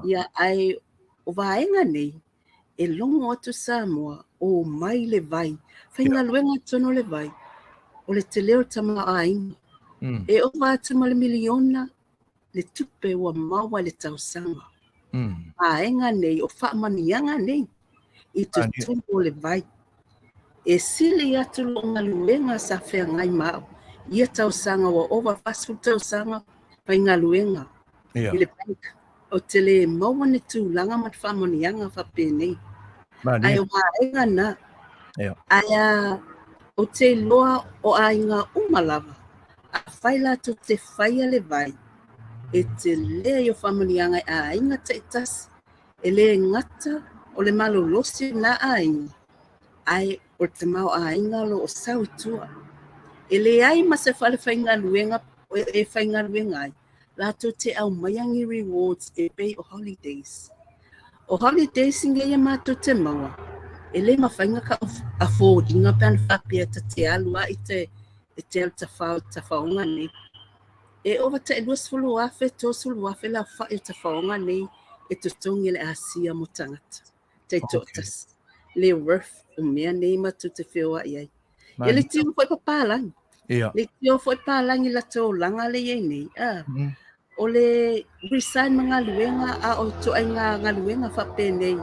ia ai o vaega nei e longo atu Samoa o mai le vai faigaluega tono le vai o le te leo tamaoaiga e ova atu ma le miliona le tupe ua maua le tausaga vaega nei o faamaniaga nei i tutumu o le vai e sili atu lo galuega sa feagai mao ia tausaga ua ova fasifu tausaga faigaluega i le bank o te lē maua ne tulaga ma le faamaniaga faapenei ai o vaega na aia o te iloa o aiga uma lava a fai latou te faia le vai e te lē i o faamaniaga e aiga taʻitasi e lē gata o le malolosi na aiga ai o te maoaiga lo o sau itua e leai ma se fale faigaluega e faigaluega ai latou te aumaiagi rewards e pei o holidays inga ia matou te maua e lē mafaiga ka affordinga pe ana faapea te alu ai e te alu tafaoga nei e ova taʻilua sefulu afe tosulu afe la faʻi o tafaoga nei e totogi le ASEA mo tagata taitoʻatasi le worth o mea nei matou te feoaʻi ai ia le tio foi papalagi le tio foi palagi latou laga le iai nei o le resign ma galuega a o toʻaiga galuega faapenei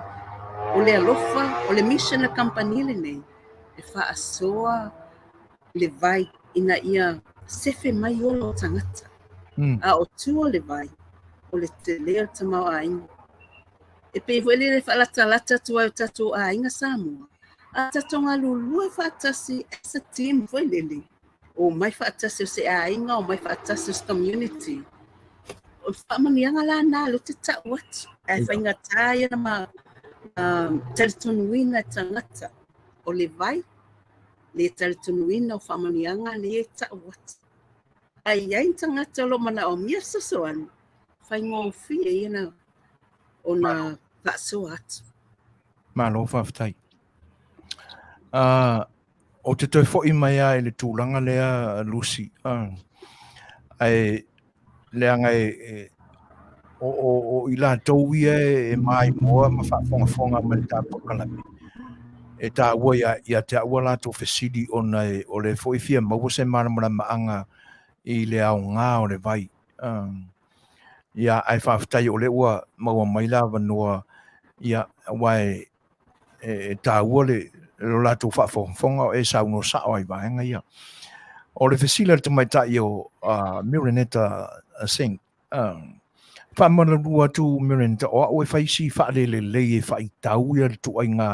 o le alofa o le mission le company lenei e faasoa le vai ina ia sefe mai o lo tagata a o tua le vai o le te lea tamaoaiga e pei foi le faalatalata atu ai o tatou aiga Samoa a tatou galulua e faatasi as a team foi lele o mai faatasi o se aiga o mai faatasi o se community o faamaniaga lana lo te taʻu atu ae faigatā ia na ma talitonuina e tagata o le vai le talitonuina o faamaniaga le e taʻu atu ai ai tagata o loo manaʻomia sosoani faigofie ia na ona faasoa atu malo faafetai o te toi foʻi mai a i le tulaga lea Lucy ai leaga o i latou ia e mai moa ma faafogafoga ma le tapuakalame e tāua ia te aua latou fesili ona o le foʻi fia maua se malamalamaʻaga i le aogā o le vai ia ai faafetai o le ua maua mai la vanua ia ua e tāua le lo latou faafogafoga o e saunosaʻo ai vaega ia o le fesili le tamaitaʻi o Mireneta Singh faamalulua atu Mireneta o a'u e faisi faalelelei e faitau ia le tuʻaiga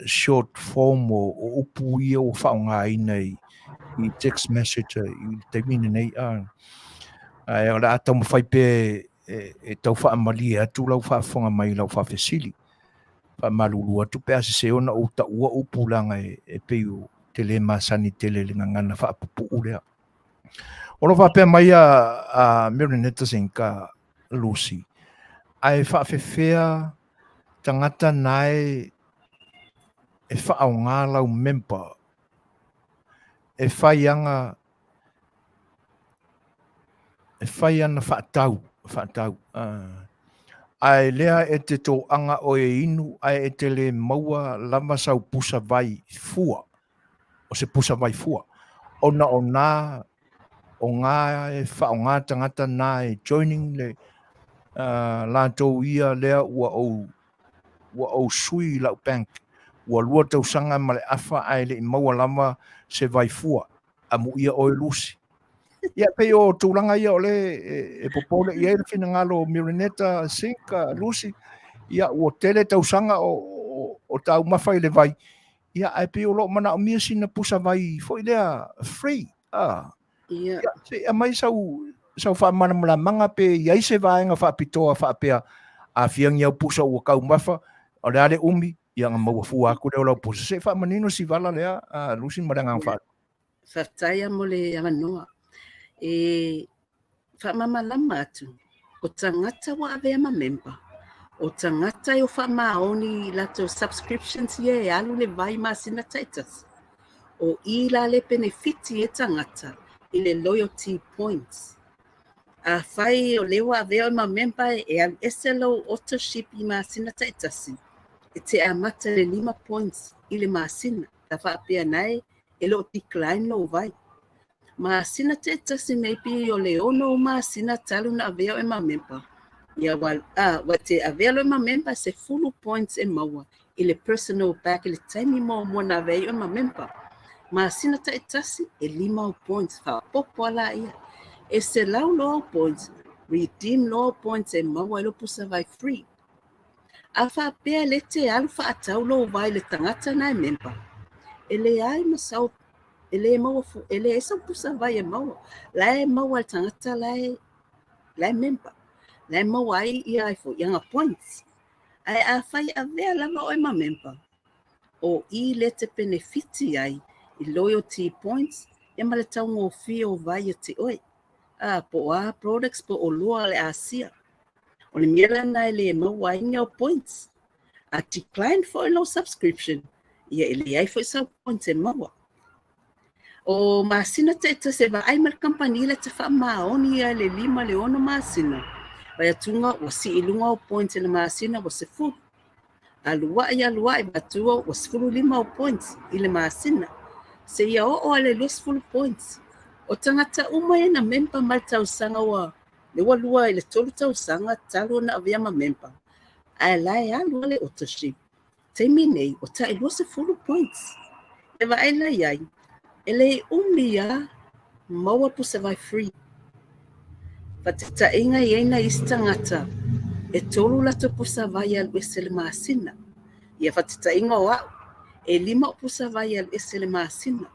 short form o upu ia o faaogāina i text message i taimina nei ae o le a tau mawhai pe e tau faamalie atu lau faafoga mai lau faafesili faamalulu atu pe asese ona ou taʻua upulaga e pei o tele masani tele le gagana faapupuʻu lea o lo faapea mai a Mireneta Singh ka Lucy ae faafefea tagata nae e faaogā lau member e fai ana faatau ae lea e te toʻaga o e inu ae e tele maua lava saupusa vai fua o se pusa vai fua ona o ngā e whaonga tangata nā e joining le latou ia lea ua au sui lau bank ua lua tausanga ma le afa ai le maua lama se vai fua a mu ia o e Lucy ia pei o tūlanga ia o le e popole ia e fina ngalo Mireneta Singh Lucy ia ua tele tausanga o tau mawhai le vai ia ai pe o lo mana o mia sina pusa vai foi lea free Ia. ia se mai sau fa mana manga pe ia se vaenga fa pitoa fa pe a fiang ia pusa o kau mafa o le ale umi ia nga mau fu aku le o pusa se fa manino si vala lea lusin maranga fa Whataia mo le Manua. Whamamalama atu. O tangata wa avea ma member. O tangata o whamaoni lato subscriptions ye alu le vai masina taitas. O ila le benefiti e tangata i le loyalty points. A whai o lewa avea ma member e al eselo authorship i masina taitasi. E te amata le 5 points i le masina. Ta whaapea nai e lo decline lo vai. Masina te tasi maybe o le ono masina talu na avea e ma member. Ia wa te avea lo e ma member se fulu points e maua i le personal back i le taimi mo na avea e ma member. Masina te tasi e 5 points fa popo ala ia. E se lau lo points, redeem lo points e maua e lo pusa vai free. A whaapea le te alfa atau lo vai le tangata na e member. E le ai masau ele mau ele esa pusa vai e mau la e mau al tangata la member la mau ai ia ai fo yanga points ai a fai a vea lava o ma member o i le te benefiti ai i loyalty points e ma le tau ngo fio vai te oi po a products po o lua le ASEA o le miela na le mau ai ngau points a decline for no subscription ia ele ai fo sa points e mau o masina te se va ai mal company le te fa maoni ia le 5 le ono masina vai atunga o si ilunga o points le masina o se fu alua ia lua e batua o se fu 5 o points i le masina se ia o le less full points o tangata uma e na member mal tau sanga wa le walua i le tolu tau sanga talo na avia ma member ai lai alua le authorship terminate o ta ilua se full points e va ai lai ai ele umia maua pusa vai free. Patita inga iena istangata. E tolu lato pusa vai al esele masina. Ia patita inga wa e 5 pusa vai al esele masina.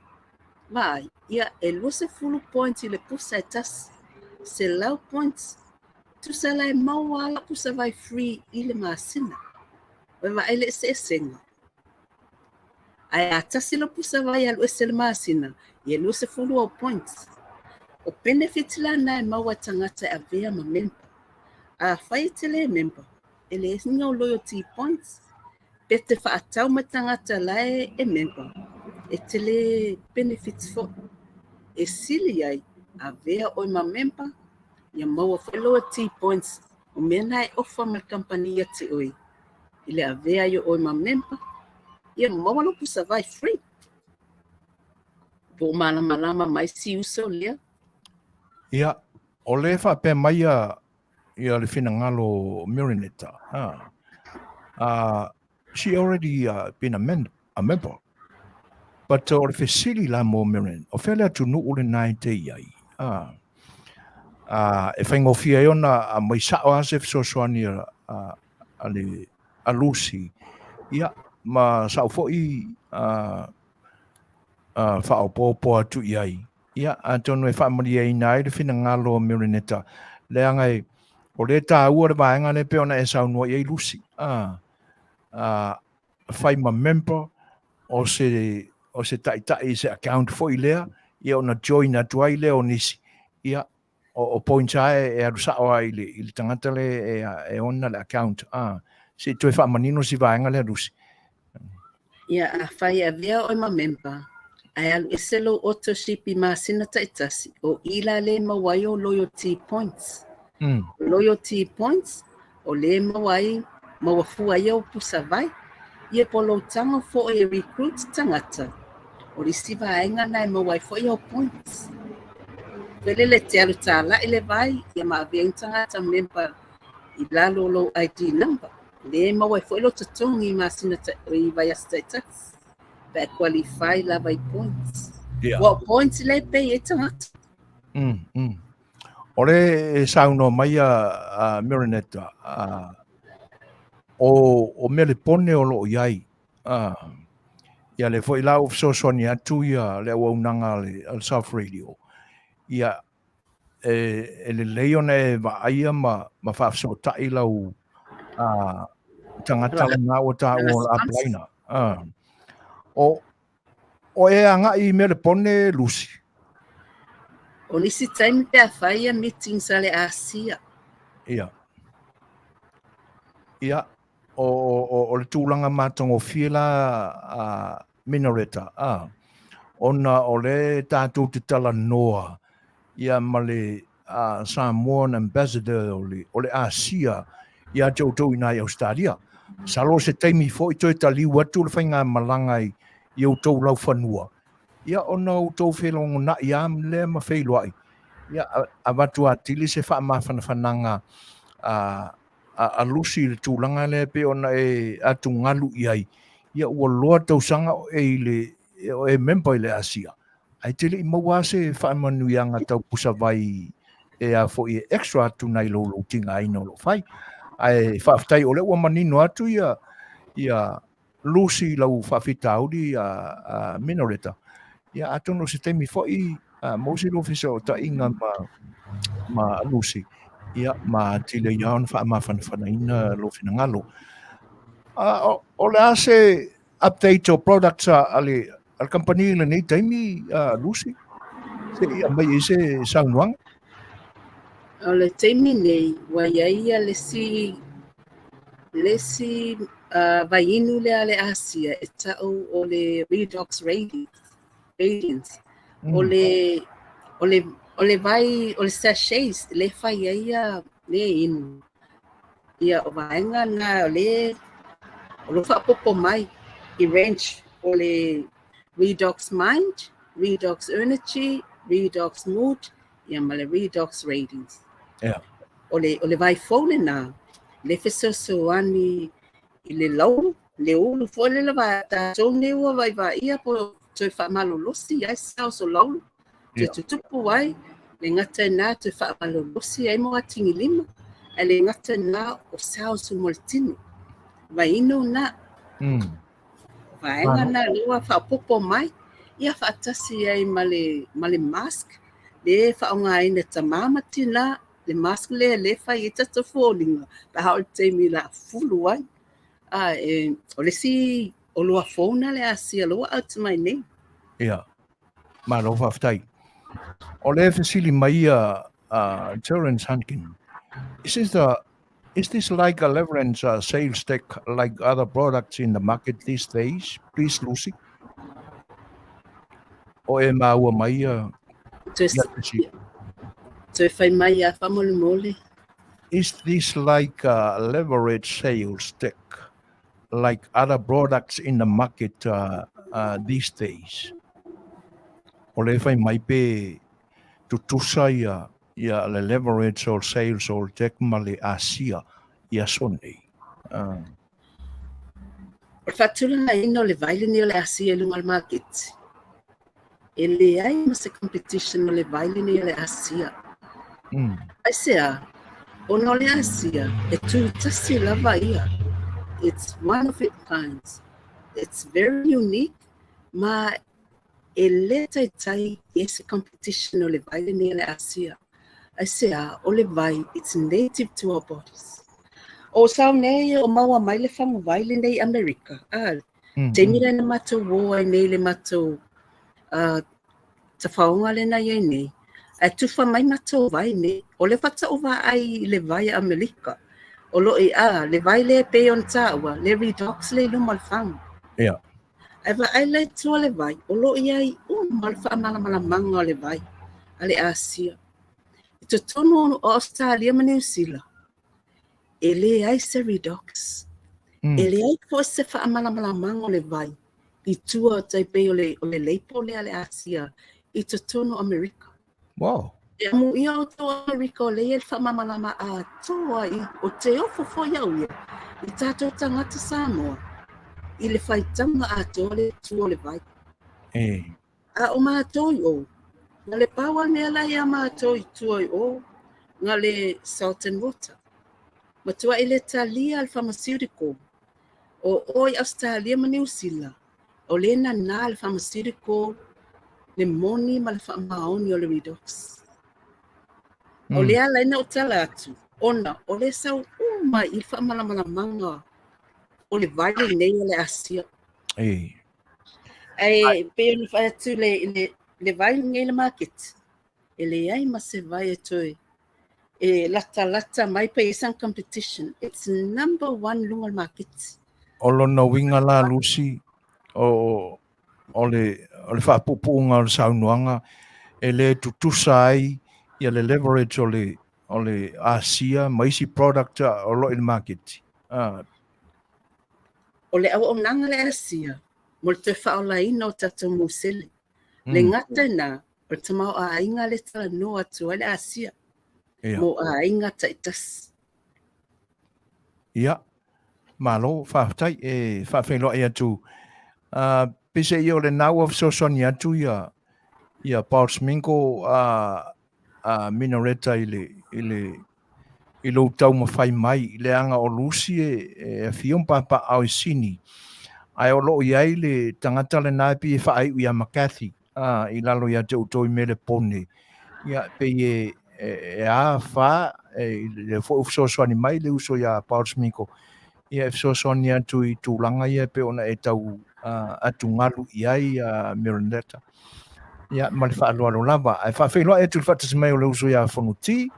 Vai, ia e lose fulu points i le pusa e tas. Se lau points. Tu sa lai maua ala pusa vai free i le masina. Wa ele se senga. Ai atasi lo pusa vai al esele masina. Ia lose fulu o points. O benefit la na e maua tangata a vea ma member. A whai tele member. Ele esinga o loyalty points. Pete whaatau ma tangata lai e member. E tele benefits fo. E sili ai a vea o ma member. Ia maua whai loyalty points. O mena e ofa ma company te oi. Ile a vea yo o ma member. Ia maua lo pusa vai free. Po malama mai si uso lea. ia o le fa pe mai ia le fina ngalo Marinetta she already been a member but o le fesili la mo Marin o fele atu nu ule nai te iai e whaingo fia iona a mai sao ase fisosoani a Lucy ia ma sao fo i whao pōpō atu iai ia a tonu e whaamaria i nai le fina ngalo Marinetta le angai o le tā ua le vaenga le peona e saunua i Lucy whai ma member o se tai se account fo i lea ia ona join atu ai lea o nisi ia o points ae e arusao ai le tangata le e ona le account se toi whaamanino si vaenga le Lucy Ia a whai a vea o ma member. Ai alu eselo authorship i masina taitasi o ila le mawai o loyalty points. Loyalty points o le mawai mawafua ia o pusa vai. Ia polo tanga fo e recruit tangata. O risi vaenga nai mawai fo ia o points. Vele le te alu tala ele vai ia maavea tangata member i lalo lo ID number. Le mawai fo ilo tatongi masina i vai astaitas. Ba qualify lava i points. Yeah. What points le pay e tangata? O le sauno mai a Marinetta o mele pone o lo iai Ia le foi lau fesosoni atu ia le auaunaga le South Radio. Ia e le leiona e va'aia ma fa'afeso'ota'i lau tagata lana ua ta'u o le apalaina. O e aga'i mea le pone lusi. O nisi taimi pe awhaia meeting sa le ASEA. Ia. O le tūlanga matongofia la minoreta. Ona o le tātou te tala noa. Ia ma le Samoan ambassador o le ASEA. Ia tautou ina i Australia. Salo se taimi fo i toi tali watu le whainga malangai i au tau lau whanua. Ia ona au tau whelongo na ia le ma whailoai. Ia a watu atili se wha ma whananga a lusi le tūlanga le pe ona e atu ngalu iai. Ia ua loa tausanga o e member i le ASEA. Ai tele i maua se wha manuianga tau pusa vai e a fo i extra atu nai lo tinga aina lo whai. Ai whaftai o le ua manino atu ia lusi lau whawhitauri a minoreta. Ia atono se temi fo i mausi lo fisa o ta inga ma lusi. Ia ma tile iaon wha ma whanawhanaina lo fina ngalo. O le ase update o products al company le nei taimi lusi. Se ia mai i se saunuang. O le taimi nei, waiaia lesi vainu le ale ASEA e tau o le Redox Radiance. O le vai, o le sachets, le whaiaia le inu. Ia o vaenga na o lo whapopo mai i range o le Redox Mind, Redox Energy, Redox Mood, ia ma le Redox Radiance. Yeah. O le vai fole na, le fesosoani i le lau, le ulu fole le vai ta tau ne ua vai ia po toi whamalolosi ai sao so lau. Toi tutupu wai, le ngata na toi whamalolosi ai mo atingi lima, ai le ngata na o sao so moltino. Vai ino na, vaenga na lua whapopo mai, ia whaatasi ai ma le mask, le whaonga ina tamamati na, le mask le whai e tata fōlinga, pa hao te mi la fulu ai. O le si o lua fōna le ASEA loa atu mai nei. Ia, ma lo whaftai. O le fasili mai Terence Hankin, is this like a leverage sales tech like other products in the market these days? Please, Lucy. O e maua mai Toi whai mai a whamole mole. Is this like leverage sales tech like other products in the market these days? O le whai mai pe tutusa ia le leverage or sales or tech ma le ASEA ia sonei. O whatulanga ino le vaile ni o le ASEA lunga al market. E le ai ma se competition o le vaile ni o le ASEA. ASEA, o no le ASEA, e tu tasi lava ia. It's one of its kinds. It's very unique, ma e le tai e se competition o le vaile ni o le ASEA. ASEA, o le vai, it's native to our bodies. O sao nei o maua mai le whamu vaile nei Amerika. Te mira na matou woa nei le matou ta whaonga le na iei nei. A tuwha mai matou vai nei. O le whata uwa ai le vai Amerika. O lo le vai le pe on taua, le Redox le luma le whamu. Yeah. Ai ai le tua le vai. O lo ai mal wha manga o le vai. A le ASEA. Te tono o Australia ma New Zealand. E le ai se Redox. E le ai po se wha manga o le vai. I tua tai pe o le leipo le ale ASEA. I te tono Amerika. Wow. E amu ia o to Amerika o le e wha mamalama a toa i o te ofo fo iau ia. I tātou tangata Samoa. I le whaitanga a toa le tua le vai. A o mātoi o. Nga le pawa mea lai a mātoi tua i o. Nga le salt and water. Matua i le talia al pharmaceutical. O oi Australia ma New Zealand. o le na le pharmaceutical le moni ma le whaamaoni o le Redox. O le ala ina o tala atu, ona o le sau uma i whaamalamanamanga o le vale nei o le ASEA. Ai pe ni fa atu le vale nei le market. Ele ai ma se vai atu lata mai pe isang competition. It's number 1 lunga market. O lona winga la lusi o le whaapupunga o le saunuanga e le tutusa ai ia le leverage o le ASEA maisi product o lo in market. O le au nanga le ASEA mo te whaolaina o tatou musele. Le ngata na o te mau a inga le tala no atu le ASEA. Mo a inga taitas. Ia, malo, whaatai e whaawhenloa ia tu. Pese i o le nau of sosoni atu ia Paul Sminko minoreta i lo tau mawhai mai le anga o lusi e fion papa au sini. Ai o loo iai le tangata le naipi e whaai ui a Makathi i lalo ia te utoi mele pone. Ia pe e a wha le fo ufsosoni mai le uso ia Paul Sminko. Ia ufsosoni atu i tūlanga ia pe ona e tau atu ngalu iai Mironeta. Ia ma le whaalualo lava. Ai whaawhenloa e tu whatas mai o le uso ia whanuti.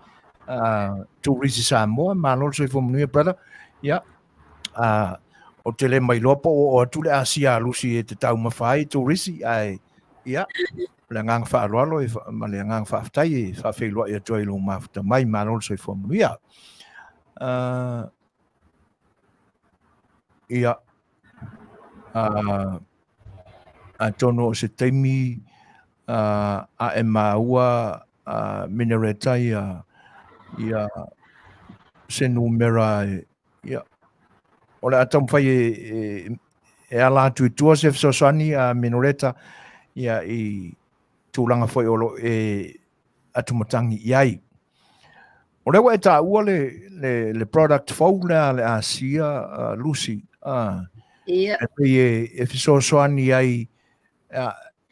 Tu risi Samoa, malol so i Manuia brother. Ia, o te le mai lopo o atu le ASEA lusi e te tau mawhai tu risi. Ai, ia, le ngang whaalualo ma le ngang whaatai e whaawhenloa e atu ai lo mafuta mai malol so i Manuia. Ia, a tono o se teimi a e maua minereta ia se numera ia o le atam fai e ala atu i tua se fsosani a minereta ia i tūlanga foi olo atu matangi iai. O lewa e tā ua le product fau le ASEA Lucy Ia. e fsosani ai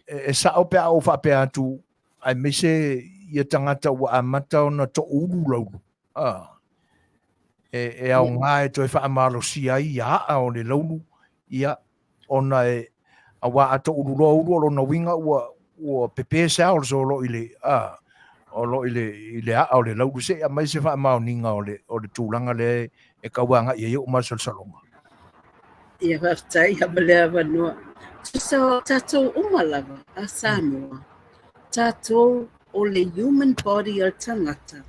e sao pe au fa pe atu ai me se ia tangata ua amata ona to ulu lau e au ngā e toi wha amaro si ai ia o le launu ia ona e awa ato ulu loa ulu o lona winga ua pepe sao so lo ile o lo ile a o le launu se a mai se wha amaro ninga o le tūlanga le e kauanga ia iu masal salonga. Ia whaftai habalea wanua. So tatou umalava a Samoa. Tatou o le human body al tangata.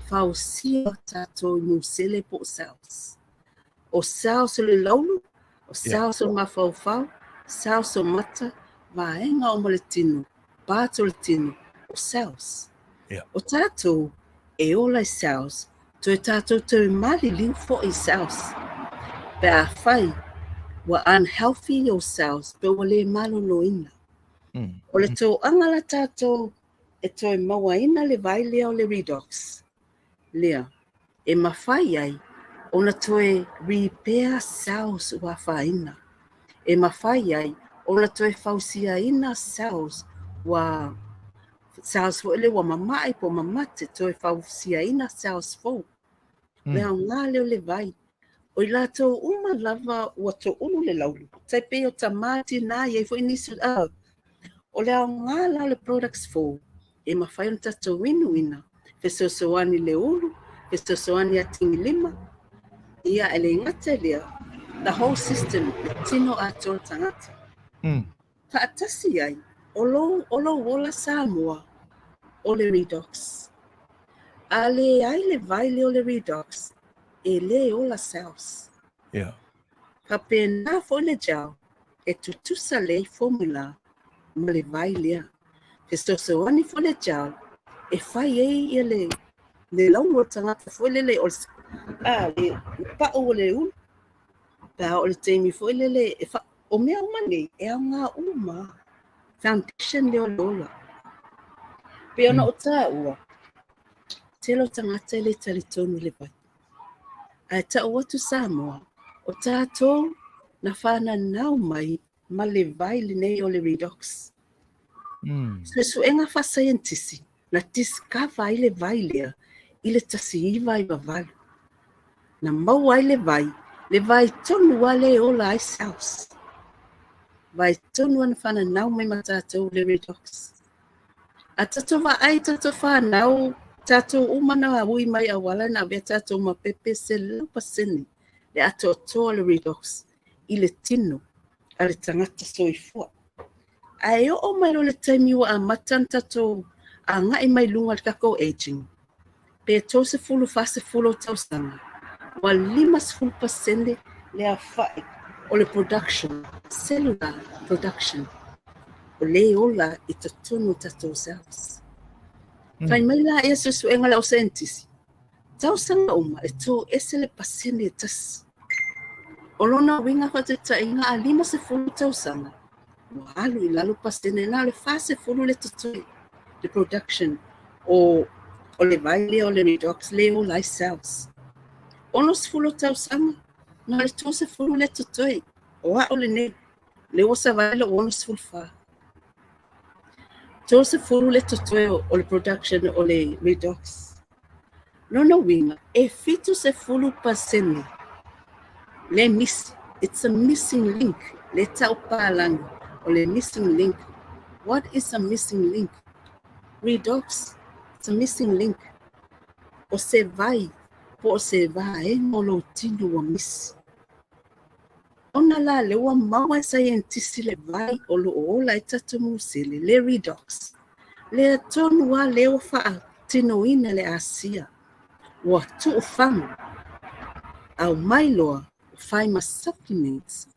Fausia tatou musele po cells. O cells o le launu, o cells o mafaufau, cells o mata, vaenga o le tinu, pato le tinu, o cells. O tatou e ola cells, to e tatou te mali liu fo i cells. Pe a fai, wa unhealthy yourselves, pe wale malo noina. O le tō angala tātou e tō e mawaina le vai lea o le Redox. Lea, e mawhai ai, ona tō e repair cells wa whaina. E mawhai ai, ona tō e whausia ina cells wa cells fo ele wa mamai po mamate tō e whausia ina cells fo. Lea ngā leo le vai. O i lātou uma lava ua tō unu le laulu. Tai pe o tamati nā iei fo inisu o le au ngā la le products fo. E mawhai on tātou winu ina. Fesosoani le ulu, fesosoani atingi lima. Ia ele ngata lea. The whole system, le tino ato tangata. Whaatasi ai, olo wola Samoa, o le Redox. A le ai le vai le o le Redox. E le ola cells. Ka pena fo le jau, e tutusa le formula ma le vai lea. Fesosoani fo le jau, e fai e le laungo tangata fo le le pa o le ulu. Pa o le teimi fo le o mea umane, e au ngā uma. Foundation le o lola. Pe ona o tā ua, telo tangata le talitonu le vai. Ai ta watu Samoa o tātou na whana nau mai ma le vai lenei o le Redox. Suenga fa scientisi na discover ai le vai lea i le tasiiva i vavalu. Na mau ai le vai tonu ale o la ice house. Vai tonu ana whananau mai matatou le Redox. A tato wa ai tato whanau tato umana ui mai awala na vea tato ma pepe se laupa sene le ato toa le Redox i le tino a le tangata soifua. Ai o mai lo le taimi wa a matan tato a ngai mai lunga le kako aging. Pe to se fulu fase fulu tausanga. Wa 5% le a fai o le production, cellular production. O le ola i te tonu tato cells. Fai mai la e susu enga le o scientisi. Tausanga uma e to ese le pasene tas. O lona winga fa te ta inga a 5 tausanga. Walu i lalo pasene na le fase fulu le tutui. The production o le vai le o le Redox le o lai cells. Ono se fulu tausanga na le tose fulu le tutui. O a o le ne le o sa vai le ono se fulu fa. Tose fulu le tutui o le production o le Redox. Lona winga e fitu se fulu pasene. Le miss, it's a missing link. Le tau palangu o le missing link. What is a missing link? Redox, it's a missing link. O se vai, po se vai, no lo tinu wa miss. Ona la le wa mawa scientisi le vai o lo ola e tatu musili, le Redox. Le tonu wa le o faa tino ina le ASEA. Wa tu ufamu. Au mailoa, fai ma supplements,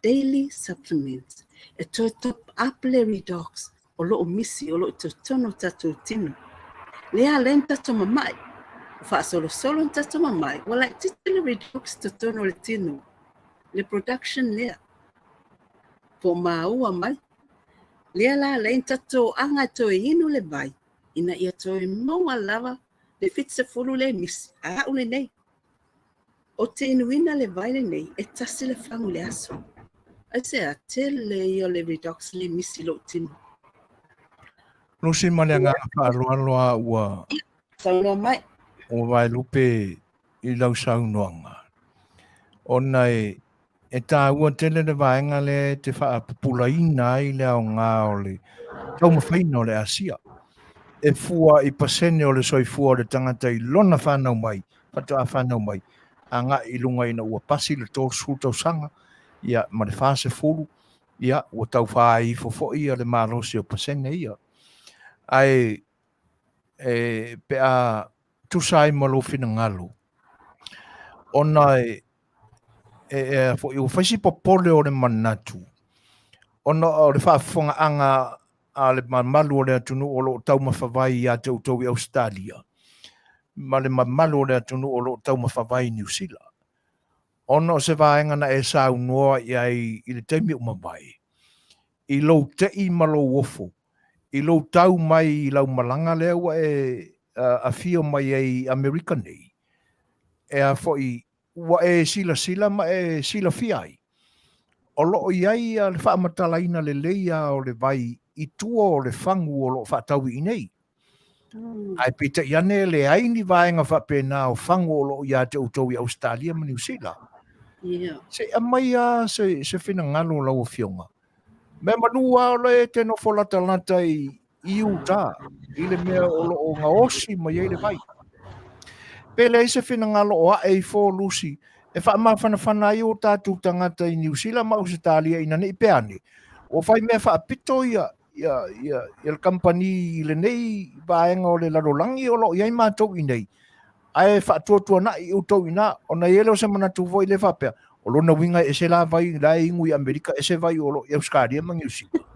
daily supplements. E to top up le Redox. O lo o misi, o lo to tono tatu tino. Lea lenta to mamai. Fa solo tato mamai. Wala titile Redox to tono le tino. Le production lea. Po maua mai. Lea la lenta to anga to inu le vai. Ina ia to moa lava. Le fitse fulu le misi. A ule nei. O te inuina le vai le nei. E tasi le fangu le aso. ASEA tele io le Redox le misi lo tino. Lusi maleanga whaaloaloa ua Saunoa mai. o vai lupe i lau saunoanga. Ona e tā ua tele le vaenga le te whaapupulaina i le au ngā o le tau mawhaina o le ASEA. E fua i pasene o le soifua o le tangata i lona whanau mai, patoa whanau mai, a ngā i lunga ina ua pasi le tō sūtau sanga, ia ma le whase fulu, ia ua tau whaa i fofo ia le mārosi o pasene ia. Ai pe a tusai malo fina ngalo. Ona fo i ufasi popole o le manatu. Ona o le whaafonga anga a le mamalu o le atunu o lo tau mawhawai a te utau i Australia. Ma le mamalu o le atunu o lo tau mawhawai i New Zealand. Ona o se vaenga na e sa unua i le teimi o mawai. I lo te i malo wofo. I lo tau mai i lau malanga lewa Afio mai e Amerika nei. E a foi ua e sila ma e sila fiai. O loo iai a le whaamatalaina le leia o le vai i tua o le whangu o loo whaatawi i nei. Ai pita iane le aini vaenga whapena o whangu o loo ia te utau i Australia ma New Zealand. Se amai se whina ngalo lau o fionga. Me manua o le te no wholatalata i uta. I le mea o loo ngā osi ma iei le vai. Pele se whina ngalo o a e fo lusi. E whaamawhana i o tātou tangata i New Zealand ma Australia ina nei peane. O whai mea whaapito ia le company i le nei vaenga o le larolangi o lo iai mātou i nei. Ai whaatuatua na i utau ina o na ielo se manatu voi le whapea. O lona winga e se la vai la ingu i Amerika e se vai o lo i Australia ma New Zealand.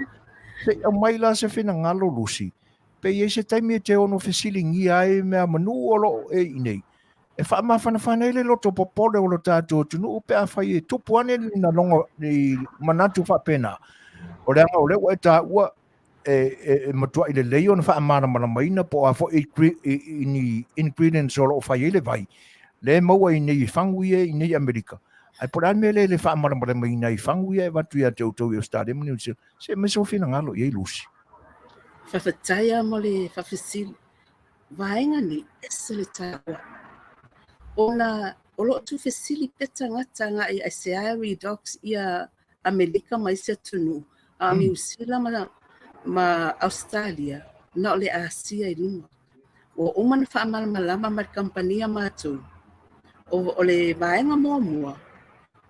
Se au mai la se whina ngalo lusi. Pe i se taimi e te ono fesilingi ai mea manu o lo e i nei. E whaamawhana ele loto popole o lo tātou tunu upe a whai e tupu ane na longa ni manatu whapena. O reanga o lewa e tā ua e matua i le leo na whaamara malamaina po a fo i ni ingredients o lo whai ele vai. Le maua i nei whangu i nei Amerika. Ai pora me le fa mara mai nai fangu ia watu ia te autou i stadium ni usil. Se me so fina ngalo ia lusi. Whawhataya mo le whawhisili. Vaenga ni esele tawa. Olo tu whisili peta ngata nga i ASEA Redox ia Amerika mai se tunu. A mi usila ma Australia na le ASEA i lima. O umana whaamalama ma kampania mātou. O le vaenga mua.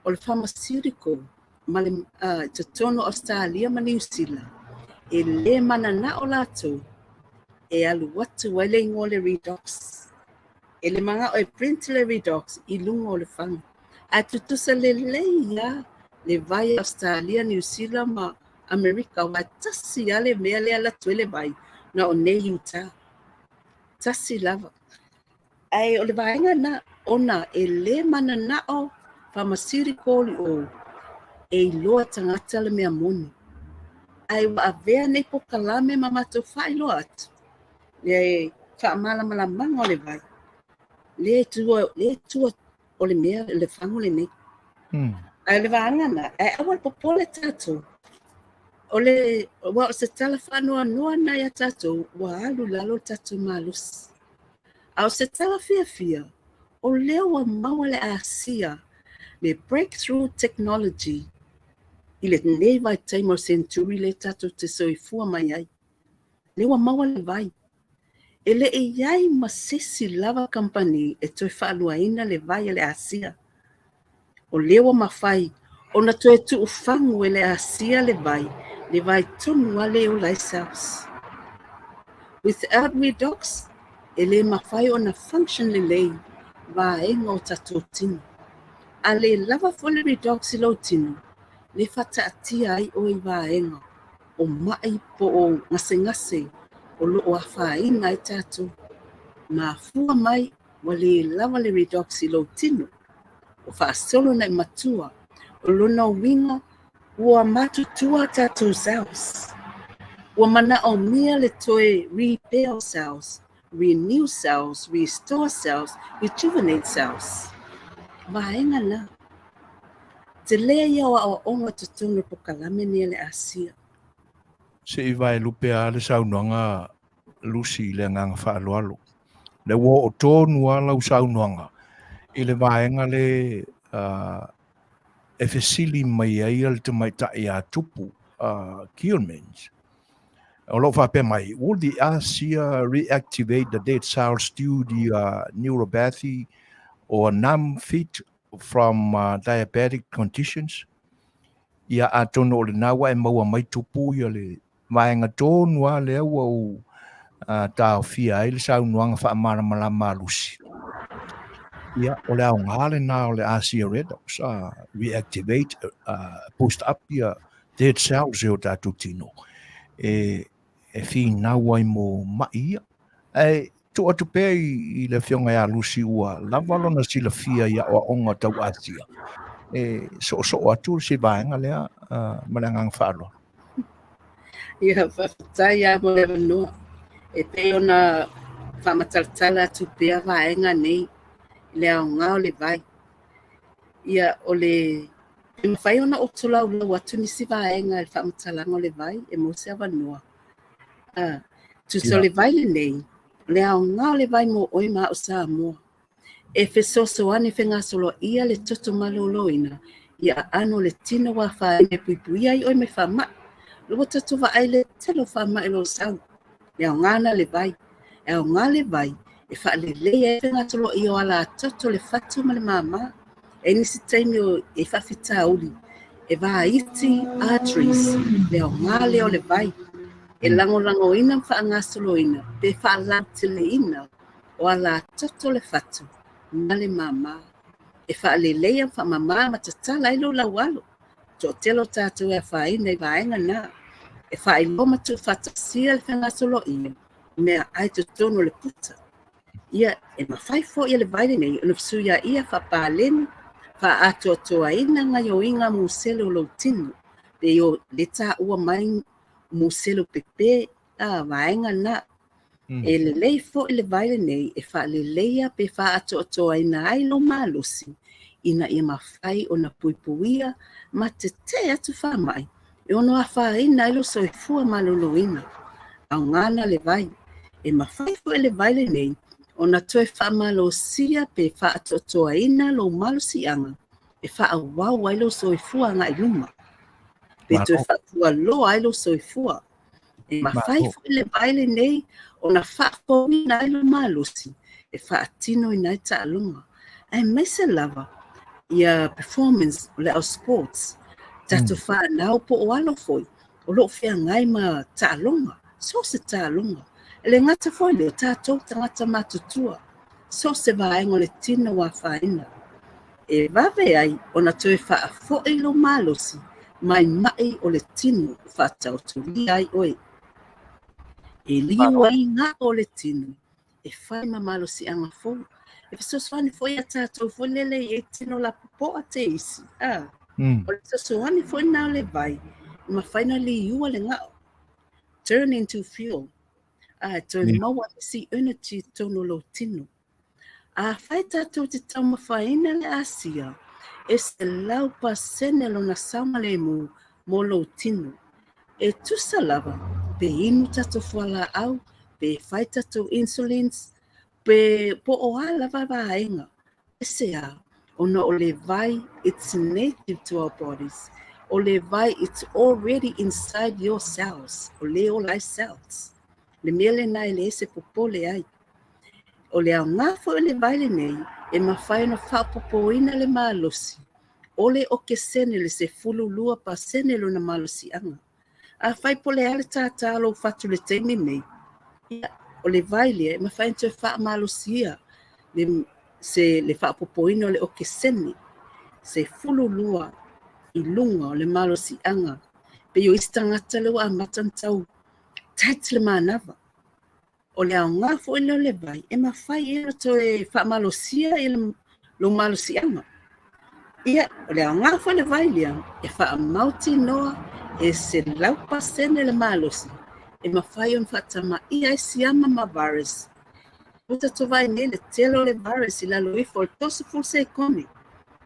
O le pharmaceutical ma le te tono Australia ma New Zealand. E le mana na o lātou. E alu watu wale ingo le Redox. E le manga o e print le Redox i lunga o le whanga. A tutusa le leia le vai Australia, New Zealand ma Amerika wa tasi ale mea le ala tuele vai na o ne Utah. Tasi lava. Ai o le vaenga na ona e le mana na o pharmaceutical o e loa tangata le mea moni. Ai wa avea nei po kalame ma mato whai loa atu. Le whaamala manga o le vai. Le tua o le mea le whangu le nei. Ai le vaenga na, ai awal popole tato. O le, wa o se tala whanua noa na ia tato, wa alu lalo tato malus. Au se tala fia, o leo wa maua le ASEA, le breakthrough technology, i le nei vai taimo centuri le tato te soifua mai ai. Le wa maua le vai. E le e iai masisi lava company e toi whaaluaina le vai le ASEA. O lewa mawhai, o na toi tu ufangu e le ASEA le vai tonu ale o Lighthouse. Without Redox, e le mawhai o na function le lei, va e ngau tato tino. A le lava fo le Redox i lo tino, le fata atia ai o i va e ngau, o mai po o ngase, o lo o awhaina i tato. Ma fua mai, wa le lava le Redox i lo tino, o whaasolo na i matua, o lona winga, ua matutua tato cells. Ua mana o mia le toe repair cells, renew cells, restore cells, rejuvenate cells. Vaenga na. Te lea ia o onga tutunu po kalame ni le ASEA. Se i vai lupe a le saunoanga lusi le nganga whaaloalo. Le wo o tōnu ala usaunoanga. I le vaenga le e fesili mai ai al te mai tae a tupu Kielmans. O lo whape mai, will the ASEA reactivate the dead cells due to neuropathy or numb fit from diabetic conditions? Ia a tono o le nawa e maua mai tupu ia le vaenga tōnu a le ua o tau fia ai le saunuanga whaamara malama lusi. Ia, o le au ngale na o le ASEA Redox, reactivate, boost up ia dead cells e o tatu tino. E fi nawa i mo mai ia. E tu atu pe i le fionga ia lusi ua lavalo na sila fia ia o onga tau ASEA. E so atu si vaenga lea malangang whaalo. Ia whawhatai a mo le vanua. E pe ona whamataltala tu pea vaenga nei. Le au ngao le vai. Ia o le e mawhai ona o tulau lau atu nisi vaenga le whamatalango le vai e mo se avanua. Tu so le vai le nei. Le au ngao le vai mo oima o Samoa. E fesoso ane whenga solo ia le toto maloloina. Ia ano le tina wa whaene puipuia i oi me whama. Lua tatu wa ai le telo whama e lo sau. Le au ngana le vai. E au ngā le vai. E wha le lea e whenga solo i o ala toto le fatu ma le mama. E nisi taimi o e whawhita uli. E wa iti arteries. Le au ngā le o le vai. E lango ina wha ngā solo ina. Pe wha lanti le ina. O ala toto le fatu. Male mama. E wha le lea wha mama matatala ilo laualo. To telo tātou e wha ina i vaenga nā. E wha i loma tu whatasia le whenga solo ia. Mea ai tu tono le puta. Ia e mawhai fo ia le vaile nei. Unu fsuia ia wha pāleni. Wha ato toa ina ngai o inga muselo lo tinu. Pe o le tā ua mai muselo pepe a vaenga nā. E le lei fo i le vaile nei e wha le leia pe wha ato ina ai lo malusi ina ia mawhai o na puipuia ma te atu whamai. E ono a whaina ilo soifua maloloina. Au ngana le vai. E mawhai fu le vai le nei. O na toe whamalo sia pe whaatotoa ina lo malo sianga. E whaawau ailo soifua nga iluma. Pe toe whaatua lo ailo soifua. E mawhai fu le vai le nei. O na whaapowi na ailo malusi. E whaatino ina ita alunga. E mese lava. Ia performance o le au sports. Tatu whanau po o alo foi. O lo fia ngai ma ta'alonga. So se ta'alonga. Le ngata foi le tātou tangata matutua. So se vaengo le tina wa whaina. E vave ai o na toe wha fo e lo malosi. Mai mai o le tino whatau turi ai oe. E liu ai ngā o le tino. E whai ma malosi anga fo. E fesoswani foi a tātou fo lele e tino la po a te isi. O le fesoswani foi nao le vai. Ma finally you le ngao. Turn into fuel. Turn maua si energy tono lo tino. Whai tātou te tau mawhaina le ASEA. E se lau pa sene lo na sauma le mo lo tino. E tusa lava. Pe inu tātou fuala au. Pe whai tātou insulins. Pe po o ala vaenga. ASEA. Ona o le vai, it's native to our bodies. O le vai, it's already inside your cells. O le o lai cells. Le mele nai le se popole ai. O le au ngafo le vai le nei, e mawhai na whapopoina le malosi. O le o ke sene le se fulu lua pa sene lo na malosi anga. A whai pole ale tātā lo fatu le teimi nei. O le vai le, e mawhai na te wha malosia. Le whapopoina le o ke sene. Se fulu lua I lunga o le malosi anga. Pe yo istangata leo a matantau. Tait le manava. O le au ngafo ilo le vai. E mawhai ilo to e whaamalosia I lo malosi anga. Ia, o le au ngafo le vai lia. E whaamauti noa. E se laupa sene le malosi. E mawhai on whaatama ia e siama ma virus. Puta to vai nele telo le virus I la loifo. Tosi full se koni.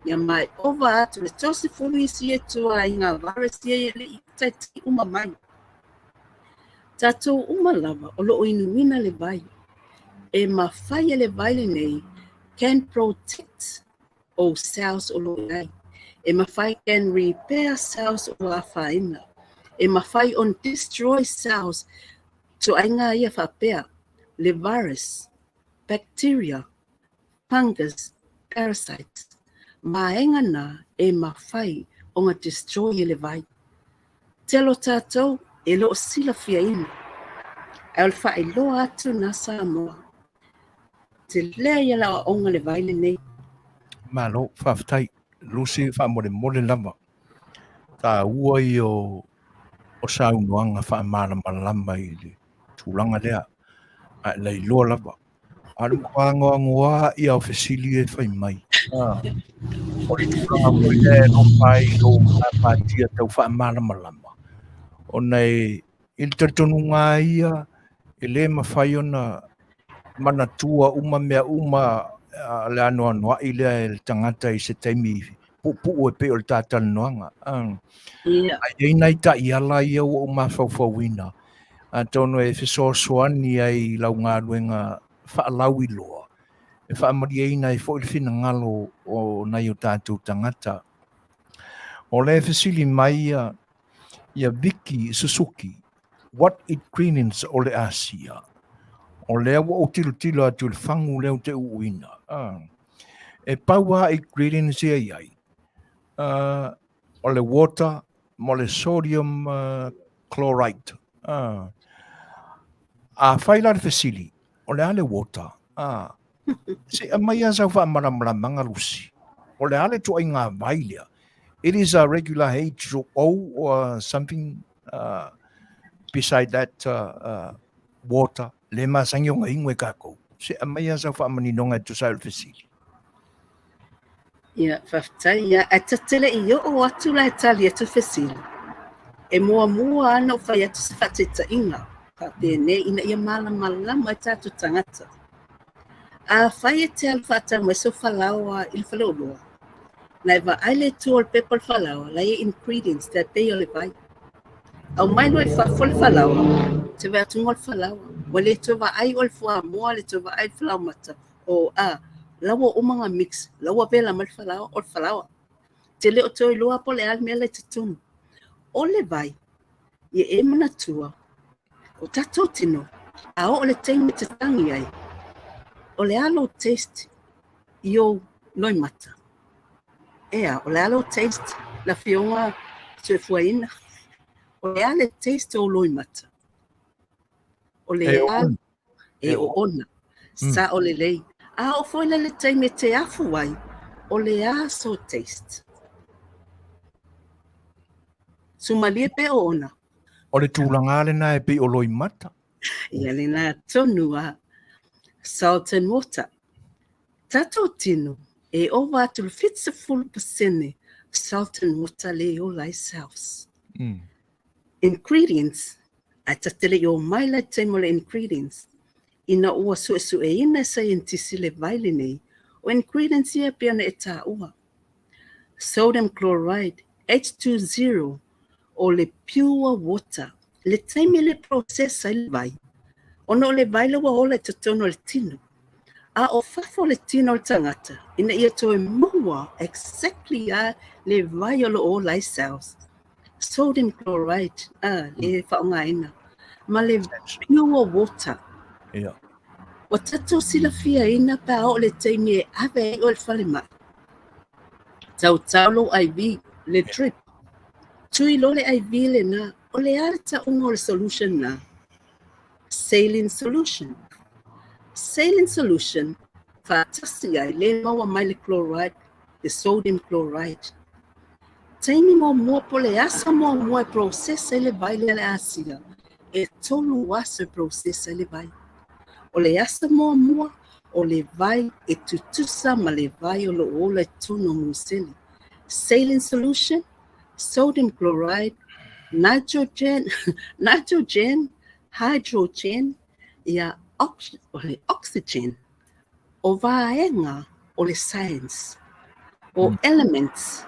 Ia mai ova atu le tosi fulu isi e tua I ngā virus ia le I taiti uma mai. Tātou uma lava o loo inuina le vai. E mawhai le vai le nei can protect o cells o loo ai. E mawhai can repair cells o a whaina. E mawhai on destroy cells to ainga ia whapea. Le virus, bacteria, fungus, parasites. Maenga na e mawhai o ngā destroy le vai. Telo tātou e lo sila fia ina. E o le whae lo atu na Samoa. Te lea ia la o ngā le vai le nei. Malo, whawhtai, lusi whamore lama. Tā ua I o saunoanga whaamara I le tūlanga lea. A lei loa lava. Aru ngoa I au fesili e whai mai. O le tūlanga mo e no pai o pātia tau whaamara malama. O nei il tatonu ngā ia e le mawhai ona manatua uma mea le anoa I le tangata I se taimi pupu e pe o le tātalanoaga. Ai nei ta I ala ia o mawhauwhauina. Tono e fesoasoani ai lau ngā ruenga whaalau I loa. E whaamariaina e fo I whina ngalo o nei o tātou tangata. O le fesili mai ia Viki Susuki, what it cleans o le ASEA. O lea wa o tilo atu le whangu leo te uina. E paua ingredients ia iai. O le water, mo le sodium chloride. A whaila le fesili, o le ale water. Se a mai asa wha maramanga lusi. O le ale tu ai ngā vailia. It is a regular H2O or something beside that water. Le masangi o ngā ingwe kako. Se a mai asa wha maninonga tu sa fesili. Ia, whaftai, ia, a tatele I o atu la Italia tu fesili. E mua ana o whai atu se whateta inga. Ka pene ina ia malama e tātu tangata. A whai e te alwhata mo e so whalaua I le whaleoloa. Naiva aile tu ol pepol falawa, la ingredients that they ole vai. Au mai no fa fol falawa, te va tu ol falawa. Wale tu va ai ol fua mo le tu va ai falawa mata. O lawa o mga mix, lawa vela mal falawa ol falawa. Te le o toi loa po le al mele te tunu. Ole vai, ye e mana tua, o tato tino, a o le teimi te tangi ai. O le alo taste, yo noi mata. Ea, o le alo taste, la fionga se fuaina. O le ale taste o loi mata. O le al, o ona, sa o le lei. A o foila le teimi te afu ai, o le a so taste. Sumalie pe o ona. O le tūlanga le na e pe o loi mata. Ia le nā tonu a salt and water. Tato tino e o watu fitsa full pasene salt and water le o lai sauce. Ingredients, a tatele o mai lai teimole ingredients. Ina ua su e ina scientisi le vaile nei, o ingredients ia piana e tā ua. Sodium chloride, H20, o le pure water. Le teime le processa le vai. Ono le vai le wa ole te tono le tino. A o fafo le tino le tangata. Ina ia toe mua exactly a le vai o lo lai cells. Sodium chloride, le whaonga ina. Ma le pure water. Yeah. O tato sila fia ina pa o le teime e ave o le fale mai. Tau taulo IV, le drip. Tui lo le IV le na, o le ale ta ungo le solution na. Saline solution. Saline solution, fatasi ai le maua mai le chloride, le sodium chloride. Taimi mo mua po le asa mo mua e processa le vai le ASEA. E tolu asa processa le vai. O le asa mo mua, o le vai e tutusa ma le vai o lo ola e tuno museli. Saline solution, sodium chloride, nitrogen, hydrogen, ia oxygen. O vaenga o le science. O elements.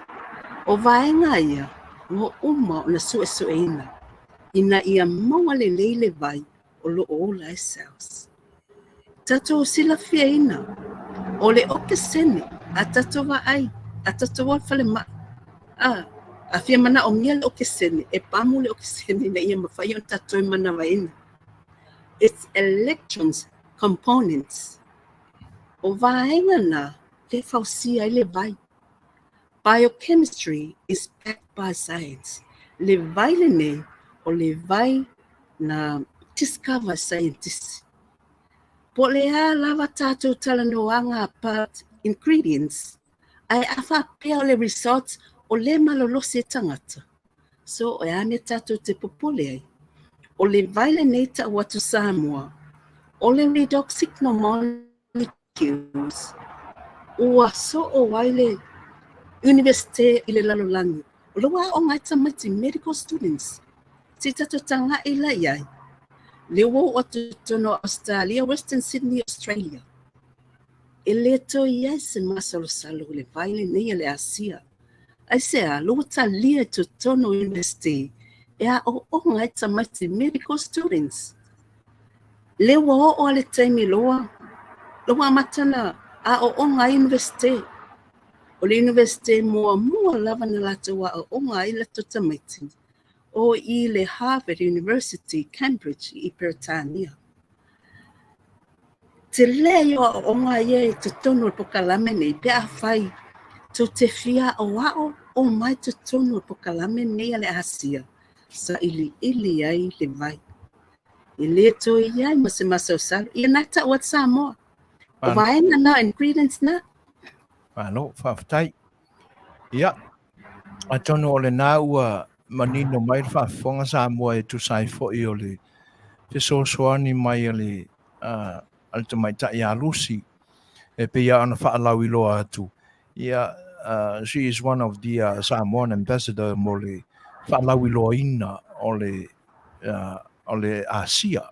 O vaenga ia, o uma o na suesueina. Ina ia maua le leile vai o lo ola e cells. Tato sila fia ina. O le oke sene, a tato wa ai, a tato wa fale ma. A fia mana o ngia le oke sene, e pamu le oke sene na ia mawhai o tato e mana wa ina. It's electrons, components. O vaenga na, le fausia i le vai. Biochemistry is backed by science. Le vai le ne, o le vai na discover scientists. Po le a lava tato talanoanga part ingredients, ai afa pea o le results o le malolose tangata. So o ane tato te popole ai. O le vai le nei ta watu Samoa, o le redox molecules, ua so o waile universite i le lalolangi. O le wa o ngai tamati medical students. Si tato tanga ila iai. Le wo o tono Australia, Western Sydney, Australia. E le to iai se masalo salo le vaile nei le ASEA. ASEA, lo ta lia to tono university. E a o ngai tamati medical students. Le wo o le taimi loa. Loa matana a o ngai university. O le university mua lava na lato wa o ngai la to tamati. O i le Harvard University, Cambridge, i Peritania. Te leo o ngā ie te tono po kalame nei, pe a whai, to te fia o wao o mai te tono po kalame nei ale ASEA, sa ili ai le vai. I le to iai ma se masa o salo, i nata o Samoa. O vaenga na ingredients na. Ano, whawhtai. Ia, a tono o le nā ua manino mai whawhonga Samoa e tu sai fo i o le te sosoani mai ale te mai tai a Lucy e pe ia ana whaalau I loa atu. Ia, she is one of the Samoan ambassador mo le whaalau I loa ina o le ASEA.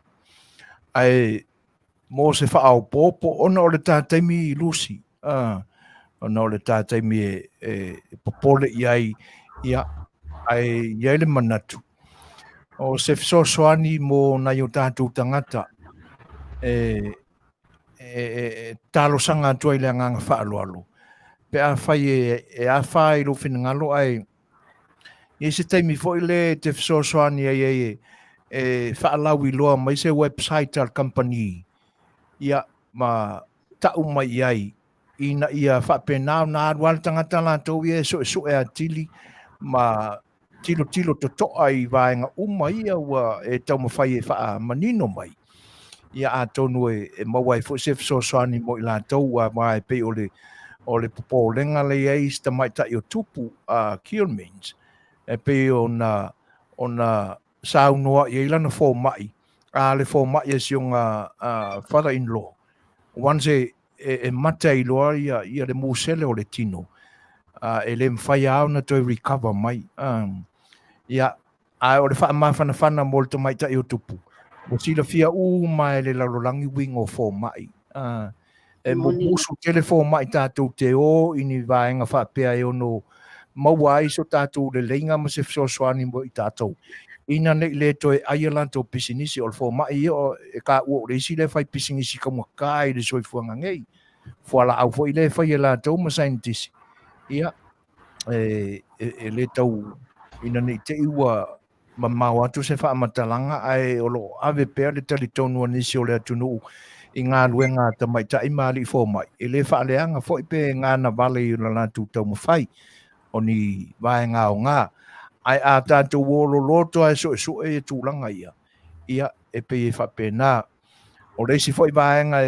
Ai, mo se whaau pōpo ona o le tātaimi Lucy. ona o le tātaimi popole iai ia ai iai le manatu o se fesoasoani mo nai o tātou tangata talosaga atu ai le agaga fa'aloalo pe a fai e a fai lo finagalo ai ia se taimi fo'i le te fesoasoani ai fa'alau iloa mai se website al company ia ma ta'u mai ai ina ia whapena na arual tangata latou ia so e atili ma tilo toto'a i vaenga uma ia ua tau mawhai wha manino mai ia a tonu mawai fo se fesoasoani mo i latou a mai pe o le popolenga le ai sta mai ta o tupu Kilmins pe ona saunoa i lana fo mai le fo mai e sionga father-in-law once mata i loa ia le musele o le tino le mwhai au na toi recover mai ia o le wha mawhanawhana mo le mai ta i o tupu mo sila fia mai le lalolangi wing o fo mai mo musu tele fo mai tātou te o ini vaenga whapea e ono maua iso tātou le leinga ma se fesoasoani mo i tātou ina nei le toi aia lantou pisinisi o le fo mai o ka ua o le isi le fai pisinisi ka kai le soifuanga ngei fuala au fo i le fai e lantou ma scientist ia le tau ina nei te iwa ma mau atu se wha matalanga ai o lo ave pēr le talitonu anisi o le atunu i ngā luenga ta mai ta i maali fo mai le wha leanga fo i pē ngā na vale i la lantou tau mawhai o ni vai ngā o ngā ai a tātou wolo loto ai so e tūlanga ia pe e whapena o reisi foi vaenga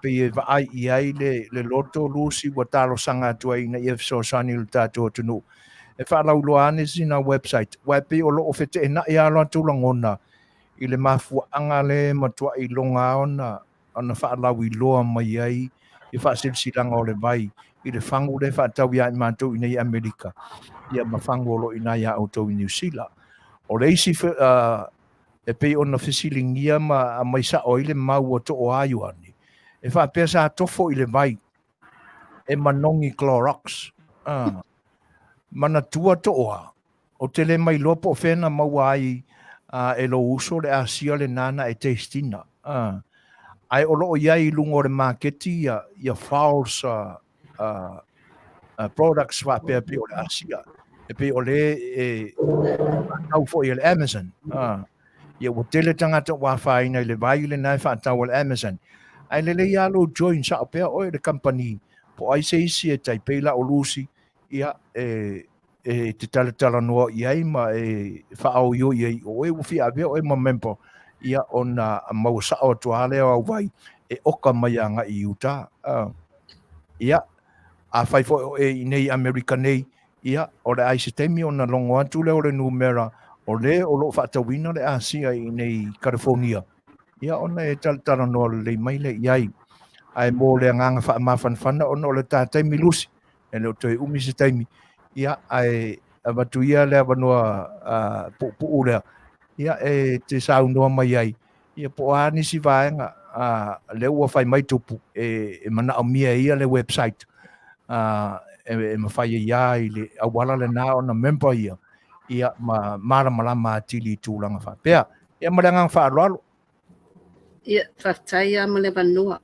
pe e vai i ai le loto lusi wa talo sanga tua ina i so sani le tātou tunu e whalau loane sina website pe o lo ofete e na i alo tūlangona i le mafuanga le matua i longa ona whalau i loa mai ai i whasilsilanga o le vai i le whangu le whatau ia i mātou i nei Amerika ia mawhangu lo i nai au tau i New Zealand o reisi e pei ona fesilingia ma mai sa oile mau o to o ayuani e fa pesa tofo i le vai e manongi Clorox mana tua to o tele mai lopo fena mau ai e lo uso le ASEA le nana e testina ai o lo iai lungo le marketi ia false products fa pe o le ASEA e pe o le au fo i le Amazon ia o tele tangata wa faina le vai le nai whaatau le Amazon ai le alo join sa pe o le company po ai se isi e tai peila o lusi ia te tala noa iai ma whaau yo iai o e ufi a veo e ma member ia ona mau sa o tuale o vai e oka mai anga i uta ia a fai fo e nei America nei ia o le ai sistemi ona longo atu le o le numera o le o lo whaatawina le ASEA i nei California ia ona e tala noa le mai le iai ai mo le nganga mawhanwhana ona o le tātai milusi e leo toi umi se taimi ia ai watu ia le wanoa pu lea ia te sau noa mai ai ia po a nisi vaenga le ua whai mai tupu e mana o mia ia le website e mawhai ia i le awala le nā ona member ia mara malama tili tūlanga wha pea ia marangang wha aloalo ia whaftai a male vanua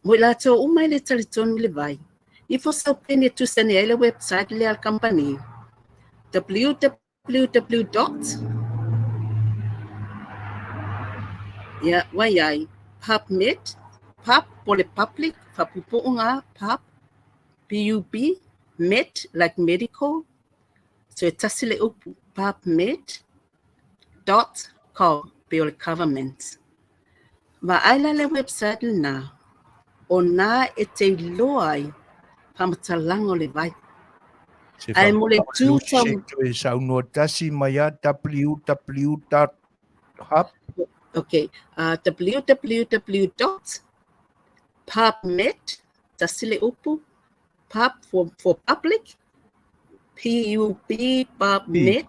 mo la tō umai le talitonu le vai i fo sau pene tu sene ai le website le al company www. ia wai ai PubMed pub po le public whapupuunga pub PUB med like medical so e tasi le upu PubMed.com pe o le government ma aila le website na o na e te loa ai pamatalango le vai ai mo le tū tau e sau noa tasi mai a www.hub okay www.pubmed tasi le upu pub for public PUB PubMed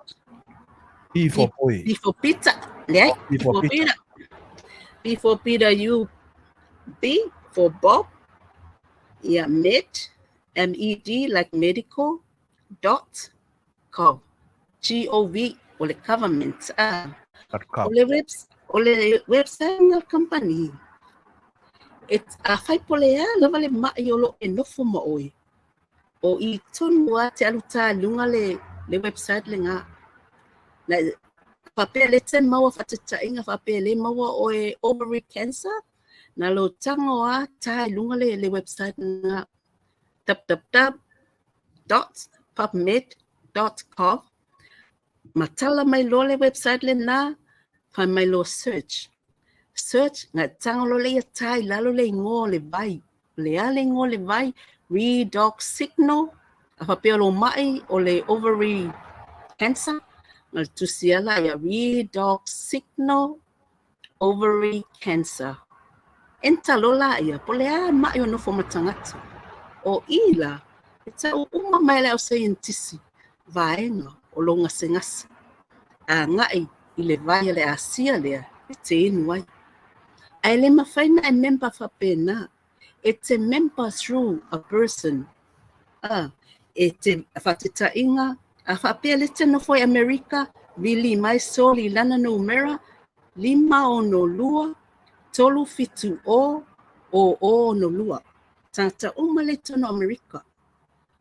P for boy P for pizza le P for pizza P for Peter U B for Bob ia med like medical .gov G-O-V o le government o le website na company a fai polea lava le mai o lo e nofo ma oi o i tonu a te aluta lunga le website le nga na papele te maua fatatainga papele maua o e ovary cancer na lo tango a tai lunga le website nga www.pubmed.gov matala mai lo le website le na pa mai lo search nga tango lo le tai lalo le ngo le vai le ale ngo le vai redox signal a papele lo mai o le ovary cancer mal tusiala ya redox signal ovary cancer enta lola ya polea mai o no fo matangata o ila ita uma mai le o scientist vaenga o longa sengasa a ngai ile vai le ASEA le te inuai ai le mafaina e member fa pena it's a member through a person it's a fatita inga a fa pele te no foi America vili mai soli lana numera 5 tolu fitu o no lua tata umale tono America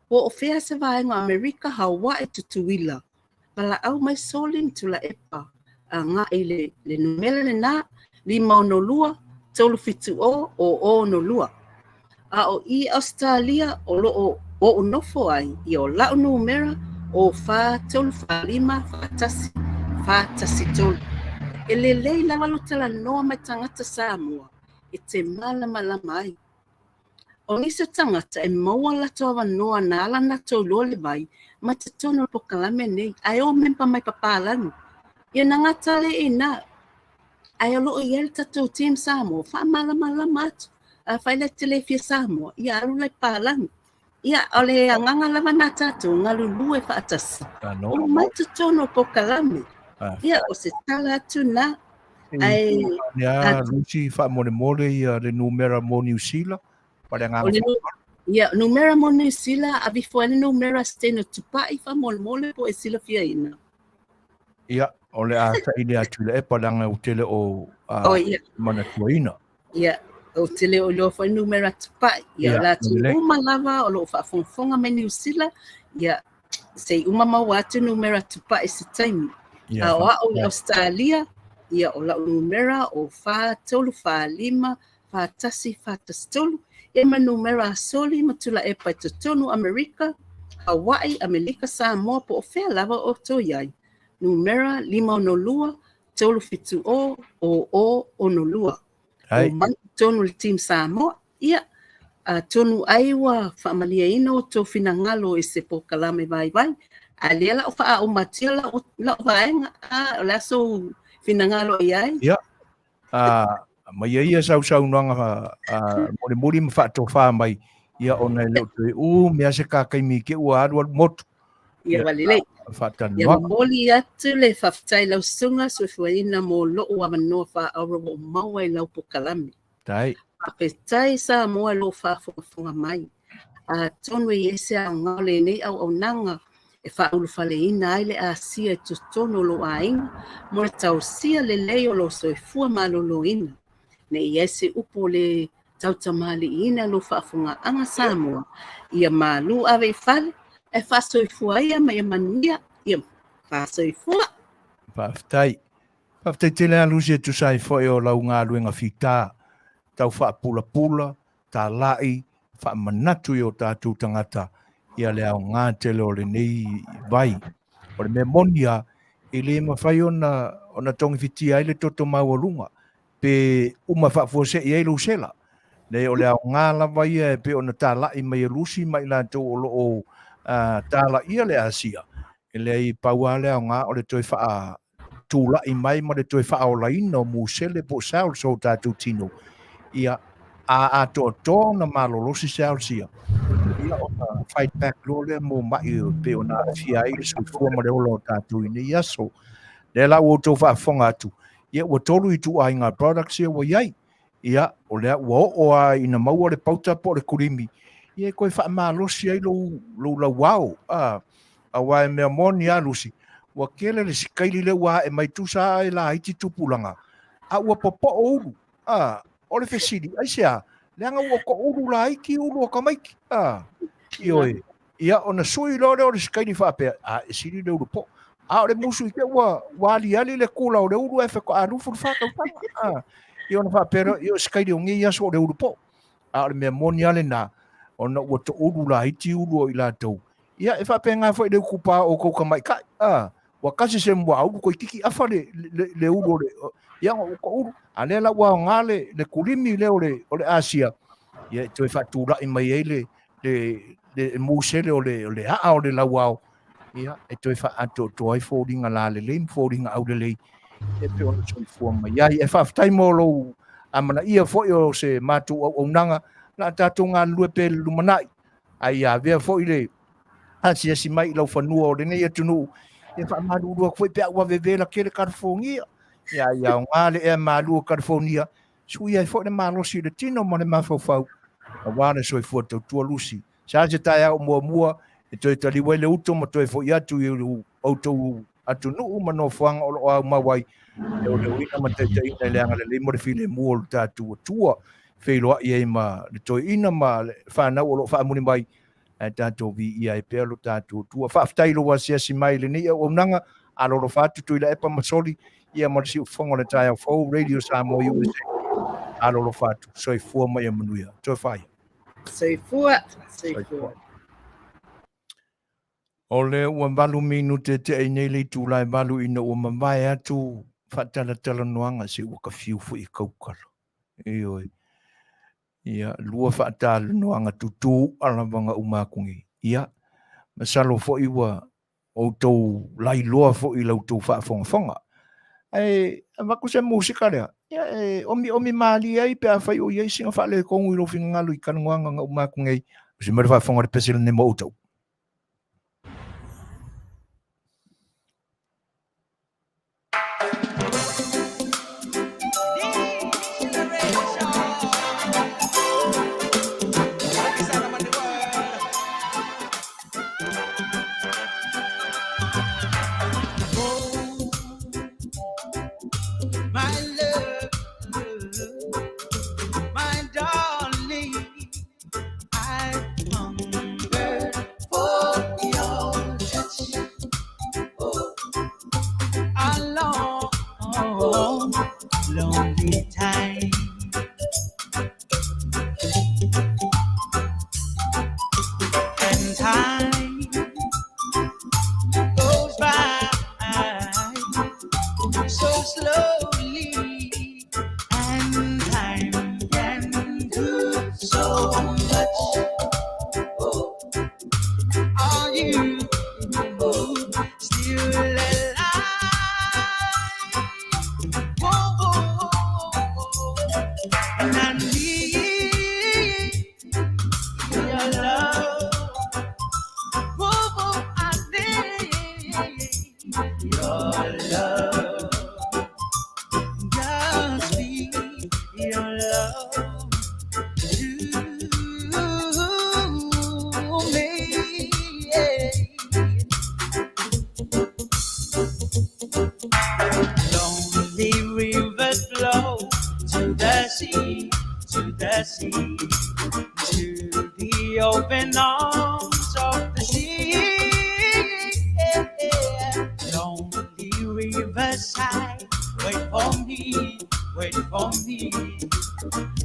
o ofea se vaenga America Hawaii tutuila pala au mai solin tula epa nga ile le numele le na 5 tolu fitu o no lua o i Australia o lo o nofo ai i o la numera o fa tolu fa lima fa tasi tolu ele leila walo tala noa mai tangata Samoa e te mala mai o nisa tangata e maua la toa noa na ala na tau lole mai ma te tono po kalame nei ai o mempa mai papalanu ia nangata le ina ai o loo iel tatou team Samoa fa mala matu a faile tele fia Samoa ia alu lai palanu ia ole anganga lava na tatou ngalulu e fa atasi o mai te tono po kalame ia o se tala atu na ai Lucy fa mole ia le numera mo New Zealand pada nganga ia numera mo New Zealand a before le numera steno tupai fa mole po e sila fia ina ia ole a sa ile atu le pada nga utele o Manufui ia o tele o lo fa numera tupai ia la tu uma lava o lo fa fonga me New Zealand ia sei uma mawatu numera tupai se time o Australia ia o la numera o fa tolu fa lima fa tasi fa tolu ia ma numera soli matula e pa tonu America Hawaii America Samoa po fe lava o to yai numera 5 tolu fitu o no lua o man tonu le team Samoa ia tonu aiwa fa malia ino to finangalo e se po kalame vai aliela o fa o matila la vaenga la so finangalo iai ia mai ia sau nanga mori fa to fa mai ia ona le me se ka kai mi ke wa mot ia valile Faatalanoaga ia moli atu le faftai lau sunga Susuaina mo lo wa manoa fa aro mo maua I lau pokalami tai Petai Samoa lo fa fonga mai tonu ese a ngale nei au nanga e fa ulu fale ina ai le ASEA tu tono lo ainga mo tau sia le leo lo soifua malolo ina ne ese upo le tau tamali ina lo fa fonga anga Samoa ia malu ave fale e fa soifua ia mai Manuia ia fa soifua Faftai tele alusi tu sai foi o lau ngā luenga fita tau fa pula ta lai fa manatu yo tātou tangata ia le au ngā tele o le nei vai o le memonia i le mawhai ona tongi fiti ai le toto maualunga pe uma fa fose i eilu sela le o le au ngā lawa ia pe ona tā lai mai alusi mai la tau o loo tā la ia le ASEA e le i paua le au ngā o le toi fa tula I mai ma le toi fa o laina o musele po sao so tātou tino ia a to na malolosi sia ia o fight back lo le mo mai pe ona fia I so fo ma le o tātou ni ia so le la o to fa fonga tu ia o tolu I tu ai ngā products ia o iai ia o le o ina mau le pauta po le kurimi Ia koe whaamalosi ai lo la wau. A wai mea moni a lusi. Wa kele le sikaili le wa e mai tusa e la iti tupulanga. A ua popo o ulu. O le fesidi. Ai sea, leanga ua ko ulu la iki ulu o kamaiki. Ioi. Ia ona sui lo le o le sikaili whaapea. E siri le ulu po. O le musu i ke ua wali ali le kula o le ulu e wheko a rufu le whakautanga. Ia ona whaapea i o sikaili o ngi aso o le ulu po. A le mea moni ale na. Ona ua to ulu la iti ulu o i la tau. Ia e whape ngā whai le kupa o kou ka mai kai. Wa kasi se mua ulu koe kiki awha le ulu o le. Ia o ko ulu. A le la ua ngā le kulimi le o le ASEA. Ia toi whatūra i mai ei le mūsele o le haa o le lauao. Ia e toi whaato toi fōringa la le leim fōringa au le lei. E pe ona soi fua mai. Ia e whaftai mo lo amana ia fo o se mātu au nanga. La tātou ngā lue pe lumanai. Ai a vea fo i le ASEA si mai lau whanua o le nei atunu. E wha marurua koe pia ua vevela kere California. Ia o ngā le ea marua California. Sui ai fo le malosi le tino mo le mawhauwhau. A wane soi fua tau tua lusi. Sa se tai au mua e toi taliwai le uto ma toi fo i atu i autou atunu mano whanga o lo au mawai. E o le uina ma te ina le anga le limo le file mua o tātua tua. Feiloa i ei ma le toi ina ma le whanau o lo whaamuni mai e tātou vi i ai pēr lo tātou tua. Whaaftai lo wa sia si mai le ni o nanga a lo whaatu tui la epa masoli i a marisi o whongo le tai au whau Radio Samoa USA. A lo whaatu soi fua mai a manuia. Toi whai. Soi fua. O le ua malu minu te ei nei le tūlai malu ina ua mamai atu Faatalanoaga se ua ka fiu fu i kaukala. Ioi. Ia lua Faatalanoaga tutu ala vanga umakungi. Ia masalo fo iwa o tau lailoa fo i lau tau whaafonga. Ai maku se musika lea. Ia omi mali ai pe a whai o iei singa whaale kongu i lo finga ngalu i kanunga nga umakungi. Si mara whaafonga le pesile ne mo utau. Lonely time. And time goes by so slowly, and time can do so much. Are you still alive? And I need your love. I need your love. Just be your love to me. Lonely rivers flow to the sea, to the open arms of the sea. Lonely riverside, wait for me.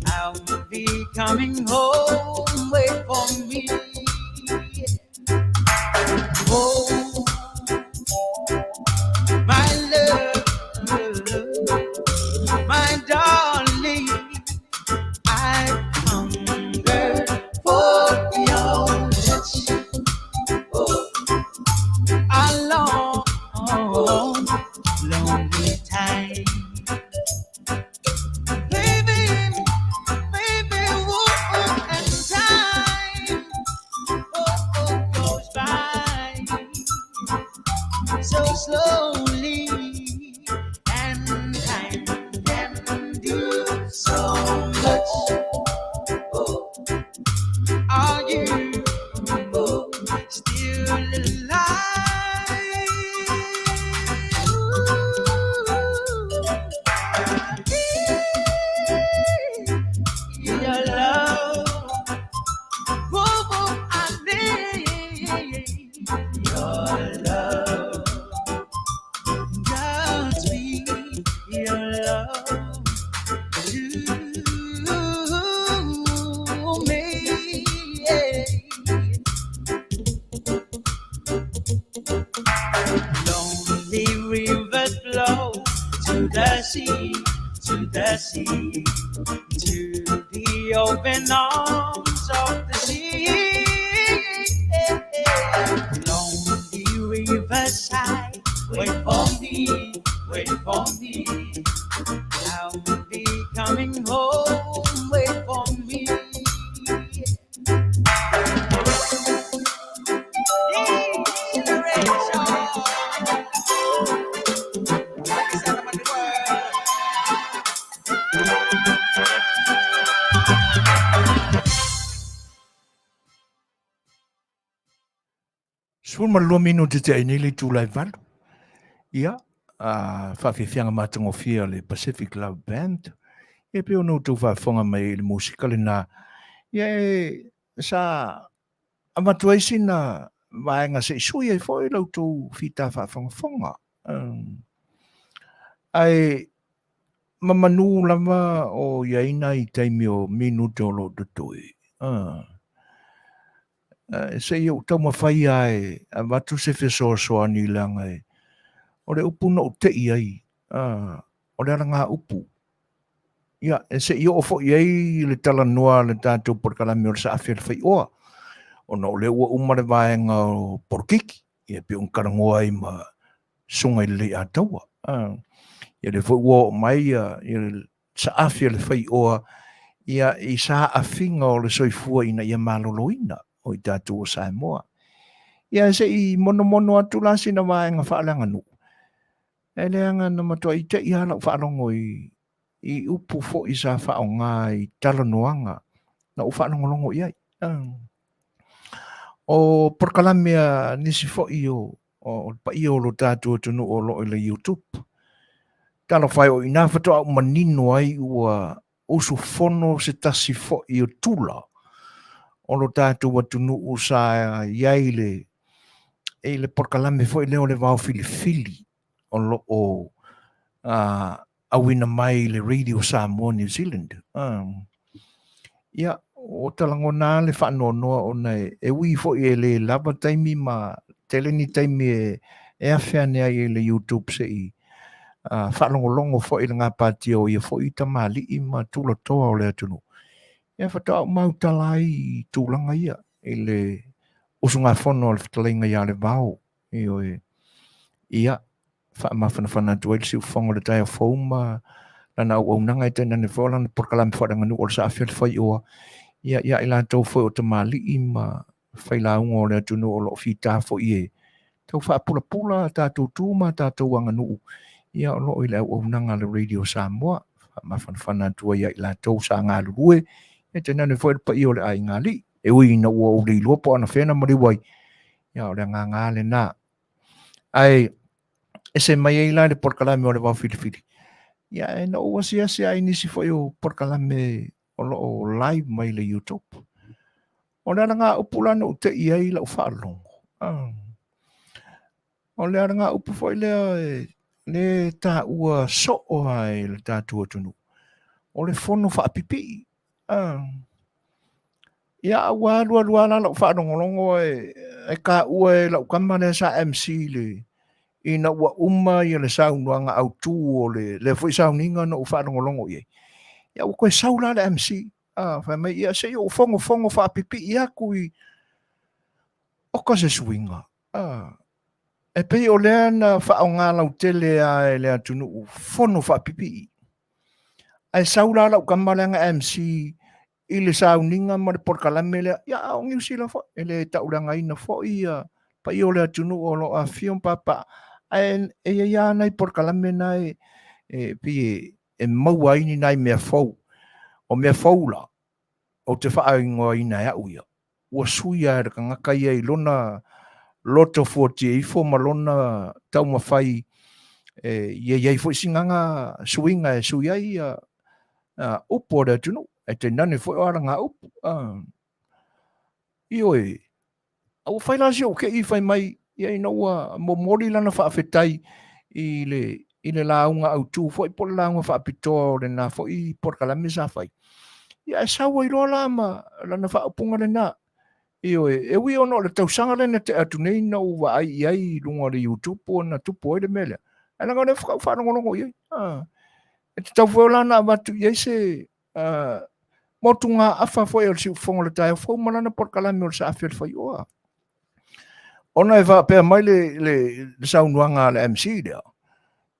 I'll be coming home, wait for me. Oh, my love, my darling, I hunger for your touch. A long, lonely time. Baby, and time goes by so slowly, and time can do so much. Are you sea, to the open arms of the sea. Lonely riverside, wait for me, wait for me. I'll be coming home, wait for me. Suan malua minuti te ai le tūlai valu. Ia, whawhiwhianga matangofia le Pacific Love Band. E peo no tū whawhonga mai le musika le nā. Ia sa amatuaisi na vaenga se sui ai fōi lau tū whita whawhonga. Ai mamanu lama o iaina I taimi o minuti o lo tutui. Se iau tau mawhai ai, watu se whesoa ni langa e. O le upu no te iai, o le aranga upu. Ia, se iau o fo iai le tala noa le tātou porkalami o le sa A Le Fai'oa. O no le ua umare vaenga o porkiki, ia pe un karangoa I ma sunga I Lei'ataua. Ia le fo mai ia sa A Le Fai'oa, ia I sa afinga o le soifua ina ia maloloina. O I tātou o Samoa. Ia se I mono atu lasi na vaenga whaalanga nu. E leanga na matua I te iha lau whaalongo I upu fo I sa whaonga I talanoanga. Na u whaalongolongo iai. O porkalamia nisi fo I o pa I o lo tātou tunu o lo I le YouTube. Talo whai o ina whatoa au manino ai ua usu fono se tasi fo I o tula. O lo tātou watunu usa iai le porkalame fo I leo le vau filifili o lo o awina mai le Radio Samoa New Zealand. Ia, o talangona le whaanonoa o nei e ui fo I le lava taimi ma teleni taimi e awhea ai le YouTube se I whaanongolongo fo I le ngā pāti o ia fo I tamali I ma tula toa o le atunu. Ia whatau mau talai I tūlanga ia I le usunga whono le Fetalaiga ia le vau. Ia, whaamawhanawhana tuai le si uwhango le tai a whauma lana au nanga I tēnā ne whaola na porkalami whaanganu o le sa A Le Fai'oa. Ia I la tau whai o tamali I ma whailaunga o le atunu o lo whita fo I e. Tau whaapula tātou tūma tātou anganu. Ia o lo I le au nanga le Radio Samoa. Whaamawhanawhana tuai I la tau sa ngā lurue. E tēnā ne whai pa I o le ai ngali. E ui na ua o le ilua po ana whena mariwai. Ia o le ngā le nā. Ai, e se mai ei la le porkalame o le wau filifili. Ia e na ua se ai nisi whai o porkalame o lo o live mai le YouTube. O le aranga upulana o te iai la whaalongo. O le aranga upu whai le tā ua so o ai le tātua tunu. O le whono whaapipi. Ia ua lua la lau whaanongolongo e ka ua e lau kamane sa MC le ina ua uma I le saunuanga au tū o le fwoi sauninga na u whaanongolongo I. Ia ua koe saula le MC. Whai mai ia se o fongo whaapipi ia kui oka se swinga. E pei o lea na whaonga lau tele a e lea tunu u whono whaapipi. Ai saula lau kamalanga MC I le sauninga ma le porkalame lea, ia au ngiusi la fo, e le tauranga ina fo ia, pa I o lea tunu o lo a fion papa, e ia nei porkalame nai, pi e maua ini nai mea fau, o mea faula, o te wha ingoa ina ea uia. Ua suia e raka ngaka ia I lona loto fuoti e ifo ma lona tau mawhai, iei fo singanga suinga e suia ia, upo lea tunu. E te nane fwoi o aranga upu. Ioi, au whailasi o ke I whai mai, ia ina ua momori lana whaafetai I le launga au tū, fwoi po le launga whaapitoa o le nā fwoi porkalame sa whai. Ia e sawa I roa lama, lana whaapunga le nā. Ioi, e ui ono le tausanga le na te atu nei na uwa ai ai lunga le YouTube o na tupo e le mele. E langa ne whaanongolongo ioi. E te tau whaulana watu i se motunga afa foi o si ufonga le tai fo malana por kalami o sa Afia Le Fai'oa. Ona e va pe mai le saunuanga le MC dia.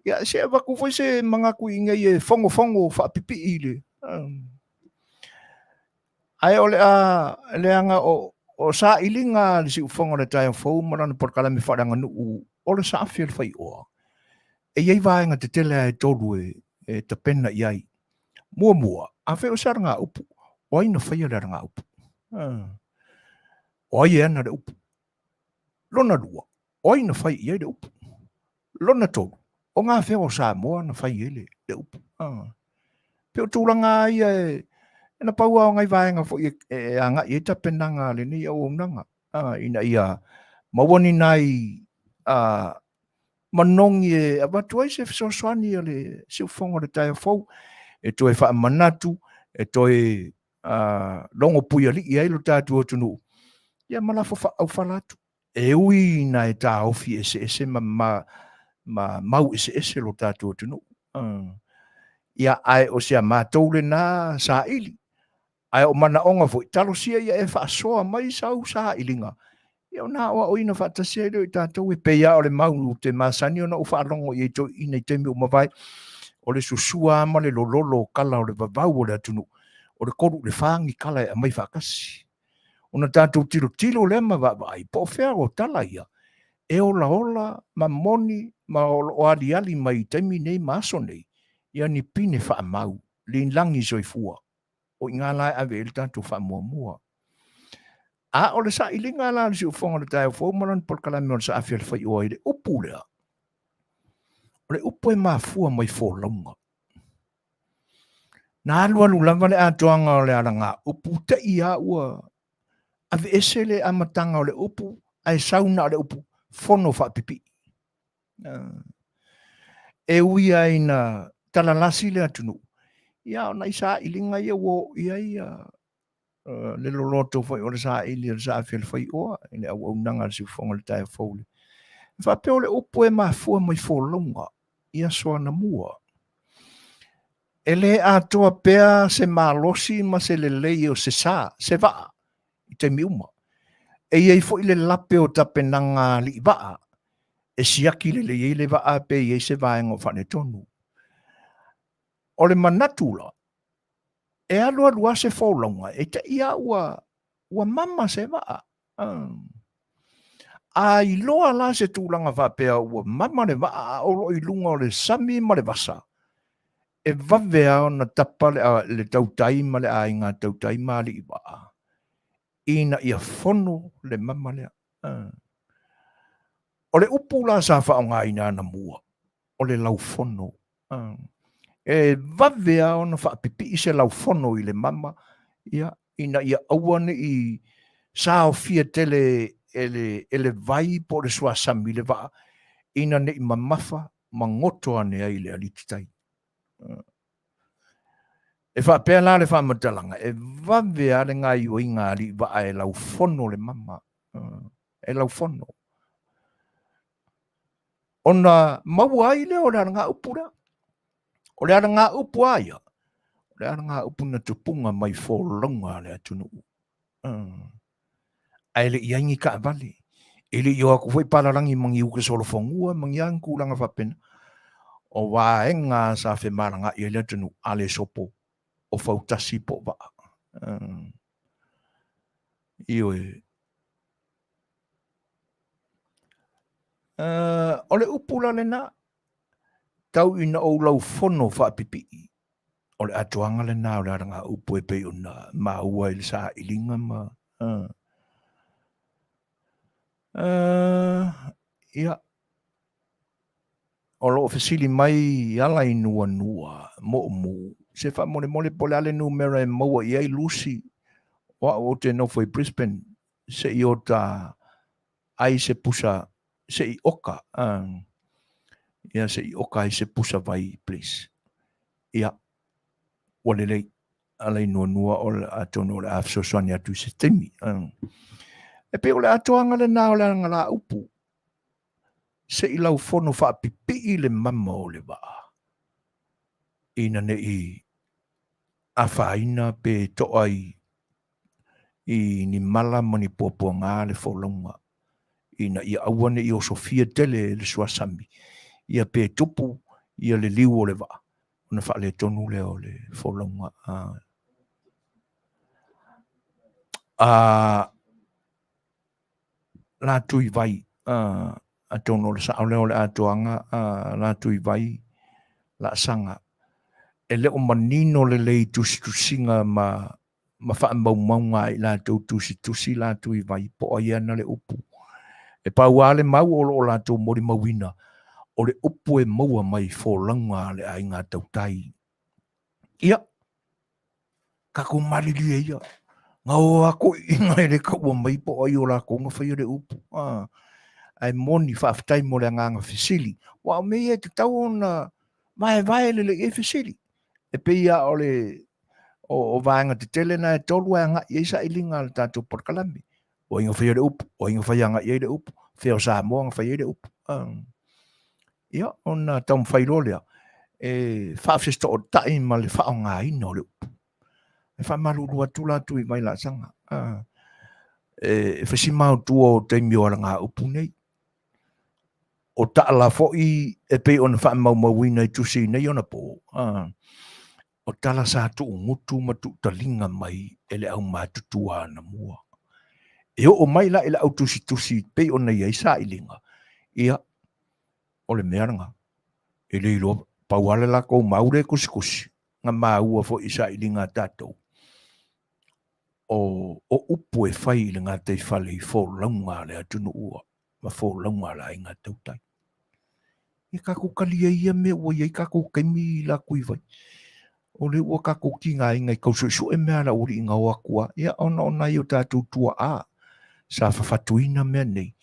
Ya se va ku foi se manga ku inga e fongo fa pipi ile. Ai ole le anga o sa ilinga le si ufonga le tai fo malana por kalami fa danga nu o le sa Afia Le Fai'oa. E iei vaenga te tele e tolu e te pena iai. Mua, a wheo saranga upu. O aina whaia le ranga upu. O ai ana le upu. Lona rua. O aina whai iai le upu. Lona tolu. O ngā wheo Samoa na whai iai le upu. Peo tūranga ia e na paua o ngai vaenga fo e anga i ta penanga le ni au nanga. Ina ia mawani nai manongi e abatuai se fisoswani le se ufonga le tai fau. E toi wha manatu, e toi longo pui ali i ailu tātu o tunu. Ia malafo wha au whalatu. E ui na e tā ofi ese mau ese lo tātu o tunu. Ia ai o sea mātoule nā sa ili. Ai o mana onga fo, talo sia ia e wha soa mai sau sa ilinga. Ia o nā oa oina wha tasia ilo i tātou e peia o le maunu te māsani o na uwha alongo i e toi ina i temi o mawai. O le susua ma le lololo kala o le vavau o le atunu. O le koru le whangi kala e mai whakasi. O na tātou tilo le ma vavai. Po whea o tala ia. E ola ma moni ma o ali mai taimi nei maso nei. Ia ni pine wha mau. Le langi zoi fua. O inga lai ave ele tātou wha mua. A o le sa ilinga la le si ufonga le tae fo maran por kalami o le sa Afia Le Fai'oa i le upu lea. O le upu e mafua mai fo launga. Na alu lava le atoanga o le aranga upu te ia ua. Ave ese le amatanga o le upu, ai sauna o le upu, fono wha pipi. E ui ai na talalasi le atunu. Ia o na isa ilinga ia wo ia le loloto foi o le sa ili le sa Afia Le Fai'oa, le au nanga le siufonga le tae faule. Fa pe o le upu e mafua mai fo longa, ia soa na mua. Ele atoa pea se malosi ma se le lei o se sa, se vaa, i te miuma. E iei fo i le lape o tapenanga li vaa, e siaki le lei le vaa pe iei se vaenga o whane tonu. O le manatula, e alua se fōlonga, e te ia ua mama se vaa. A i loa la se tūlanga vapea ua mama le vaa, o i lunga o le sami ma le vasa. E vavea o na tapa le tautai ma le ainga tautai ma li iwa. Ina ia fono le mama lea. O le upu la sa wha o ngā ina na mua. O le lau fono. E vavea o na wha pipi i se lau fono i le mama. Ia, ina ia awane i sa o fia tele ele vai po le suasami le vaa. Ina ne i mamafa mangoto ane ai le alititai. E wha pēr la le wha matalanga, e vavea le ngā ioi ngā li wa e lau fono le mama. E lau fono. Ona mau ai le o le ngā upura. O le ngā upu aia. O le ngā upu na tupunga mai fōlonga le atunu. Ai le iangi ka avale. E le iwa ku fwoi pararangi mangi uke solo fongua, mangi anku langa whapena. O wā enga sa whi maranga i le atunu ale sopo. O fautasi po wa. Ioi. O le upula le na. Tau ina o lau fono wha pipi. O le atuanga le na o le aranga upu e pei o na maua ili sa ilinga ma. Ia. O lo ofisili mai ala inua mo mu. Se fa mole pole ale numera e maua i ai lusi. O te no foi Brisbane. Se i o ta ai se pusa. Se i oka. Ia se i oka ai se pusa vai, please. Ia. O le lei. Ala inua o le atono le afso soani atu se temi. E pe o le atoanga le na o le ngala upu. Se i lau fono wha pipi i le mama o le waa. ina ne I afaina pe to'ai I ni mala mani popo ngā le whaulonga. Ina ia awane I o Sofia tele le suasami. Ia pe tupu, ia le liu o le waa. Ona wha le tonu le o le whaulonga. La tui vai, a tono le sao leo le atoanga, la tui vai, la sanga. E leo manino le lei tusinga ma wha maunga I la tau tusi la tui vai, po a iana le upu. E pau ale mau o la tau mori mawina, o le upu e maua mai whaulanga le ai ngā tautai. Ia, kako marili e ia. Ngā o ako inga e le kaua mai po ai o la konga whai le upu. Ai moni whaafitai mo le nganga whisili. Wa me e te tau ona mai vai le e whisili. E peia o le o vaanga te tele na e tolu e nga i isa ilinga le tātou porkalami. O inga whai le upu. O inga whai anga i le upu. Whio Samoa nga whai le upu. Ia, ona tau mwhai lolea. E whaafisto o tai ma le whao ngā ina o le upu. E whamaruru atu la tui mai la sanga. E whasimau tua o te mio ala ngā upu nei. O taala fo'i e pe ona whaamau mawina I tusi nei ona po. O tala sa tu ngutu matu talinga mai ele au matutua na mua. E o mai la ele au tusi pe ona iai sa ilinga. Ia, o le mearanga. Ele ilo pauale la kou maure kusikusi. Nga maua fo'i sa ilinga tatou. O upu e whai le ngā te whale I wholaunga le atunu ua. Ma wholaunga la I ngā tautai. I kako kalia ia me ua iai kako kaimi la kui vai. O le ua kako ki ngā inga I kausuisu e mea la uri inga o akua. Ia ona I o tātou tua a. Sa whawhatuina mea nei.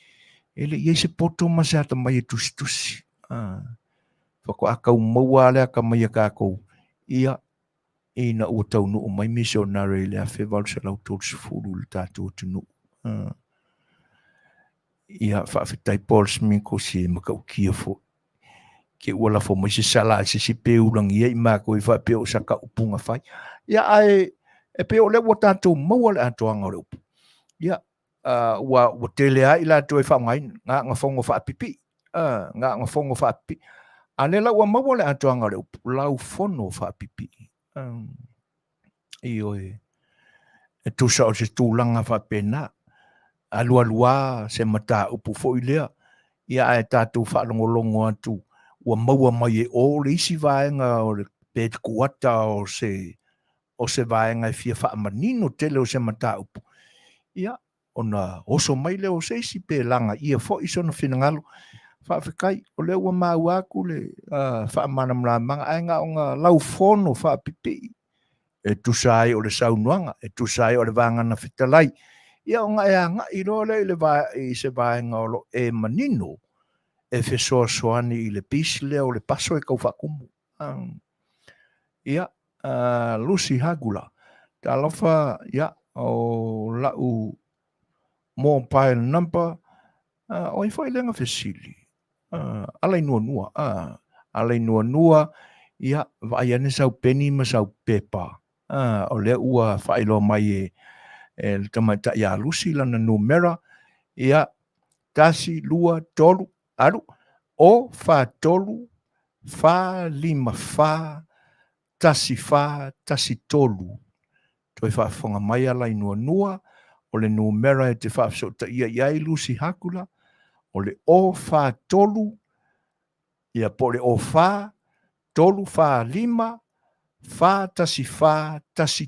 Ele iei se poto ma se ata mai e tusi. Whako akau maua le aka mai a kako. Ia. Ina ua tau nuu mai misionare le a whewal sa lau tōru se furu le tātou tunu. Ia whawhitai Paul Smith ko si e makau kia fo. Ke ua la fo mai se sala se si peurangi e mako I wha peo sa ka upunga whai. Ia ai e peo le ua tātou maua le atoanga o le upu. Ia ua tele ai la tō e whaungai ngā whongo whaapipi. Ngā whongo whaapipi. Ane la ua maua le atoanga o le upu. Lau whono whaapipi. Io e tusa o se tūlanga whapena alua se mata upu fo ilea ia e tātou whaalongolongo atu ua maua mai e o le isi vaenga o le pet kuata o se vaenga e fia whaamanino tele o se mata upu ia ona oso mai leo se isi pe langa ia fo iso na whinangalo whaafikai o leo ua mau aku le whaamana mlamanga ainga o ngā lau whono whaapipi e tusai o le saunuanga e tusai o le vangana Fetalai ia o ngā e anga I roa I se vaenga o lo e manino e whesoasoani I le pisi leo le paso e kau whakumu ia Lucy Hakula ta lofa ia o lau mobile number o I whai lenga whesili alai nua ia vai ane sau peni ma sau pepa o le ua whailo mai e le tamaita ia Lucy lana numera ia tasi lua tolu alu o fa tolu fa lima fa tasi tolu toi whaafonga mai alai nua o le numera e te whaafsota ia iai Lucy Hakula o le o fa tolu ia po le o fa tolu fa lima fa tasi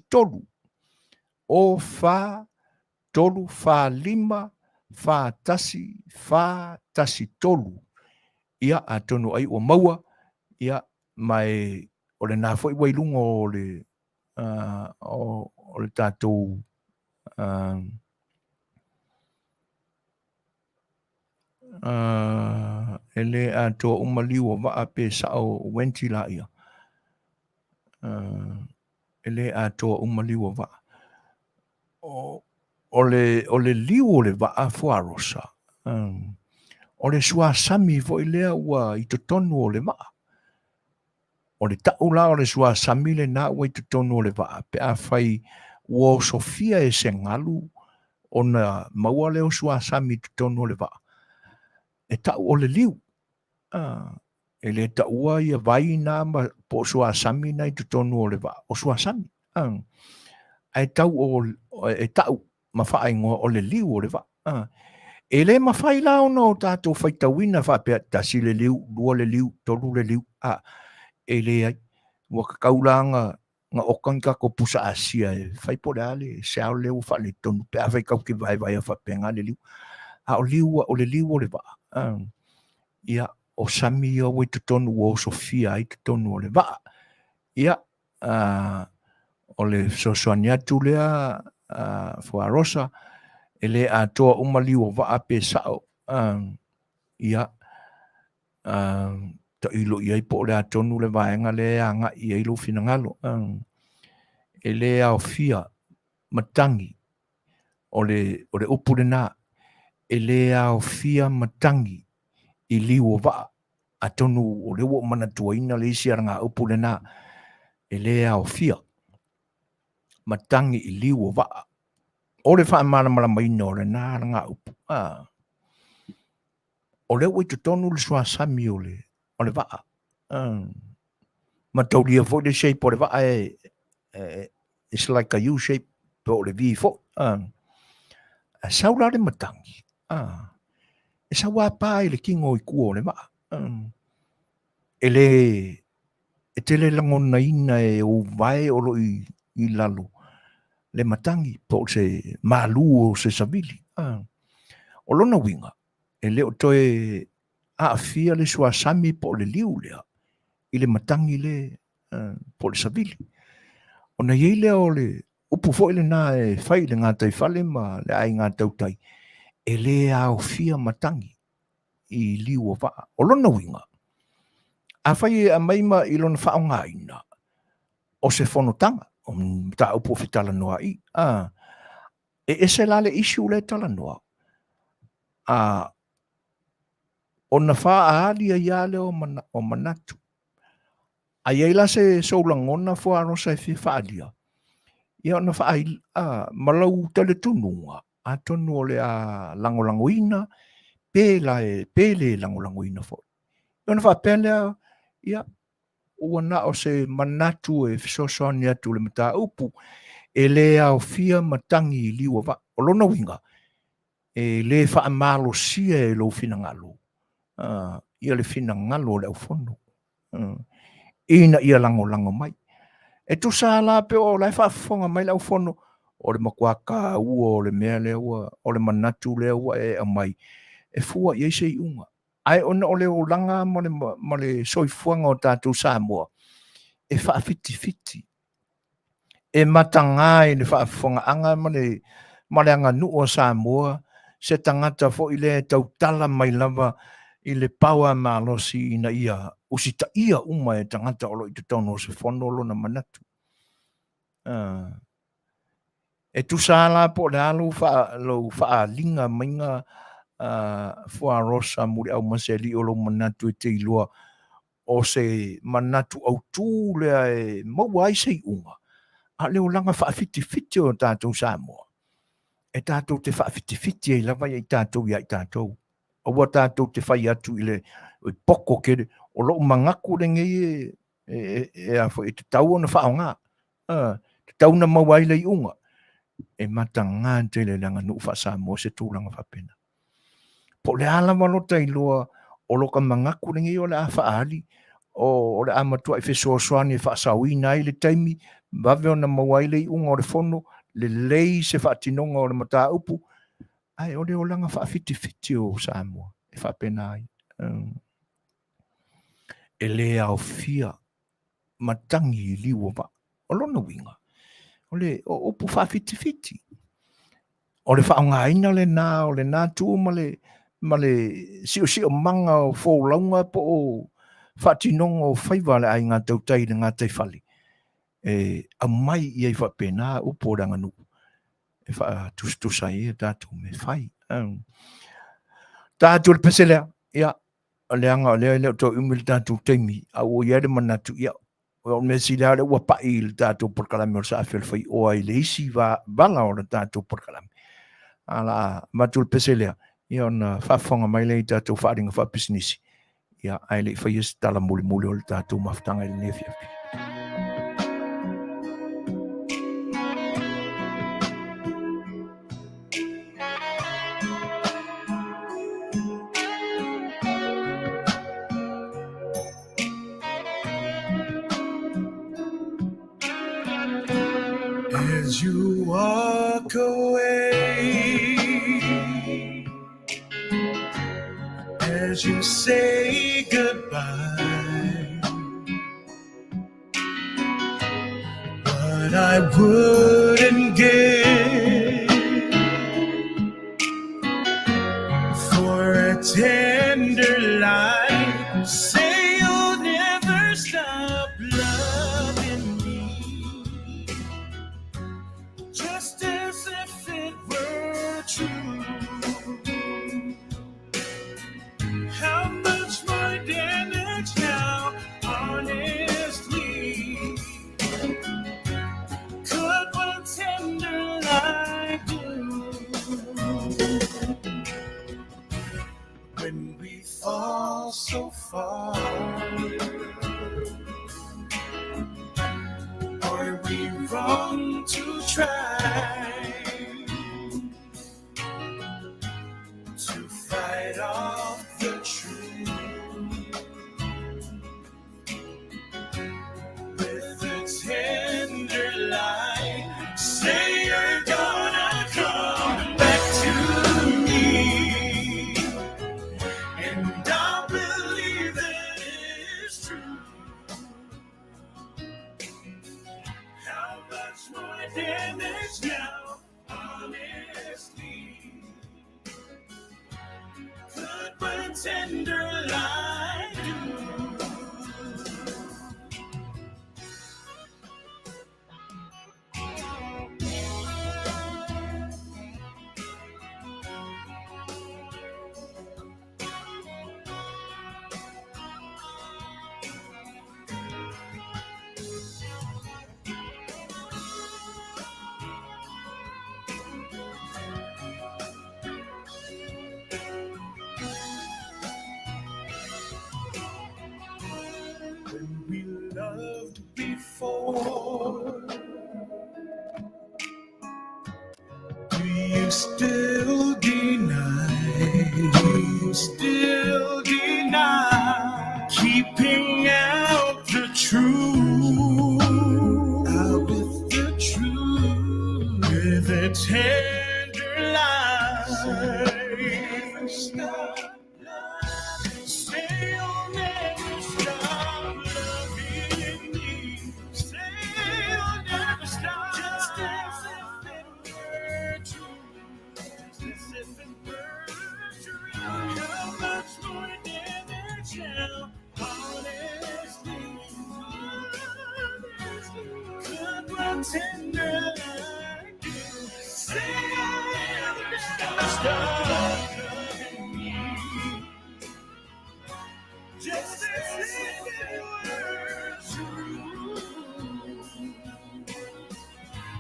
tolu o fa tolu fa lima fa tasi tolu ia atonu ai o maua ia mai o le nā foi wailunga o le tātou ele ato umaliwa va ape sao wenti la ia ele ato umaliwa va o le liu le va a fuarosa o le sua sami vo ilea ua I totonu o le maa o le taula o le suasami le na ua i totonu o le vaa pe a fai ua sofia e se ngalu ona maua leo suasami totonu o le vaa e tau o le liu e le taua ia vai na ma po suasami na i totonu o le vaa o suasami ai tau e tau ma fai ingoa o le liu o le vaa e le mawhai lao no tātou whaitawina whapea tasi le liu, lua le liu, tolu le liu, e le ai, waka kaulanga nga okanka ko pusa asia e whaipore ale, se au leo whale tonu, pe a whaikau ki vai vai a whapenga le liu, o le liu o le vaa, ia o sami o wei tutonu o Sofia ai tutonu o le vaa, ia o le sosoani atu lea Fuarosa, ele a toa umaliu o vaa pe sao ia ta ilo ia po le atonu le vaenga le anga ia ilo finangalo ele a ofia matangi o le upule na ele a ofia matangi i liu o vaa atonu o le wo mana tuaina le isi aranga upule na ele a ofia matangi i liu o vaa o le wha mara maina o le nā ranga upu. O le ui te tonu le suasami o le vaa. Ma tau lia fo le shape o le vaa it's like a U shape po le vi fo. Saula le matangi. E sa wapa i le kingo i kua o le vaa. E te le langona ina e o vai o lo i lalo. Le matangi po se malu o se savili. O lona winga, e leo toe Afia le suasami po le liu lea, i le matangi le po le savili. O na iei lea o le upu fo ile na e fai le ngātai fale ma le ai ngātau tai, e le au fia matangi i liu o vaa. O lona winga, a fai a maima i lona whaonga ina, o se whanotanga, o ta upo Fetalanoaga i. E se la le isu le talanoa. O na wha aali a iale o manatu. A iaila se soulangona Fuarosa e whiwhaalia. Ia o na wha malau tale tununga. A tonu o le a langolangoina, pele langolangoina fo. Ia o na wha pelea, ia, ua na o se manatu e fisosoani atu le mata upu, e le au fia matangi i liua va. O lona winga, e le wha malo sia e lo fina ngalo. Ia le fina ngalo le au fono. Ina ia lango mai. E tu sa la pe o lai whaafonga mai le au fono, o le makuaka ua, o le mea le ua, o le manatu le ua e mai. E fua i eise i unga. Ai ona o le o langa ma le soifuanga o tātou Samoa. E whaafiti. E matangai le whaafonga anga ma le anga nu o Samoa, se tangata fo i le tau tala mai lava i le paua malosi ina ia, usita ia uma e tangata olo i te tono o se fonolo na manatu. E tu sala po le alu wha linga mainga Fuarosa muri au maseli o lo manatu e te ilua o se manatu au tū lea e maua ai se i unga. A leo langa whaafiti o tātou Samoa. E tātou te whaafiti e lava i tātou i tātou. Aua tātou te whai atu i le poko kere o lo mangaku rengi e a fo e te tau ona whaonga. Te tau na maua i le i unga. E matanga te le langa nu wha Samoa se tūlanga whapena. Po le ala malota i loa o loka mangaku rengi o le a whaali o le amatua i fesoasoani e whaasawina i le taimi vave ona maua i le i unga o le fono le lei se whaatinonga o le mata upu ai o le o langa whaafiti o Samoa e whapena ai. E le au fia matangi i liwa wa o lona winga. O le o upu whaafiti. O le whaongaina le nā o le nā tū ma le sio manga o fōlaunga po o whaatinonga o whaiva le ai ngā tautai le ngā taifali. A mai i ei whapena upo ranga nuku. E wha tustusa e tātou me whai. Tātou le peselea, ia, le anga o leo tō umili tātou teimi, a o iere manatu, ia, o me si le ua pai le tātou porkalame o sa A Le Fai'oa I le isi vanga o le tātou porkalame. Ala matul peselea. Ia ona whaafonga mai le tātou whaaringa whaapisnisi. Ia ai le whaies tala muli o le tātou maftanga I le ne Afiafi. As you walk away, as you say goodbye, what I wouldn't give for a tender life, say you'll never stop loving me. Just as if it were true. How much more damage now, honestly, could one tender lie do? When we fall so far, are we wrong to try to fight off the truth with a tender lie? Say you're gonna come back to me, and I'll believe that it's true. How much more damage now, honestly, could my tender lie do? When we loved before, do you still deny? Do you still deny keeping out the truth? Out with the truth, with a tender lie. Stop. Say you'll never stop loving me. Say you'll never stop. Just as if it were true. Just as if it were true. How much more damage now, honestly, could one tender lie do? Say you'll never stop loving me. Just as if it were true.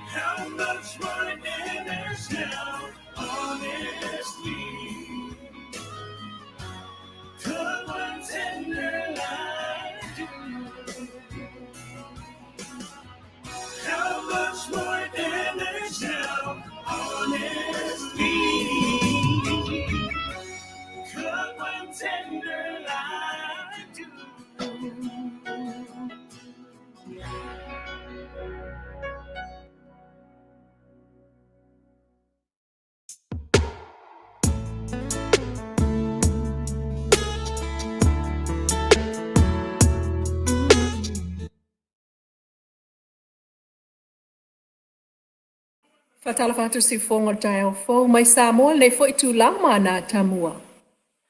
How much more damage now, honestly, could one tender lie do? How much more damage now, honestly, could one tender lie do? Fatalafatu si fonga tayo fo mai Samoa le fo itu lama na tamua.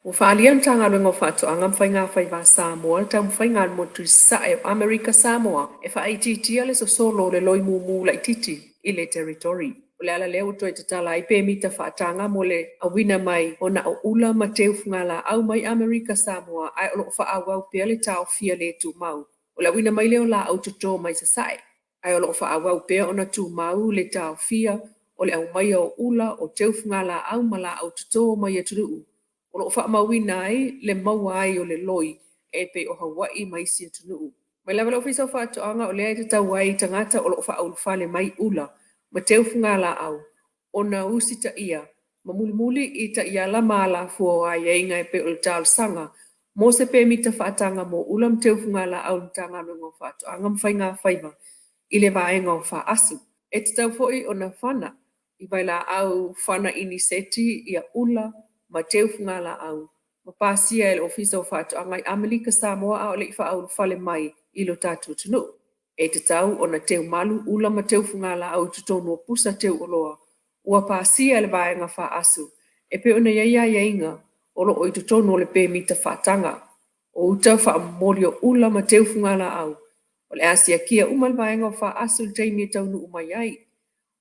O faalian tanga luengo fatu angam whainga whaiva Samoa tam whainga motu sa e Amerika Samoa e wha aititia le so solo le loi mumu la ititi i le territory. O le ala leo toi te tala i pe mita whaatanga mo le awina mai o na o ula ma teu fungala au mai Amerika Samoa ai o lo wha awau pia le tau fia le tu mau. O la wina mai leo la au tuto mai sasai. Ai o lo whaawau pea ona tu mau le tau fia o le au mai o ula o teufunga la au mala au tuto mai aturuu. O lo whaamawina ai le maua ai o le loi e pe o Hawaii mai si atunuu. Mai level officer o whaatoanga o lea i te tau ai tangata o lo whaaulufale mai ula ma teufunga la au. Ona usi ta ia, ma muli i ta ia la mala fua ai e inga e pe o le tal sanga. Mo se pe mita whaatanga mo ulam teufunga la au ntanga no whaatoanga mwhainga whaiva. I le vaenga o wha asu. E te tau foi o na whana. I vai la au whana ini seti ia ula ma teufunga la au. Ma pāsia e le ofisa o whaatoanga i Amerika Samoa a o le i wha whale mai i lo tātou tunu. E te tau o na teu malu ula ma teufunga la au tutonu o pusa teu oloa. Ua pāsia e le vaenga wha asu. E pe o na ia inga o lo o i tutonu o le pe mita whaatanga. O uta wha mori o ula ma teufunga la au. O le ASEA kia umal vaenga o wha asu le teimi e taunu umai ai.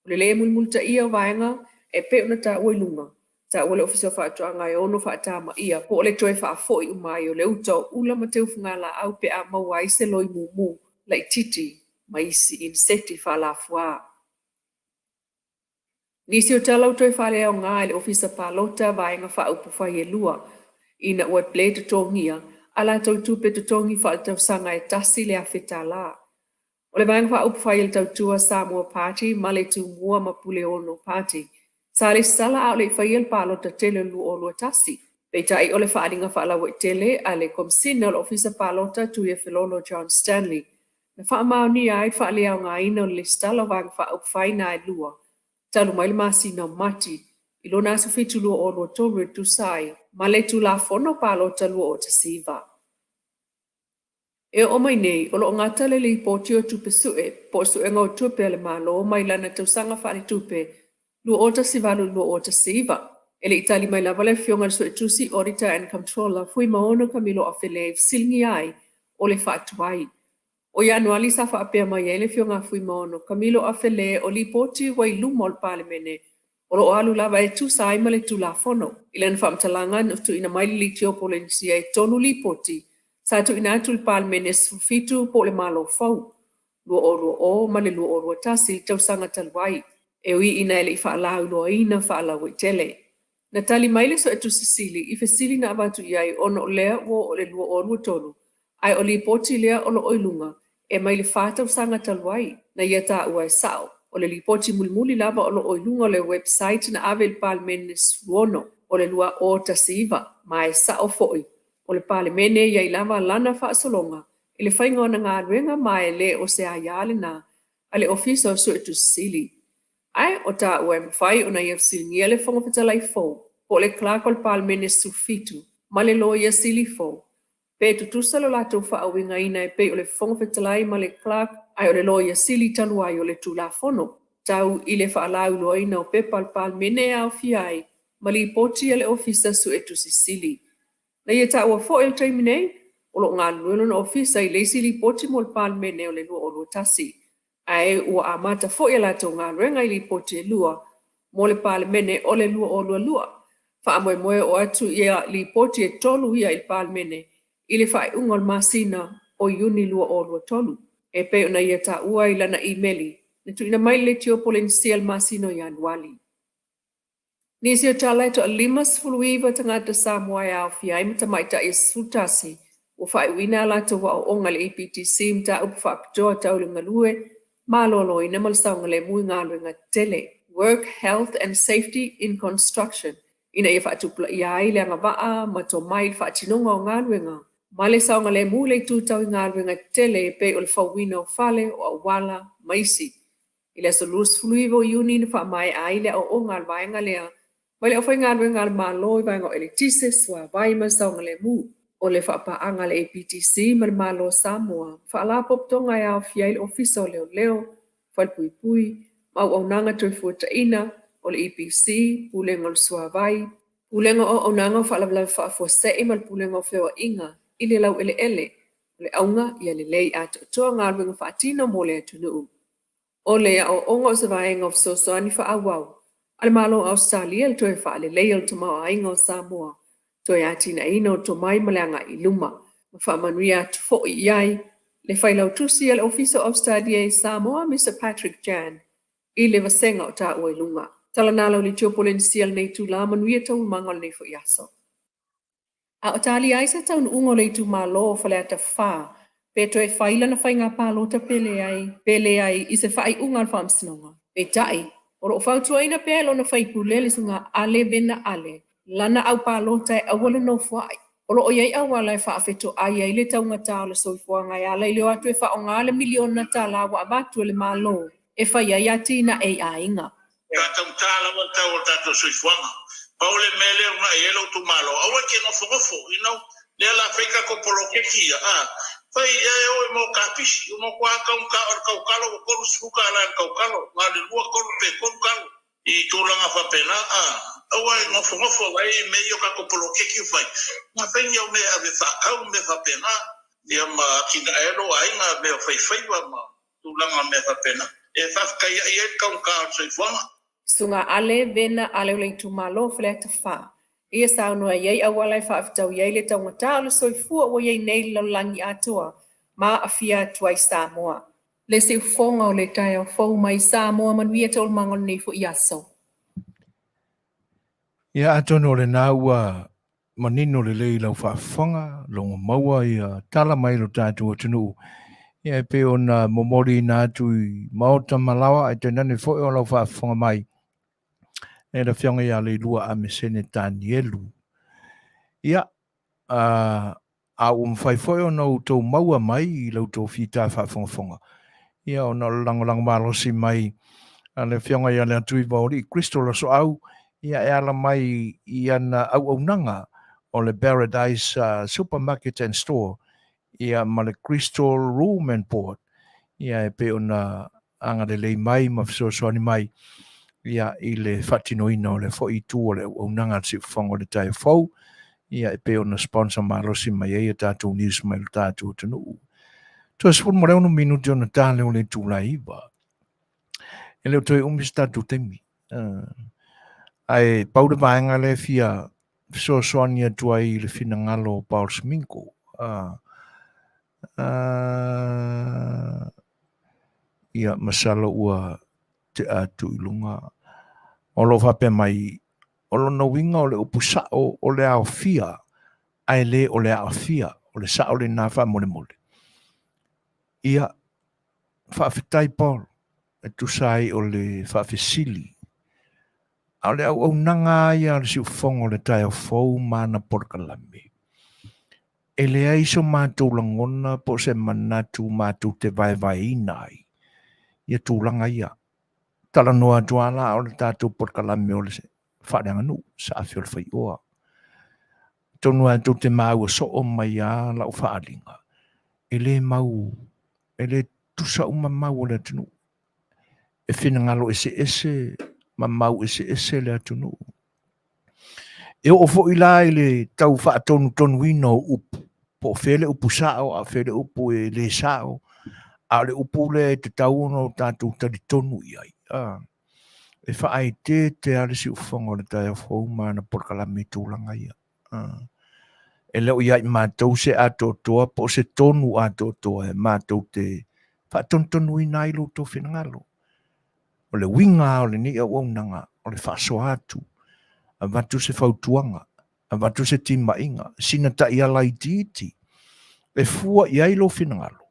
O le multa ia o vaenga e pe ona ta uilunga. Ta ua le ofisa o whaatoanga e ono whaatama ia. Po o le toe wha foi umai o le uta o ula ma teufunga la au pe a maua i se loi mumu la i titi ma isi in seti wha la fua. Nisi o talau toi wha lea o ngā le ofisa palota vaenga wha upu whai e lua. Ina ua ple te tongia. Ala tau tupe te tongi wha tau sanga e tasi le a Fetala. O le vaenga wha upu whai e tau tua Samoa Party, ma le tu mua ma pule ono Party. Sa le sala au le whai el palota tele lu o lua tasi. Peitai o le whaadinga wha alawa tele a le komsina o le ofisa palota tu e Filolo John Stanley. Na wha amau ni ai wha lea o ngā ina o le stala vaenga wha upu whai na e lua. Talu mai le masina mati. I lona asu fitu lua o lua tolu e tu sai. Ma le tu la fono palota lua o te siva. E o mai nei, o lo ngata le li poti o tupe sue, po sue ngau tupe le malo, mai lana tau sanga whaare tupe, lua o te sivalu lua o te siva. E le itali mai lava le fionga sue tusi auditor and controller, fui maono Camilo Afele, silingi ai, o le whaatuai. O Januali sa whaapea mai e le fionga fui maono, Camilo Afele, o li poti wai lumol palemene, o lo alu lava e tu sai ma le tu la fono. Ilan whaamtalangan tu ina mai li tio polensia e tonu li poti, sa tu ina tu palmene fitu po le malo fau. Lua o ma le lua o lua tasi tau sanga talwai. E ui ina ele i whaalau loa ina whaalau i tele. Na tali mai le so e tu sisili, i fesili na abatu iai ono o lea o le lua o lua tolu. Ai o li poti lea o lo oilunga, e mai le whātau sanga talwai, na ia tā ua e sao. O le li poti mulimuli lava o lo oilunga o le website na ave le palmene suono, o le lua o tasiva, ma e sao foi. O le palemene ia i lava lana whaasolonga, i le whainga o na ngā ruenga mai le o se aiale na, a le ofisa o sue tu sili. Ai o tā ua e mawhai o na ia silingia le whonga Fetalai fōu, po le klako le palemene sufitu, ma le lo ia sili fōu. Pe tutusa lo lato whaawinga ina e pe o le whonga Fetalai ma le klak, ai o le lo ia sili taluai o le tula fono. Tau i le whaalau loa ina o pe palemene au fiai, ma li poti a le ofisa sue tu sili. Na ia ta ua fo el taiminei, o lo ngā luelo na ofisa i leisi li poti mo le palemene o le lua o lua tasi. Ai ua amata fo ia lato ngā ruenga i li poti e lua, mo le palemene o le lua o lua. Wha moe o atu ia li poti e tolu ia i palemene, i le whai unga masina o iuni lua o lua tolu. E pe ona ia ta ua i lana e-maili, na tu ina mai le tio polensia masino i anuali. Nisi o talai to a limas fuluiva tangata Samoa e Afiafi ai matamaita i sutasi. O whai wina la to wa o onga le EPTC mta upu whapitoa tau le ngalue, malolo i namal saunga le mui ngalue nga tele. Work, Health and Safety in Construction. Ina ia whaatupula i ai le anga waa ma to mai whaatinonga o ngalue nga. Male saunga le mui le tūtau i ngalue nga tele pe o le whawina o fale o awala maisi. Ila so lus fuluiva o iuni na wha mai ai le o onga alwaenga lea. Mai le o whai ngā ngā mālo i vaenga o eletise swa vaima saunga le mu. O le whapaanga le APTC ma le mālo Samoa. Whaala poptonga e Afiafi ai le ofisa o leo, whaipui pui, mau au nanga tui fuata ina, o le EPC, pulenga o le swa vai, pulenga o au nanga whaalawala whaafua ma le pulenga o whewa inga, i le lau ele, o le aunga ia le Lei'ataualetaua ngā ruenga whaatina mo le atunuu. O le o onga o se vaenga o Suasua whaawau. Ale malo Australia le toe wha le leia o tamau ainga o Samoa. Toe atina ina o to mai maleanga i luma. Ma wha manuia tu fo i ai Le whailau tusi al Officer of Study Samoa, Mr. Patrick Jan, I le vasenga o ta oi lunga. Tala nalo le tiopolensial nei tu la manuia tau mangol nei fo yaso. A o tali aisa tau ungo le tu malo o fale ata wha, pe to e whaila na whainga palo ta pele ai, I se whai unga al whamsinonga. E tai, oro o whautua ina pelo na whaipulele sunga ale vena ale, lana au palo ta e awala no whai. Olo o iei awala e whaafeto ai ai le taunga tāla soifua ngai ala I leo atu e whaonga le miliona tāla wa abatu le malo, e whai ai ati na ei ainga. Tātou tāla wa tau o tātou soifuanga. Paule mele una e elo tu malo. Awa ke no fofo, le la feka ko polo ke kia. Fai e o mo kapisi, mo kwa kaukalo ko suka la kaukalo, ma le lua ko pe kaukalo. I tulanga fa pena awa no fofo vai meio ka ko polo ke ki fai. Ma fai yo me ave fa au me fa pena. Dia ma kinga elo ai na me fai ma tulanga me fa pena. E fa ka ia kaukalo soifuanga. Sunga ale vena ale o leitu malo fleta fa. Ia saunua iei awalai whaafitau iei le taunga le soifua o iei nei laulangi atua ma afia tuai Samoa. Le se ufonga o le tai o fau mai Samoa manuia tol mangon nei fu iaso. Ia atono le naua manino le lei lau whaafonga, longa maua ia tala mai lo tātua tunu. Ia pe ona momori nātu I maota malawa ai te nane fo o lau whaafonga mai. E la whianga ia le lua a mesene Danielu. Ia, a mwhai fo o nau tau maua mai I lau tau whita whaafonga. Ia o na langolang malosi mai a le whianga ia le atui vaori Kristo la so au. Ia e ala mai I ana au nanga o le Paradise Supermarket and Store. Ia ma le Crystal Room and Board. Ia e pe ona anga le lei mai ma fisoani mai. Ia I le whatinoina o le fo I tu o le au nanga si whango le tai fau. Ia e pe ona sponsor malosi mai e tātou news mai le tātou tanu. Tua sipun mo reo no minuti ona tāle o le tūla iwa. E leo toi umis tātou temi. Ai pau de vaenga le fia fisoani atua I le fina ngalo Paul Sminko. Ia masalo ua te atu ilunga. Olo whape mai, olo na winga o le upusao o le Afia, ai le o le Afia, o le sao le nafa mole mole. Ia whawhitai Paul, e tu sai o le whawhisili. A le au nanga ia le si ufongo le tai o fau mana porkalame. E le aiso mātou langona po se manatu mātou te vai inai. Ia tūlanga ia. Tala noa tuala o le tātou porkalame o le se whareanga nu sa Afia Le Fai'oa. Tonu atu te mau so o mai a lau whaalinga. E le mau, e le tusa uma mau o le atunu. E whina ngalo ese, ma mau ese le atunu. E o fo ila le tau whaatonu ino upu. Po fele upu sao, a fele upu e le sao. A le upu le te tau no tātou tari tonu iai. E whaai te ale si ufonga le tai au mana porkalame tūlanga ia. E leo iai mātou se atotoa, po se tonu atotoa e mātou te whaatontonu ina ilo tō whinangalo. O le winga, o le ni au nanga, o le whaasoa atu. A watu se whautuanga, a watu se timainga, sina ta ia lai titi. E fua iai lo whinangalo.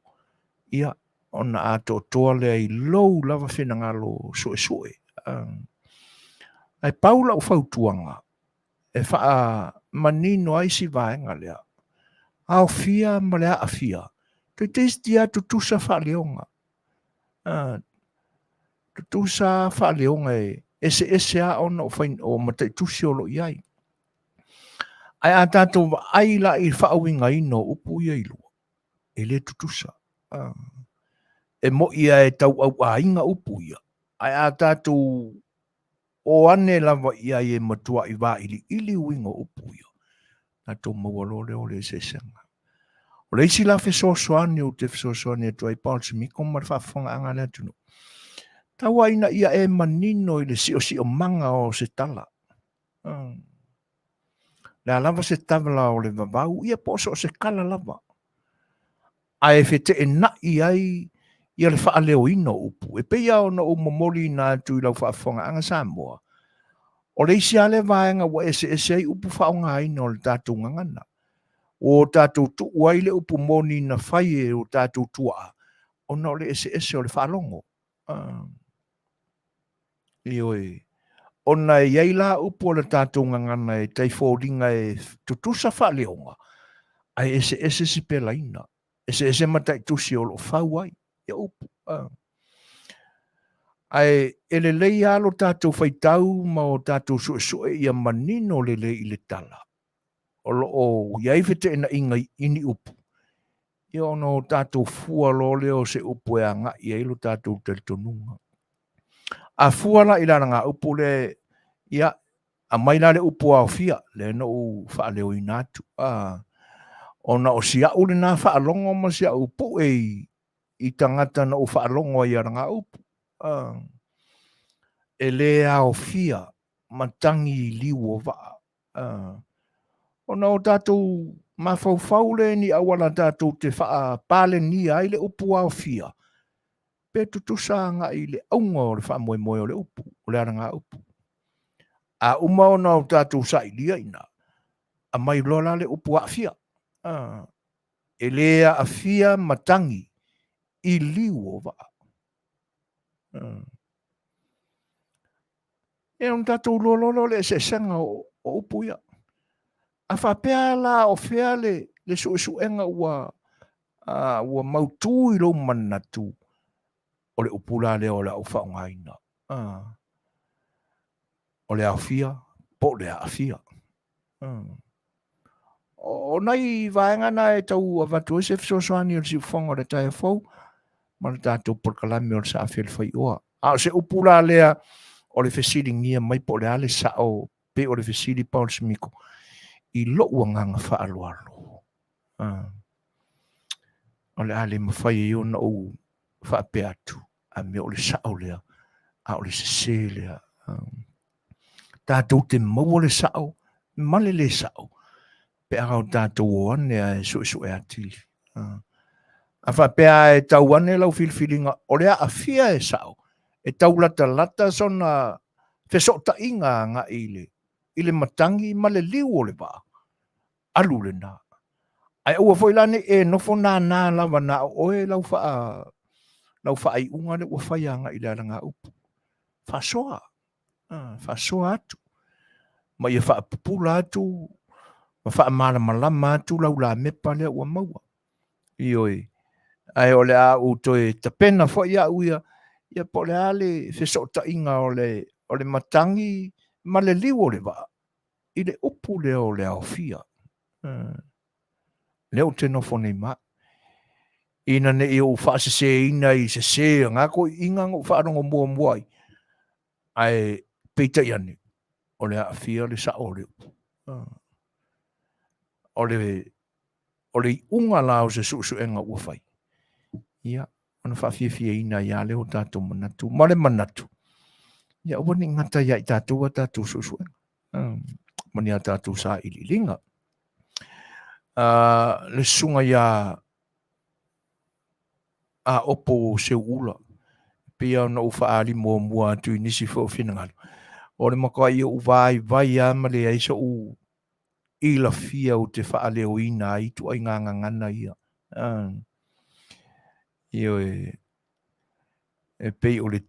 Ia, ona atotoa le ai lou lava whinangalo soe. Ai paula o whautuanga, e wha manino ai si vaenga lea. Ao fia ma lea a fia. Te testia tutusa wha leonga. Tutusa wha leonga e ese a ona o whain o matai tusi olo iai. Ai a tato ai la I whaawinga ino upu ia ilua. E le tutusa. E mo ia e tau au a inga upu ia. Ai a tato o ane lava ia e matua I wā ili winga upu ia. Tato mawalo leo le sesenga. O le isi la fesosoani o te fesosoani atua I Paul Smiko mar whafonga anga le atunu. Tawa ina ia e manino I le si o manga o se tala. Le lava se tavla o le vavau, ia poso o se kala lava. Ai fete e nai ai ia le whaaleo ino upu. E peia o na o momoli nā tui lau whaafonga anga Samoa. O le isi ale vaenga wa ese ai upu whaonga ino le tātou ngangana. O tātou tu uai le upu moni na whai e o tātou tua. O na o le ese o le whaalongo. Ioi. O na e iei la upu o le tātou ngangana e tei fōringa e tutusa whaaleonga. Ai ese si pela ina. Ese matai tusi o lo whauai. E upu. Ai ele lei alo tātou whaitau ma o tātou suesue ia manino le lei i le tala. O iai fete ena inga ini upu. Ia ono tātou fua lo leo se upu e anga ia ilo tātou teritonunga. A fua la ila nga upu le ia a maila le upu a fia le no u whaaleo i nātu. Ona o sia ule nā whaalongo ma sia upu i tangata na u whaalongo i aranga upu. E le ao fia matangi liwo wa. Ona o tātou mawhau le ni awala tātou te wha pāle ni ai le upu ao fia. Pe tutusa nga i le aunga o le wha moe moe o le upu, o le aranga upu. A uma ona o tātou sa i lia ina. A mai lola le upu a fia. E lea a fia matangi i liwo wa. E on tātou lololo le se sanga o upu ia. A whapea la o fea le suenga ua mautu i lo manatu o le upula le o le au whaongaina. O le au fia, po le a fia. O nei vaenga na e tau a watu e se fisosoani o le si whonga le tae fau, ma le tātou porkalami o le sa A Le Fai'oa. A se upula lea o le fesiri ngia mai po le ale sa o pe o le fesiri pa o le simiko. I lo nganga whaalualo. O le ale mawhai e ona o whaape atu. A me o le sao lea. A o le sese lea. Tātou te mau o le sao. Male le sao. Pe aga o tātou o ane a su e ati. A whaape a e tau ane lau filfilinga. O lea a fia e sao. E tau lata sona fesota inga nga ile. Ile matangi male liu o le ba. Alu le na. Ai ua foi lane e nofo nā lava na oe lau wha ai unga le ua whai anga i le nga upu. Whasoa. Whasoa atu. Ma ia wha pupula atu. Ma wha malama atu lau la mepa lea ua maua. Ioi. Ai o le a utoe tapena fo ia uia. Ia po le ale fesota inga o le matangi ma le liu o le va. I le upu leo le au fia. Leo te nofo nei ma. Ina ne i o whaasese ina i se se ngako inga ngō whaarongo mua muai. Ai peita iane. O le a fia le sa o le upu. O le unga lao se suenga ua whai. Ia. Ona whaafia ina ia leo tātou manatu. Ma le manatu. Ia wani ngata ia i tātou a tātou suenga. Mani a tātou sa ili linga. Le sunga ia a opo se ula. Pia na ufa ali mua atu nisi fo finangalo. O le maka ia vai ama le aisa u ila fia o te whaaleo ina i tu ai ngana ia. Io e pei o le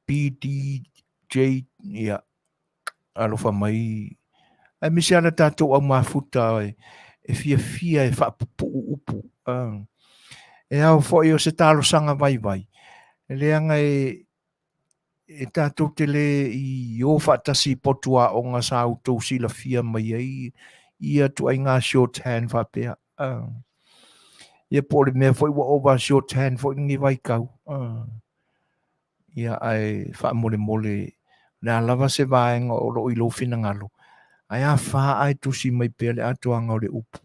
PDJ ia alofa mai. E misi ala tātou au mafuta e fia e whaapupu upu. E au fo i o se talo sanga vai. E leanga e tātou te le i o whaatasi potua o ngā sa autou sila fia mai ai. Ia tu ai ngā shorthand whapea. Ia po le mea fo i wa over shorthand fo i ngi vai kau. Ia ai whaamole. Nā lava se vaenga o lo i lo finangalo. Ai a wha ai tusi mai pia le atuanga o le upu.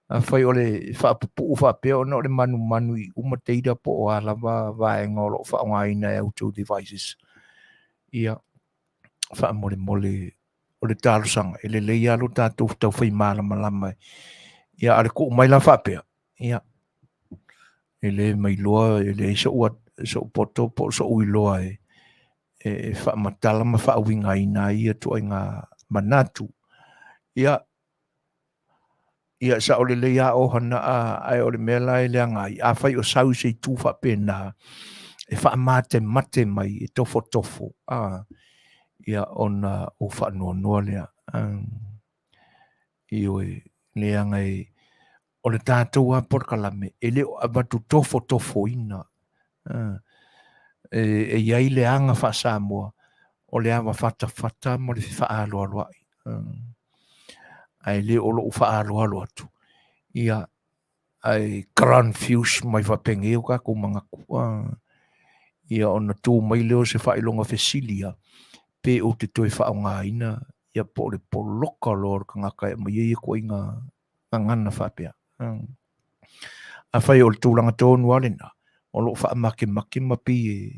A whai o le whaapupu whapea o le manu i umateira po o alava vaenga o lo whaongaina e auto devices. Ia whaamole o le tālosanga. E le leia lo tātou tau whai malama. Ia ale ko mai la whapea. Ia ele mai loa ele so poto po so uiloa e fa matala ma fa winga ina ia to inga manatu ia sa ole le ia o hana ai ole mela ele ngai a fai o sau se tu fa pena e fa mate mai e tofo ia ona o fa no le io le ngai o le tātou a porkalame, e leo abatu tofo ina. E iai le anga wha Samoa, o le awa whata mo le wha aloa ai. Ai leo o lo wha aloa atu. Ia, ai grand fuse mai whapenge o ka ko mga kua. Ia ona tū mai leo se wha ilonga whesilia, pe o te toi wha o ngā ina, ia po le poloka lor ka ngaka e mai e ko inga ngana whapea. A whai o le tūlanga tōnu alena, o lo wha make mapi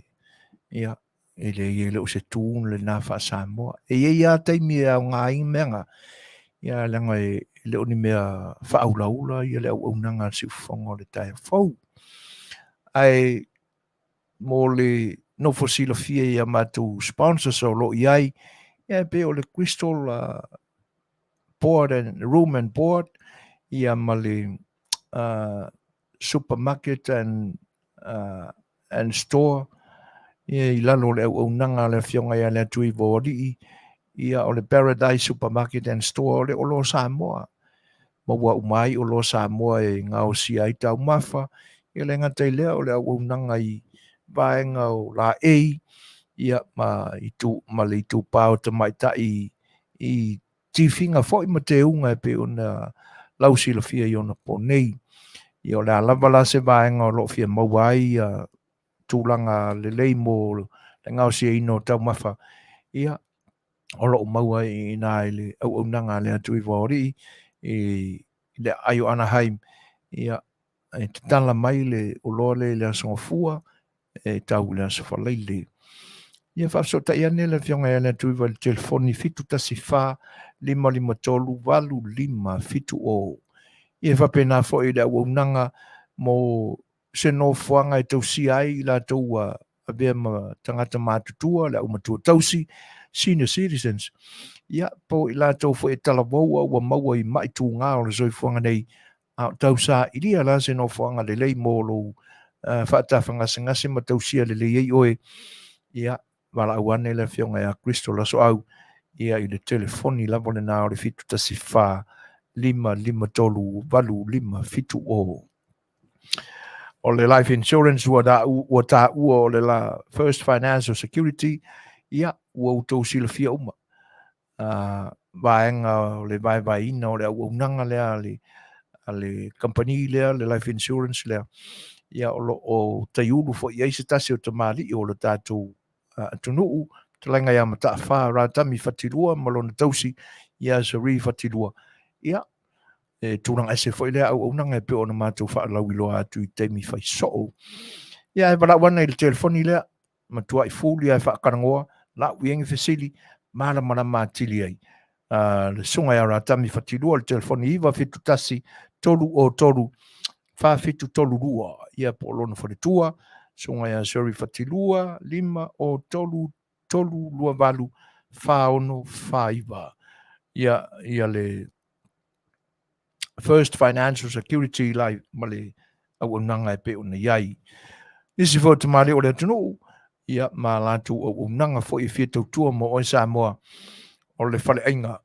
ia, e le o se tūn le nā wha Samoa. E ia taimi e au ngā inga meanga, ia langa le o ni mea wha aulaula, ia le au nanga si ufonga le tai whau. Ai, mo le no fosila fia ia mātou sponsors o lo iai, ia pe o le Crystal board and room and board, ia ma le supermarket and store ia I lalo le au nanga le fionga ia le tui vori ia o le Paradise Supermarket and Store le o lo Samoa ma wa umai o lo Samoa e ngau si ai tau mafa ia le ngatai lea o le au nanga I vaenga o la ia ma le itu pao te maita I tifinga foi ma te unga e pe ona lausi la fia I ona ponei ia o le alavala se vaenga o lo fia mawai tūlanga le leimo le ngau si ino tau mafa ia o lo maua I nā le au nanga le atu I wāori le ayo Anaheim ia e te tala mai le o loa le asongafua e tau le asofaleile ia whafsota ia ne le fionga ia le atu I le telefoni fitu tasi wha 552 fitu o ia whapena fo I le au nanga mo se no fuanga e tausi ai la taua a bea ma tangata mātutua le au matua tausi senior citizens ia po I la tau fo e talawaua ua maua I mai tū ngā o le zoi fuanga nei tausa iria la se no fuanga le lei mō lo whaatawhanga sangase ma tausia le lei oe ia wala au ane le fionga ia Kristo la so au ia I le telefoni la vole nā o le fitu tasi wha 552 fitu o o le life insurance ua tā ua o le la first financial security ia ua utou sila fia uma vaenga o le vai ina o le au nanga lea le company lea le life insurance lea ia o taiulu fo ia se tasi o tamali o le tātou tunuu talenga ia mata wha rātami whatirua malona tausi ia sa ri whatirua ia e tūranga ese fo ilea au nanga e pe o na mātou whaalau I loa atu I teimi whai soo. Ia e wala wana I le telefoni lea, matua I fūli ai whaakarangoa, la uiengi whesili, mara mātili ai. Le sunga ia rātami whatirua le telefoni iwa fitu tasi, tolu o tolu, whawhitu tolu rua, ia po lona wharetua, sunga ia sori whatirua, 5 o tolu, lua valu, whaono, whaiva. Ia le First Financial Security lai male au nanga e pe ona iai. Nisi fo te male o le tunu, ia ma latu au nanga fo I fia tautua mo o Samoa o le whale ainga.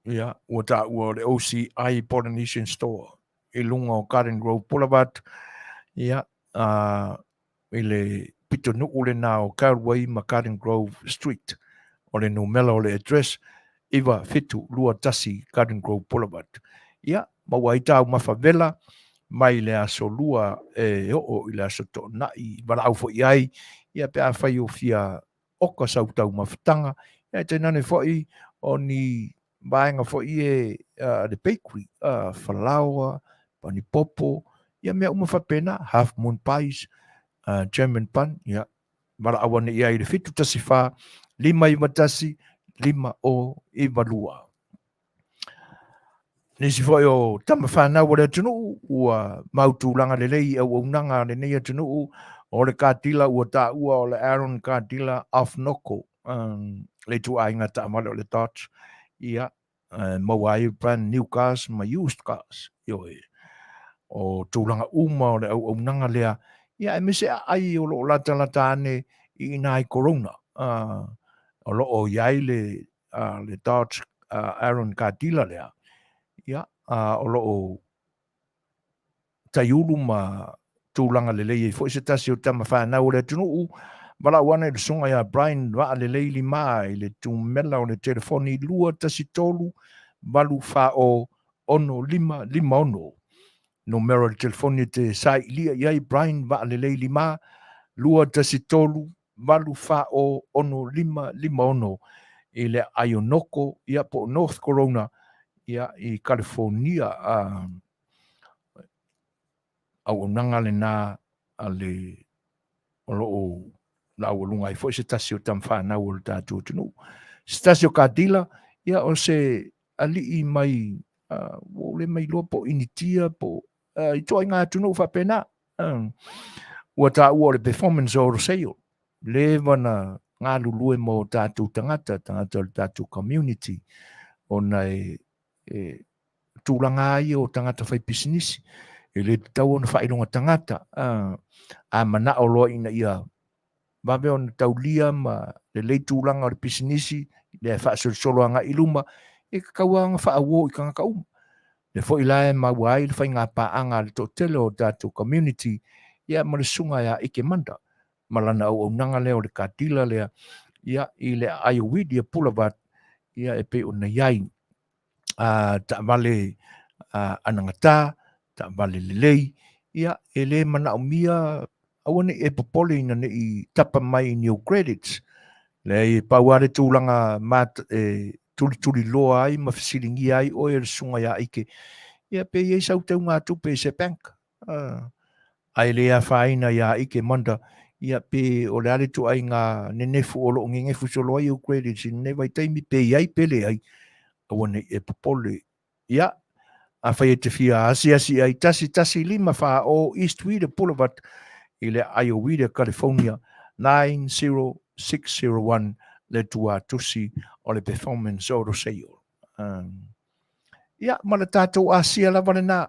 Ia, ua ta ua le OCI Polynesian Store. I lunga o Garden Grove Boulevard. Ia, I le pito nuku le nā o Carway ma Garden Grove Street. O le numela o le address. Iwa fitu lua tasi Garden Grove Boulevard. Ia, maua I tau mawhawela, mai le aso lua e o I le aso to nai, wala au fo iai, ia pe a whai o fia oka sau tau mawhitanga, ia te nane fo I o ni vaenga fo I the bakery, whalaua, pani popo, ia mea umawhapena, half moon pies, German pan, ia, wala au ane iai le fitu tasi wha, 5 I matasi, 5 o I walua. nisi foi o tama whanau o le tunu ua mautulanga le lei au unanga le nei tunu o le kātila ua tā ua o le Aaron kātila Afnoko le tu ainga ta amale o le Dodge ia mawai brand new cars ma used cars ioi o tūlanga uma o le au unanga lea ia e mise ai o lo lata lata ane i nai corona o lo o iai le Dodge Aaron kātila lea ia o lo o taiulu ma tūlanga le lei fo se tasi o tama whanau le tunu wala wana le sunga ya Brian wa le lei lima i le tūmela o le telefoni lua tasi tolu walu wha o ono lima ono numero le telefoni te sai lia iai Brian wa le lei lima lua tasi tolu walu wha o ono lima ono i le Ayonoko ia po North Corona ia i California au nanga le na ale o la o lunga i foi se tasio tam fa na o tatu tunu stasio kadila ia o se ali i mai o le mai lopo initia po i toi nga tunu fa pena o ta o le performance o sale le wana nga lulu mo tatu tangata tatu community ona tūlanga ai o tangata fai business e le tau ona whai longa tangata a mana o loa ina ia wawe ona tau lia ma le tūlanga o le pisinisi le wha soloanga i luma e kakauanga wha awo i kanga kauma le fo ilae ma wai le whai ngā paanga le to tele o tatu community ia ma le sunga ia ike manda malana au nanga leo le katila lea ia i le Ayowidi Boulevard ia e pe ona iai ta vale anangata ta vale lelei ia e le mana o mia awane e popole ina ne i tapa mai new credits le i pauare tūlanga mat tuli loa ai ma fisilingi ai o e sunga ia ike ia pe i sau tau ngā tupe se bank ai le a whaina ia ike manda ia pe o le ale tu ai ngā nenefu o lo ngefu solo ai o credits ne vai taimi pe iai pele ai awane e popole ia a whai te fia ASEA ai tasi lima wha o Eastwide Boulevard i le Ayowida, California 90601 le tua tusi o le performance o roseo. Ia, ma le tātou ASEA la vale nā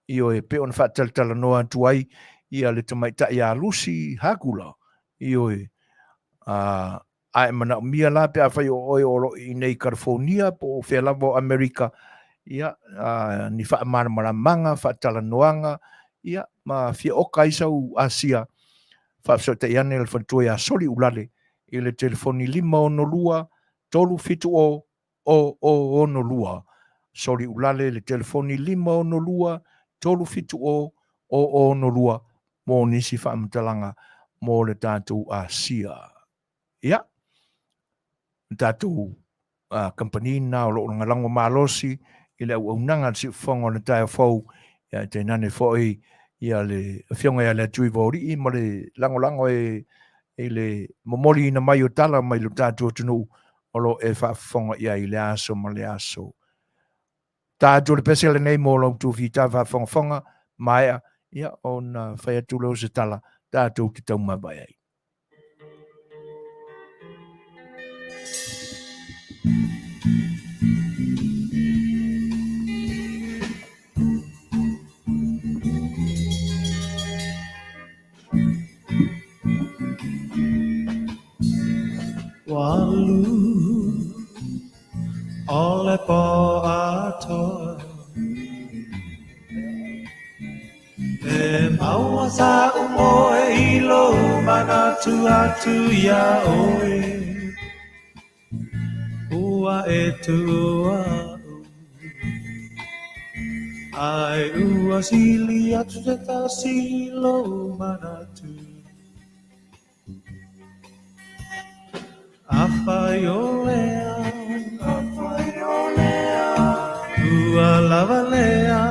i o e pe on Faatalanoaga tuai ia le tamaita ia Lucy Hakula i o e ai mana mia la pe a whai o oro i nei California po whea lavo Amerika ia ni wha amara manga Faatalanoaga ia ma fia oka isau ASEA wha so te iane le whantua ia soli ulale i le telefoni 512 tolu fitu o ono lua soli ulale le telefoni 512 tolu fitu o ono lua mo nisi wha amatalanga mo le tātou ASEA ia tātou company na o lo ngalango malosi i le au nanga si whonga le tae whau ia te nane whoi ia le whionga ia le tui vori i ma le lango e le momoli ina mai o tala mai lo tātou tunu o lo e whonga ia i le aso ma le aso tātou le pesele nei mo lo tu vita whonga maia ia o na whai atu leo se tala tātou ki tau mabai ai. Walu ole po ato e maua sa umo e ilo mana tu atu ya oe ua e tua ai ua sili atu te ta silo mana tu Afaiolea, ua lavalea,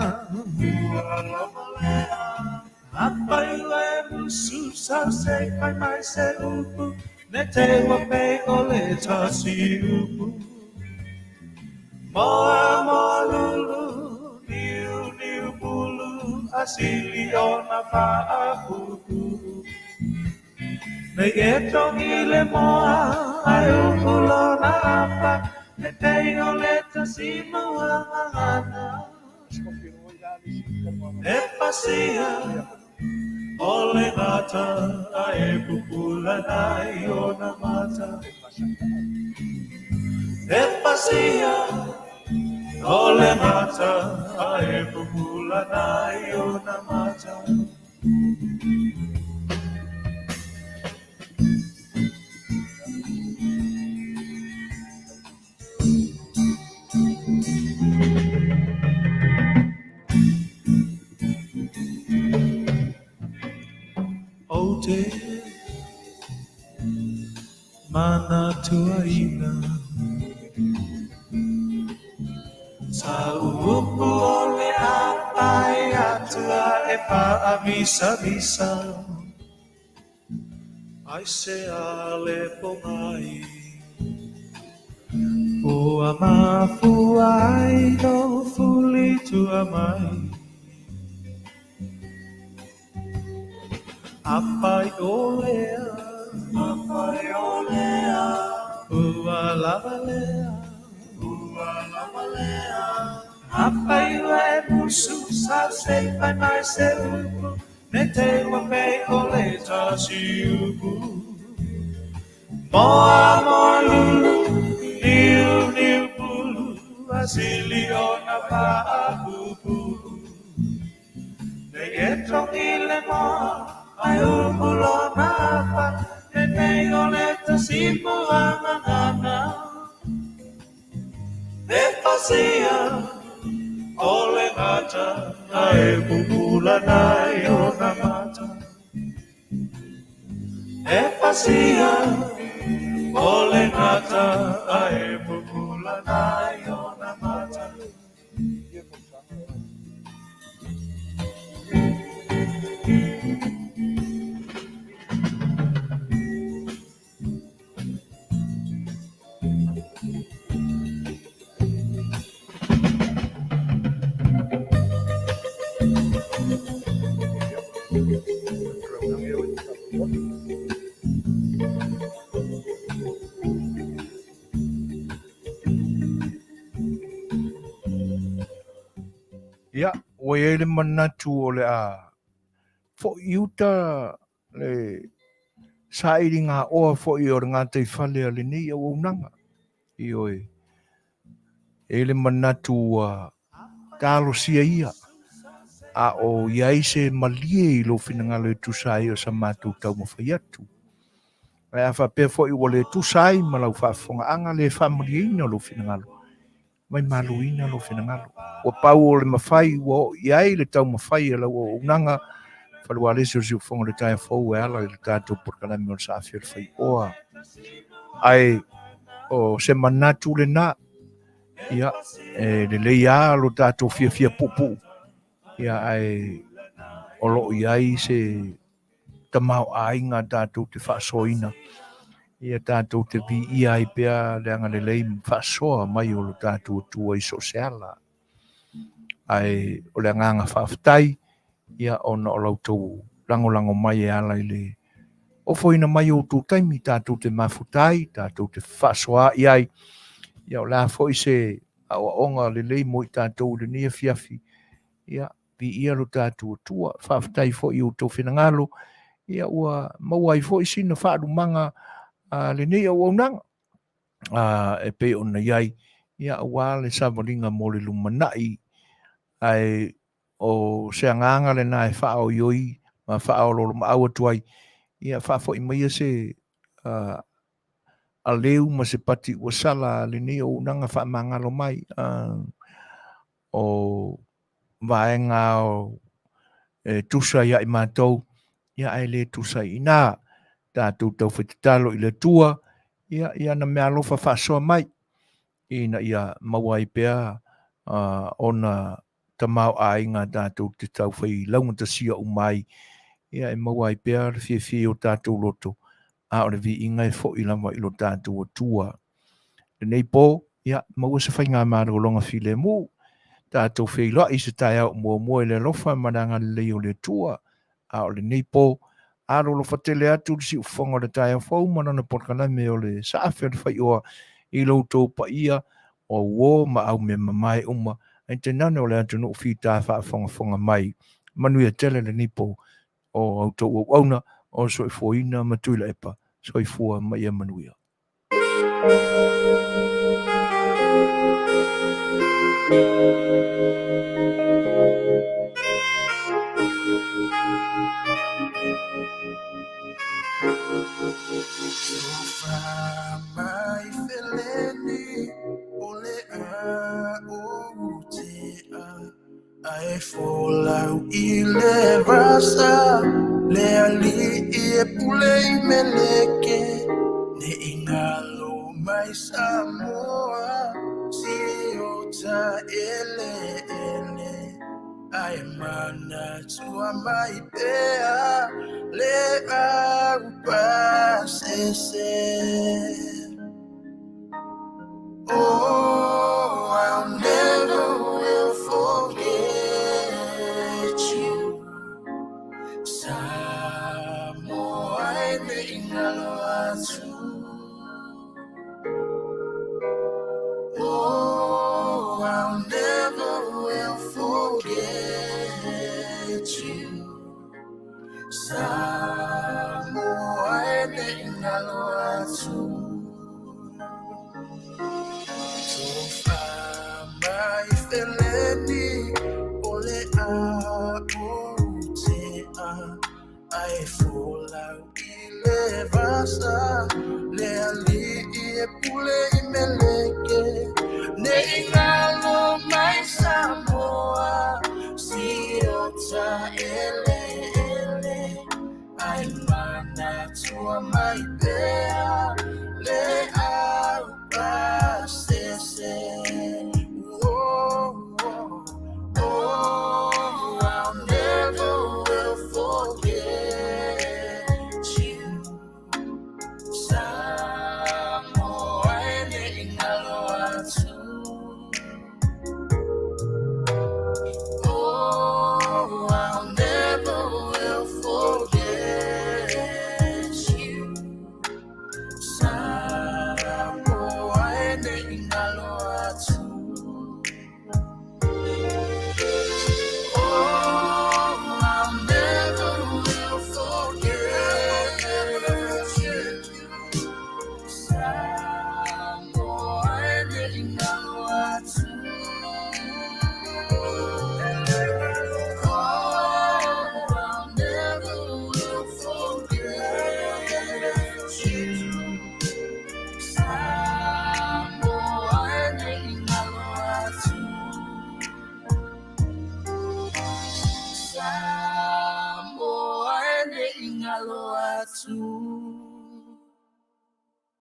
Apaile musu sa se mai se upu, ne te wape ole tasi upu. Moa moa lulu, asili ona pa'apupu. Nei e tongi le moa ai upulo na apa e tei o le tasima wangana. E pasia o le ngata ai pupula nai o na mata. E pasia o le ngata ai pupula nai o na mata. O te mana tuaina sa upu o le apai atua e paavisa-visa ASEA le pongai ua mafuai no fuli tua mai apai olea ua lavalea apai ua e musu sa se panai se upu me te wapei ole tasi upu moa moa lulu niu pulu asili ona pa'apupu nei e tongi le moa ai upulo na apa e nei ole tasimu angangana e pasia ole ngata ai pupula nai ona mata e pasia ole ngata ai pupula nai ona mata. Ia, o e le manatu o le a fo iuta le sairi ngā oa fo i o ngā te whale a le nei au unanga. I oi, e le manatu a tālo sia ia. A o iai se malie i lo whinangalo e tusai o sa mātou tau mawhai atu. Ai a whapea fo i o le tusai ma lau whafonga anga le whamalie ina lo whinangalo. Mai maluina lo whinangalo. O pau o le mawhai o iai le tau mawhai e lau o unanga whalua lese o si ufonga le taia fau e ala i le tātou porkalami o sa A Le Fai'oa. Ai o se manatu le nā ia le leia lo tātou fia pupu ia ai o lo iai se tamau ainga tātou te whaasoina ia tātou te vi ia i pia le anga le lei whaasoa mai o lo tātou tua i sosiala ai o le nganga whaafitai ia ona o lautou lango mai e ala i le o foina mai o tu taimi tātou te mafutai tātou te whaasoa iai ia o la foi se a onga le lei mo i tātou le ni Afiafi ia vi ia lo tātou tua whaafitai fo i o tau whinangalo ia ua mauai fo i sina whaarumanga le nei au aunanga e pe ona iai ia ua le savalinga mo le lumanai ai o se anganga le nai whaao ioi ma whaao lolo ma aua tuai ia whaafo i maia se a leu ma se pati ua sala le nei au nanga whaamangalo mai o vaenga o tusa ia i mātou ia ai le tusa i nā tātou tau whetitalo i le tua ia na mea lofa whaasoa mai ina ia maua i pea ona tamau a inga tātou te tau whai launga ta sia umai ia e maua i pea le fie o tātou loto a o le vi inga e fo i lama i lo tātou o tua le nei pō ia maua se whai ngā māra o longa file mu tātou whailoa i se tai au mua le lofa mananga le o le tua a o le nipo a lo fatele atu si ufonga le tai au fau manana potkana me o le Safi A Le Fai'oa i loutou pa ia o wo ma au me mamai uma ai te nane o le atu no whita whaafonga mai manuia tele le nipo o autou o auna o soifoina matuila epa soifua mai a manuia. Mai feleni ole a o te ai folau I le rasa le ali I pule I meleke ne ingalo mai Samoa si o ta ele ai mana tua mai pea le a upasese. Oh, I'll never will forget you. Samoa me ingaloatu. Oh, I'll never will forget you. Samoa me ingaloatu. Mai feleni ole a o te ai folau I le vasa le ali I pule I meleke ne ingalo mai Samoa si o ta ele ai mana tua mai pea le